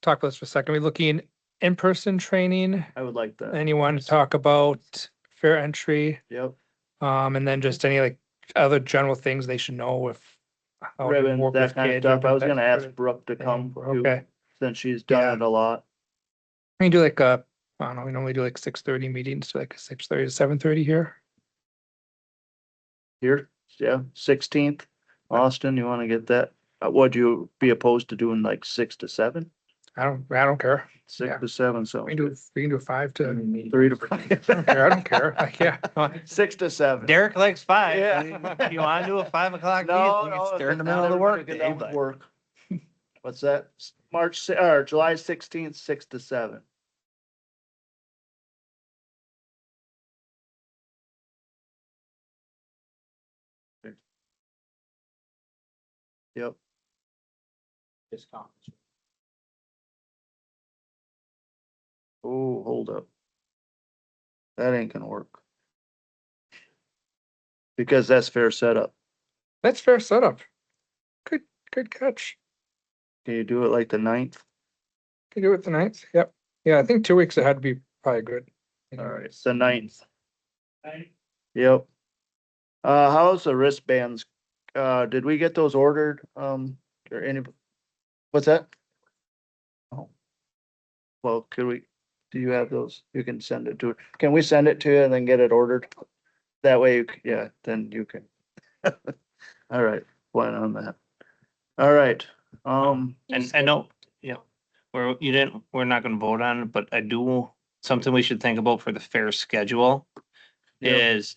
talk about this for a second. We're looking in-person training. I would like that. Anyone to talk about fair entry, Yep. and then just any like other general things they should know if. how to Ribbon, work that with kind of kids, stuff. I was that gonna sort ask of Brooke to come thing. too, Okay, since she's done Yeah. it a lot. we can do like I don't know, we normally do like 6:30 meetings, so like a 6:30 to 7:30 here. Here, yeah, 16th. Austin, you wanna get that? Would you be opposed to doing like 6 to 7? I don't care. 6 Yeah. to 7, so. We can do 5 to, 3 to I don't care. Like, yeah. 6 to 7. Derek likes 5. Yeah. You wanna do a 5 o'clock? No, meeting? no. They're in the not middle of the everybody work get day, done with but Work. What's that? Or July 16th, 6 to 7. Yep. Oh, hold up. That ain't gonna work. Because that's fair setup. That's fair setup. Good catch. Can you do it like the 9th? Can do it the 9th. Yep. Yeah, I think 2 weeks ahead would be probably good. All right, it's the 9th. Yep. How's the wristbands? Did we get those ordered? Or any? What's that? Oh. Well, do you have those? You can send it to, can we send it to you and then get it ordered? That way, yeah, then you can. All right, plan on that. All right, and I know, yeah, we're not gonna vote on it, but I do, something we should think about for the fair schedule Yep. is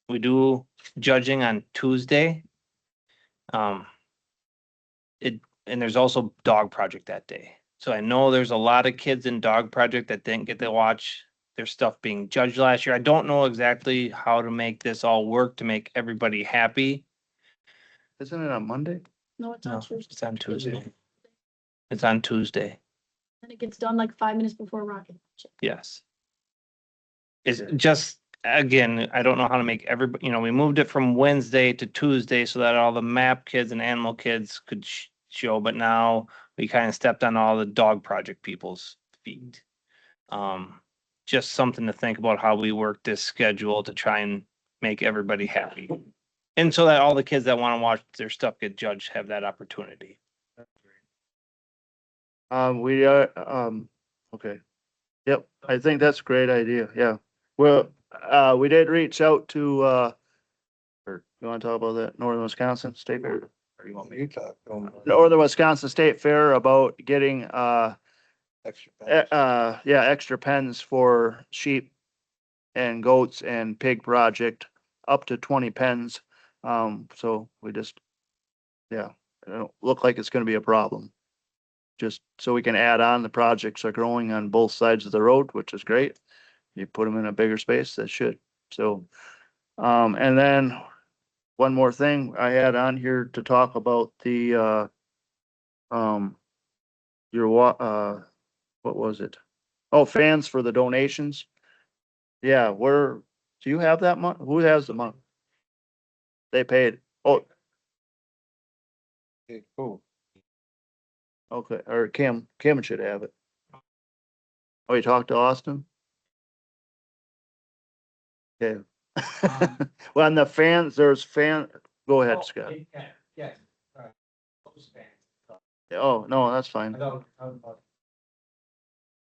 we do judging on Tuesday. And there's also dog project that day. So I know there's a lot of kids in dog project that didn't get to watch their stuff being judged last year. I don't know exactly how to make this all work to make everybody happy. isn't it on Monday? No, it's No, on Tuesday. it's on Tuesday. It's on Tuesday. And it gets done like 5 minutes before rocket. Yes. It's just, again, I don't know how to make everybody, we moved it from Wednesday to Tuesday so that all the map kids and animal kids could show, but now we kind of stepped on all the dog project people's feet. Just something to think about how we work this schedule to try and make everybody happy. And so that all the kids that want to watch their stuff get judged have that opportunity. We are, okay. Yep, I think that's a great idea, yeah. Well, we did reach out to, or you wanna talk about that, Northern Wisconsin State Fair? Or you want me? you talk. Northern Wisconsin State Fair about getting, Extra pens. yeah, extra pens for sheep and goats and pig project, up to 20 pens. So we just, yeah, it don't look like it's gonna be a problem. Just so we can add on, the projects are growing on both sides of the road, which is great. You put them in a bigger space, that should, so. And then one more thing I had on here to talk about the, what was it? Oh, fans for the donations. Yeah, do you have that month? Who has the month? They paid, oh, Okay, cool. okay, or Kim should have it. Oh, you talked to Austin? Okay, Well, on the fans, there's go ahead, Oh, Scott. Yes. Those fans. Oh, no, that's fine. I thought we were talking about-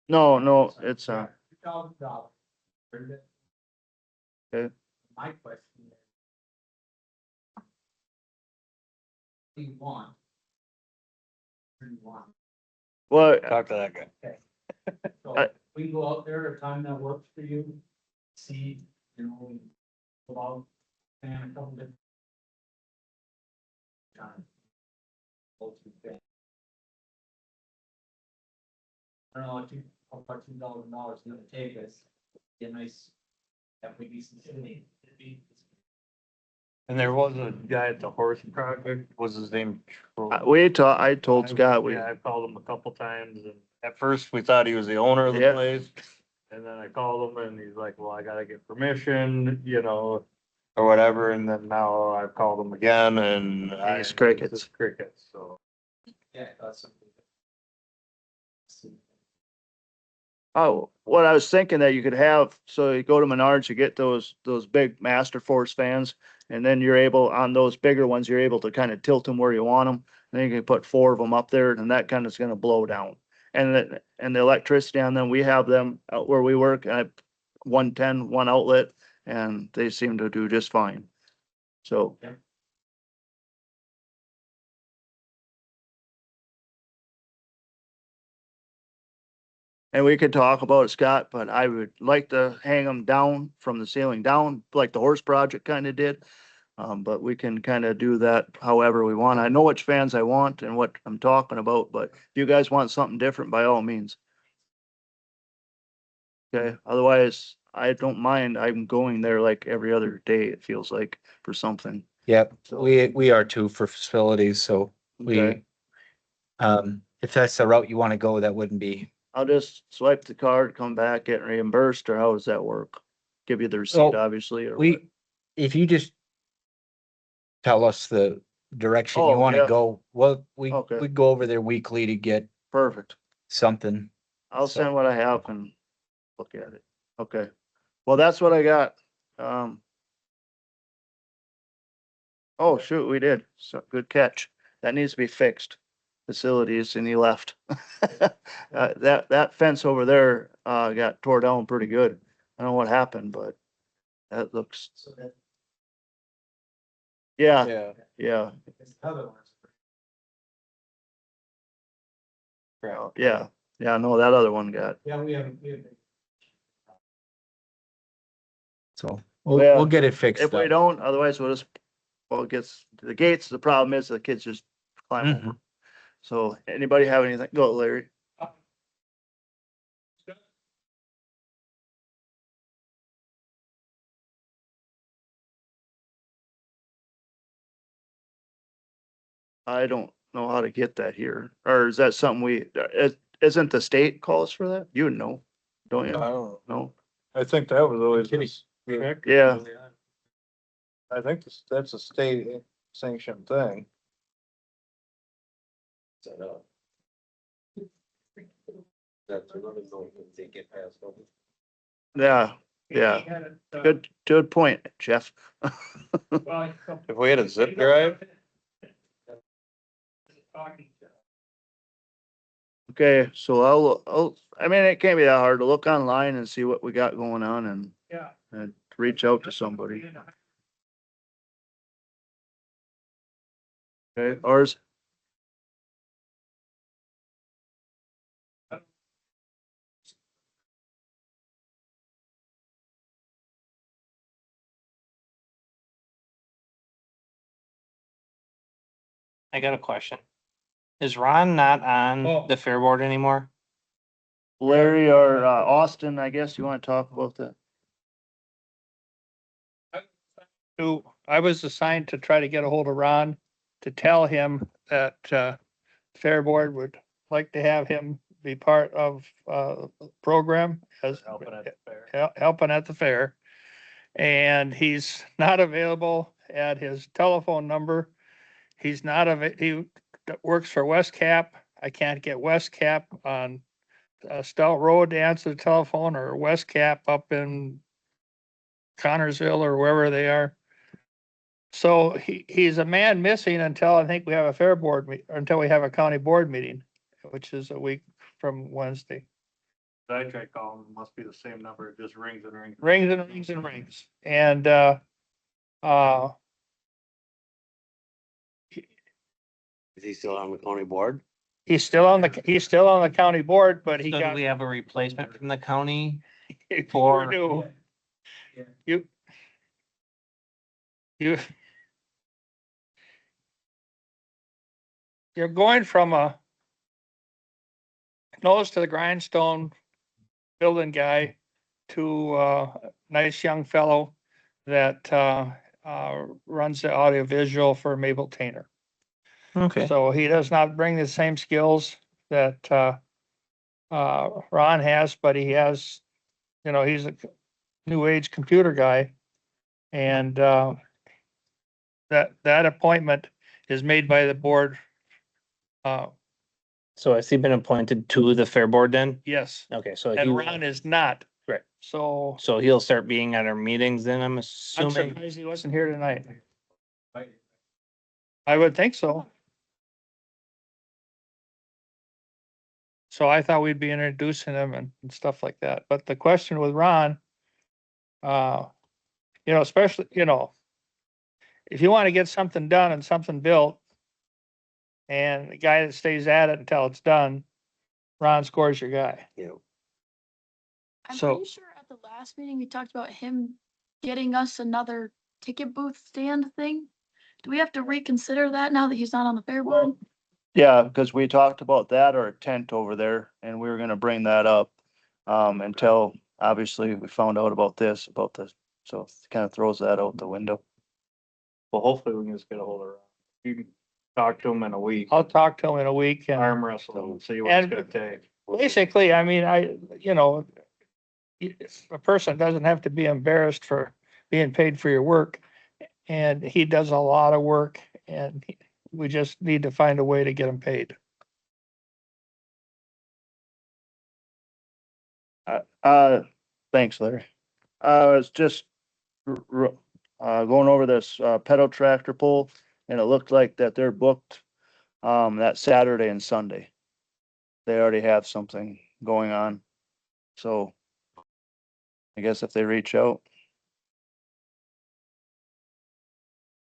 No, it's, $2,000. Okay. My question is. Do you want? What do you want? well, Talk to that guy. So I- we go out there at a time that works for you, see, you know, we go out and a couple different. Times. Both of them. I don't know what you, how far $2,000 is gonna take us, get a nice, that would be some city. And there was a guy at the horse project, was his name? I told Scott, Yeah, I called him a couple times and at first we thought he was the owner of the Yeah. place. And then I called him and he's like, well, I gotta get permission, you know, or whatever. And then now I've called him again and. He's crickets. It's just crickets, so. Yeah, that's something. oh, what I was thinking that you could have, so you go to Menards, you get those big Master Force fans. And then you're able, on those bigger ones, you're able to kind of tilt them where you want them. Then you can put 4 of them up there and that kind of is gonna blow down. And the electricity on them, we have them out where we work, 110, one outlet, and they seem to do just fine. So. And we could talk about it, Scott, but I would like to hang them down from the ceiling down, like the horse project kind of did. But we can kind of do that however we want. I know which fans I want and what I'm talking about, but if you guys want something different, by all means. Okay, otherwise, I don't mind. I'm going there like every other day, it feels like, for something. Yep, So- we are too for facilities, so Okay, if that's the route you wanna go, that wouldn't be. I'll just swipe the card, come back, get reimbursed, or how does that work? Give you the receipt, So, obviously, or what? We, if you just tell us the direction you Oh, wanna yeah. go, well, Okay. we go over there weekly to get Perfect. something. I'll So- send what I have and look at it. Okay. Well, that's what I got. Oh, shoot, we did. So good catch. That needs to be fixed. Facilities and he left. That fence over there, got tore down pretty good. I don't know what happened, but that looks, yeah, yeah, yeah, no, that other one got, Yeah, we have. So, Yeah. we'll get it fixed. if we up. don't, otherwise we'll just, well, it gets, the gates, the problem is the kids just climb over. Mhm. So anybody have anything? Go, Larry. I don't know how to get that here. Or is that something isn't the state calls for that? You would know, don't you? don't, No? I think that was always. Yeah. I think that's a state sanctioned thing. Yeah, yeah. Good point, Jeff. If we had a zip drive. Okay, so I mean, it can't be that hard to look online and see what we got going on and reach out to somebody. Okay, ours, I got a question. Is Ron not on the fair board anymore? Larry or Austin, I guess you want to talk about that? I was assigned to try to get a hold of Ron to tell him that, Fair Board would like to have him be part of, program as Helping at the fair. helping at the fair. And he's not available at his telephone number. He's not he works for West Cap. I can't get West Cap on Stout Road to answer the telephone or West Cap up in Connorsville or wherever they are. So he's a man missing until I think we have a fair board, until we have a county board meeting, which is a week from Wednesday. I tried calling, it must be the same number, it just rings and rings. Rings and rings and rings. And, Is he still on the county board? he's still on the county board, but he So do got. we have a replacement from the county? You for- do. You. You're going from a nose to the grindstone building guy to a nice young fellow that runs the audiovisual for Mabel Tainer. Okay. So he does not bring the same skills that Ron has, but he has, he's a new age computer guy. And that appointment is made by the board. So has he been appointed to the Fair Board then? Yes, Okay, so he, and will- Ron is not. Right. So so he'll start being at our meetings then, I'm I'm assuming? surprised he wasn't here tonight. I would think so. So I thought we'd be introducing him and stuff like that. But the question with Ron, especially, if you want to get something done and something built, and the guy that stays at it until it's done, Ron Score's your guy. Yeah. I'm So- pretty sure at the last meeting, we talked about him getting us another ticket booth stand thing. Do we have to reconsider that now that he's not on the fair board? Yeah, because we talked about that or a tent over there and we were gonna bring that up. Until obviously we found out about this, so it kind of throws that out the window. Well, hopefully we can just get a hold of Ron. You can talk to him in a week, I'll talk to him in a week and arm wrestle him, see what it's And- gonna take. basically, I mean, a person doesn't have to be embarrassed for being paid for your work. And he does a lot of work and we just need to find a way to get him paid. Thanks, Larry. It's just going over this pedal tractor pull and it looked like that they're booked that Saturday and Sunday. They already have something going on. So I guess if they reach out.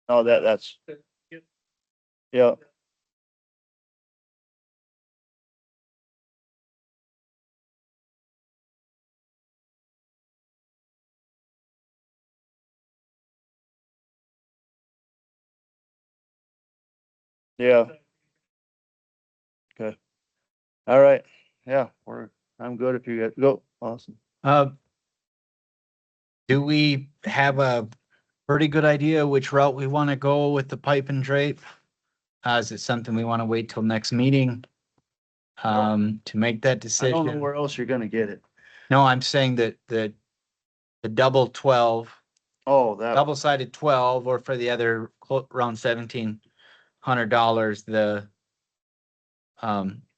Oh, that's, yeah. Yeah. Okay. All right. Yeah, I'm good if you guys go. Awesome. Do we have a pretty good idea which route we want to go with the pipe and drape? Is it something we want to wait till next meeting? To make that I don't know decision? where else you're gonna get it. No, I'm saying that the double 12, Oh, that, double-sided 12, or for the other around $1,700, the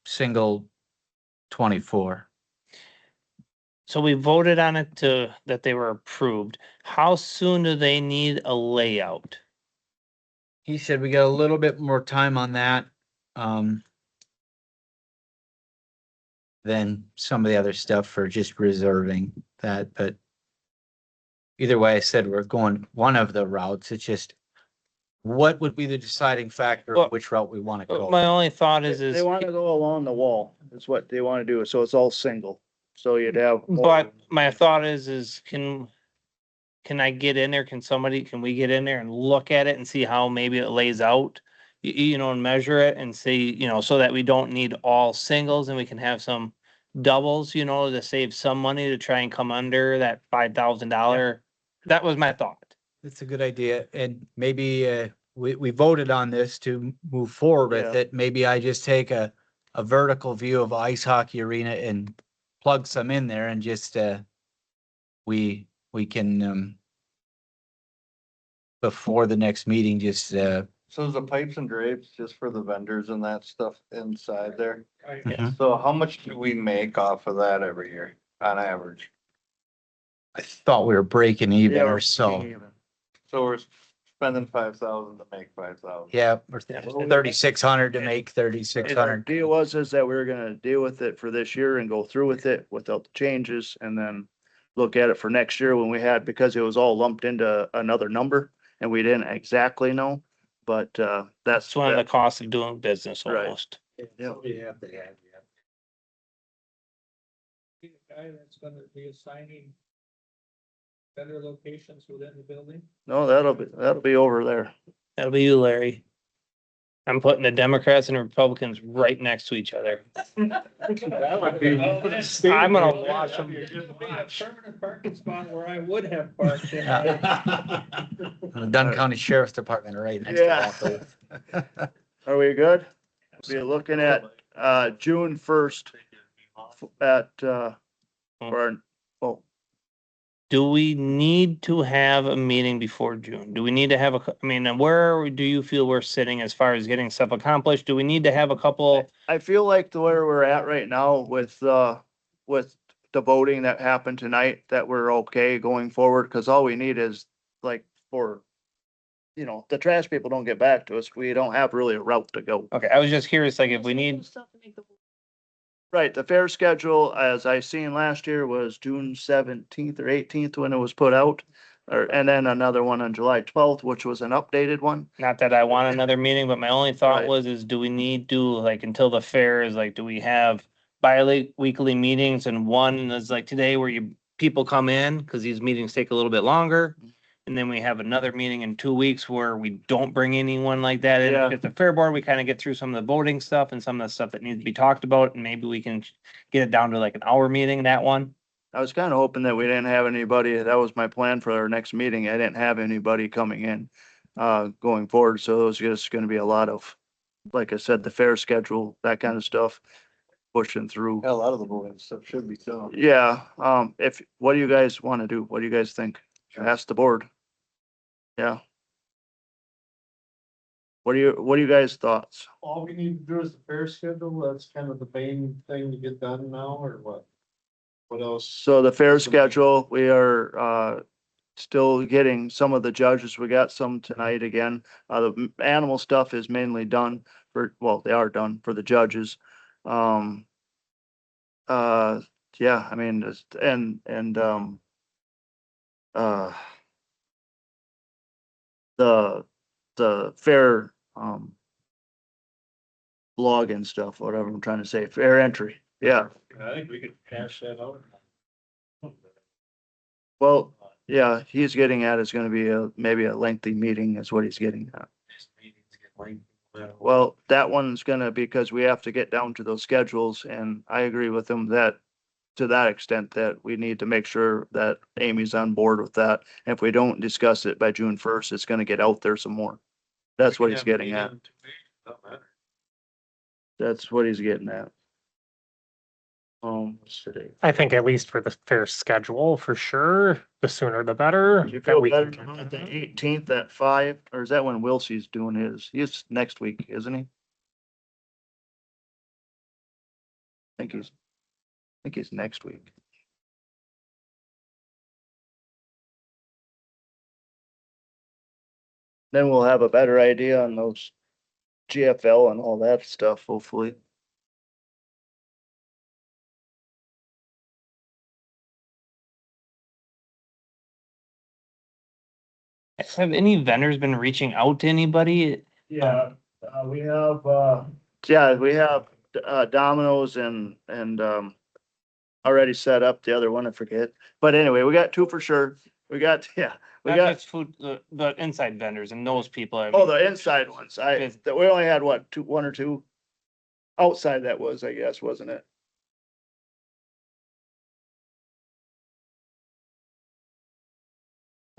single 24. So we voted on it that they were approved. How soon do they need a layout? He said we got a little bit more time on that. Than some of the other stuff for just reserving that, but either way, I said we're going one of the routes. It's just what would be the deciding factor Well, of which route we want to go? My only thought they is, wanna go along the wall. That's what they wanna do. So it's all single. So you'd have. but my thought is can I get in there? Can we get in there and look at it and see how maybe it lays out? And measure it and see, so that we don't need all singles and we can have some doubles, to save some money to try and come under that $5,000. That was my thought. That's a good idea. And maybe we voted on this to move forward with Yeah. it. Maybe I just take a vertical view of ice hockey arena and plug some in there and just we can before the next meeting, just So is the pipes and drapes just for the vendors and that stuff inside there? Mhm. So how much do we make off of that every year on average? I thought we were breaking even Yeah, or we're so. even. So we're spending 5,000 to make 5,000. Yeah, or 3,600 to make 3,600. Deal is that we were gonna deal with it for this year and go through with it without the changes and then look at it for next year when we had, because it was all lumped into another number and we didn't exactly know, but, that's. It's one of the costs of doing business Right. almost. Yeah. The guy that's gonna be assigning better locations within the building. No, that'll be over there. That'll be you, Larry. I'm putting the Democrats and Republicans right next to each other. That would be. I'm gonna watch them. Permanent parking spot where I would have parked in. The Dunn County Sheriff's Department right next to Yeah. that booth. Are we good? We're looking at, June 1st at, or, oh, Do we need to have a meeting before June? Do we need to have I mean, where do you feel we're sitting as far as getting stuff accomplished? Do we need to have a couple? I feel like the where we're at right now with the voting that happened tonight, that we're okay going forward, cause all we need is like for, the trash people don't get back to us, we don't have really a route to go. Okay, I was just curious, like if we need, Right, the fair schedule, as I seen last year, was June 17th or 18th when it was put out. And then another one on July 12th, which was an updated one. not that I want another meeting, but my only thought Right. was, is do we need to, like, until the fair is like, do we have bi-weekly meetings, and one is like today where people come in, cause these meetings take a little bit longer. And then we have another meeting in 2 weeks where we don't bring anyone like that in. Yeah. At the fair board, we kind of get through some of the voting stuff and some of the stuff that needs to be talked about, and maybe we can get it down to like an hour meeting, that one. I was kind of hoping that we didn't have anybody. That was my plan for our next meeting. I didn't have anybody coming in, going forward. So it was just gonna be a lot of, like I said, the fair schedule, that kind of stuff, pushing through. A lot of the moving stuff should be done. Yeah, what do you guys want to do? What do you guys think? Ask the board. Yeah. What do you guys' thoughts? All we need to do is the fair schedule. That's kind of the main thing to get done now, or what? What else? So the fair schedule, we are, still getting some of the judges. We got some tonight again. The animal stuff is mainly done they are done for the judges. Yeah, I mean, the fair, blog and stuff, whatever I'm trying to say, fair entry. Yeah. I think we could cash that out. Well, yeah, he's getting at it's gonna be maybe a lengthy meeting is what he's getting at. Well, that one's gonna, because we have to get down to those schedules, and I agree with him that to that extent that we need to make sure that Amy's on board with that. If we don't discuss it by June 1st, it's gonna get out there some more. That's what he's getting at. That's what he's getting at. What's today? I think at least for the fair schedule, for sure, the sooner the better. You that feel we better can- at the 18th at 5, or is that when Wilsey's doing his? He's next week, isn't he? I think he's next week. Then we'll have a better idea on those GFL and all that stuff, hopefully. Have any vendors been reaching out to anybody? Yeah, we have, Domino's and, already set up. The other one, I forget. But anyway, we got 2 for sure. We got, we Not got, just food, the inside vendors and those people. I oh, mean, the inside ones. We only had what, 1 or 2? Outside that was, I guess, wasn't it?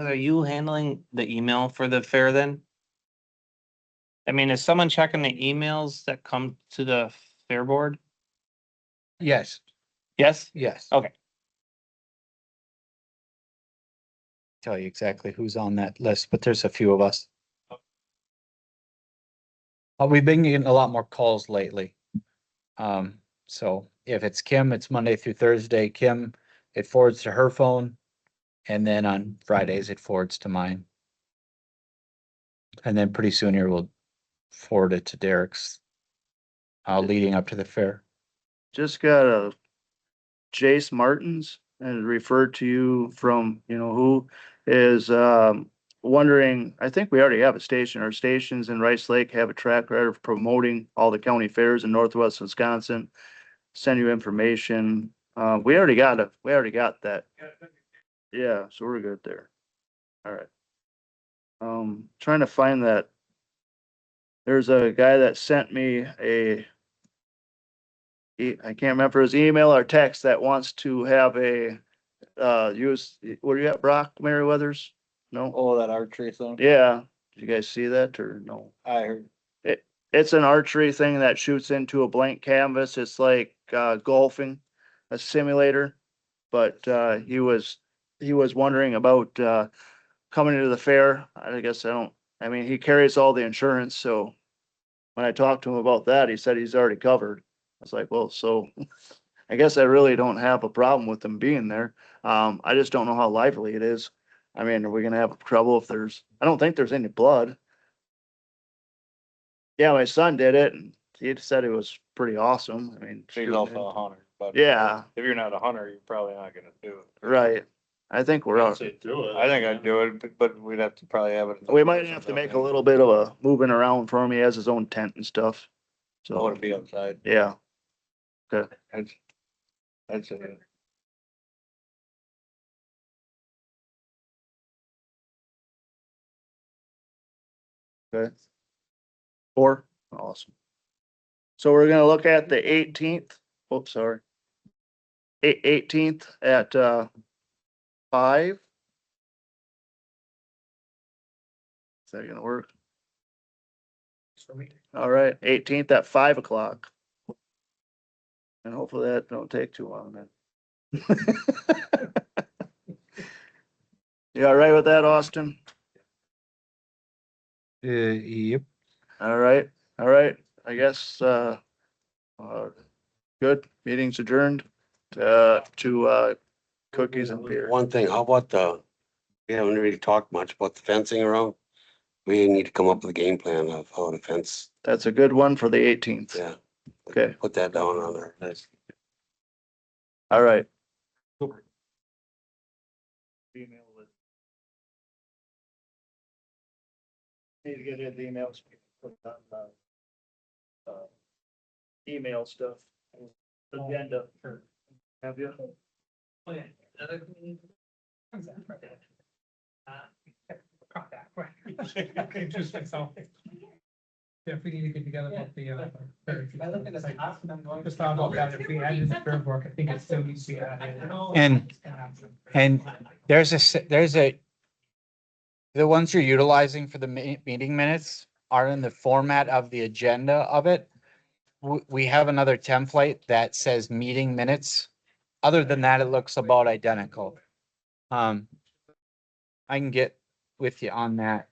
Are you handling the email for the fair then? I mean, is someone checking the emails that come to the fair board? Yes, Yes? yes. Okay. Tell you exactly who's on that list, but there's a few of us. We've been getting a lot more calls lately. So if it's Kim, it's Monday through Thursday. Kim, it forwards to her phone. And then on Fridays, it forwards to mine. And then pretty soon here, we'll forward it to Derek's, leading up to the fair. Just got a Jace Martins and referred to you from, you know, who is, wondering, I think we already have a station. Our stations in Rice Lake have a track record of promoting all the county fairs in Northwest Wisconsin. Send you information. We already got that. Yeah, so we're good there. All right. Trying to find that. There's a guy that sent me I can't remember his email or text that wants to have a, use, what do you got, Brock Merriweather's? No? Oh, that archery thing? Yeah. Did you guys see that or no? I heard. It's an archery thing that shoots into a blank canvas. It's like, golfing, a simulator. But, he was wondering about, coming into the fair. I guess I mean, he carries all the insurance, so when I talked to him about that, he said he's already covered. I was like, well, so I guess I really don't have a problem with them being there. I just don't know how lively it is. I mean, are we gonna have trouble if I don't think there's any blood. Yeah, my son did it and he said it was pretty awesome. I mean. He's shooting also it. a hunter, but. Yeah. If you're not a hunter, you're probably not gonna do it. Right. I think we're out. I think I'd do it, but we'd have to probably have it. We might have to make a little bit of a moving around for him. He has his own tent and stuff. I want So, to be outside. yeah. Okay. That's it. Okay. 4, awesome. So we're gonna look at the 18th, oops, sorry. 18th at, 5. Is that gonna work? All right, 18th at 5 o'clock. And hopefully that don't take too long then. You all right with that, Austin? Yep. All right, I guess, good, meeting's adjourned, to cookies and beer. One thing, how about we haven't really talked much about the fencing around. We need to come up with a game plan of how to fence. That's a good one for the 18th. Yeah. Okay. Put that down on there. That's All right. Need to get his emails. Put on, email stuff. Agenda. Have you? Introduce myself. Yeah, if we need to get together about the, just thought about that, if we added the fair book, I think it still needs to be added. And there's the ones you're utilizing for the meeting minutes are in the format of the agenda of it. We have another template that says meeting minutes. Other than that, it looks about identical. I can get with you on that.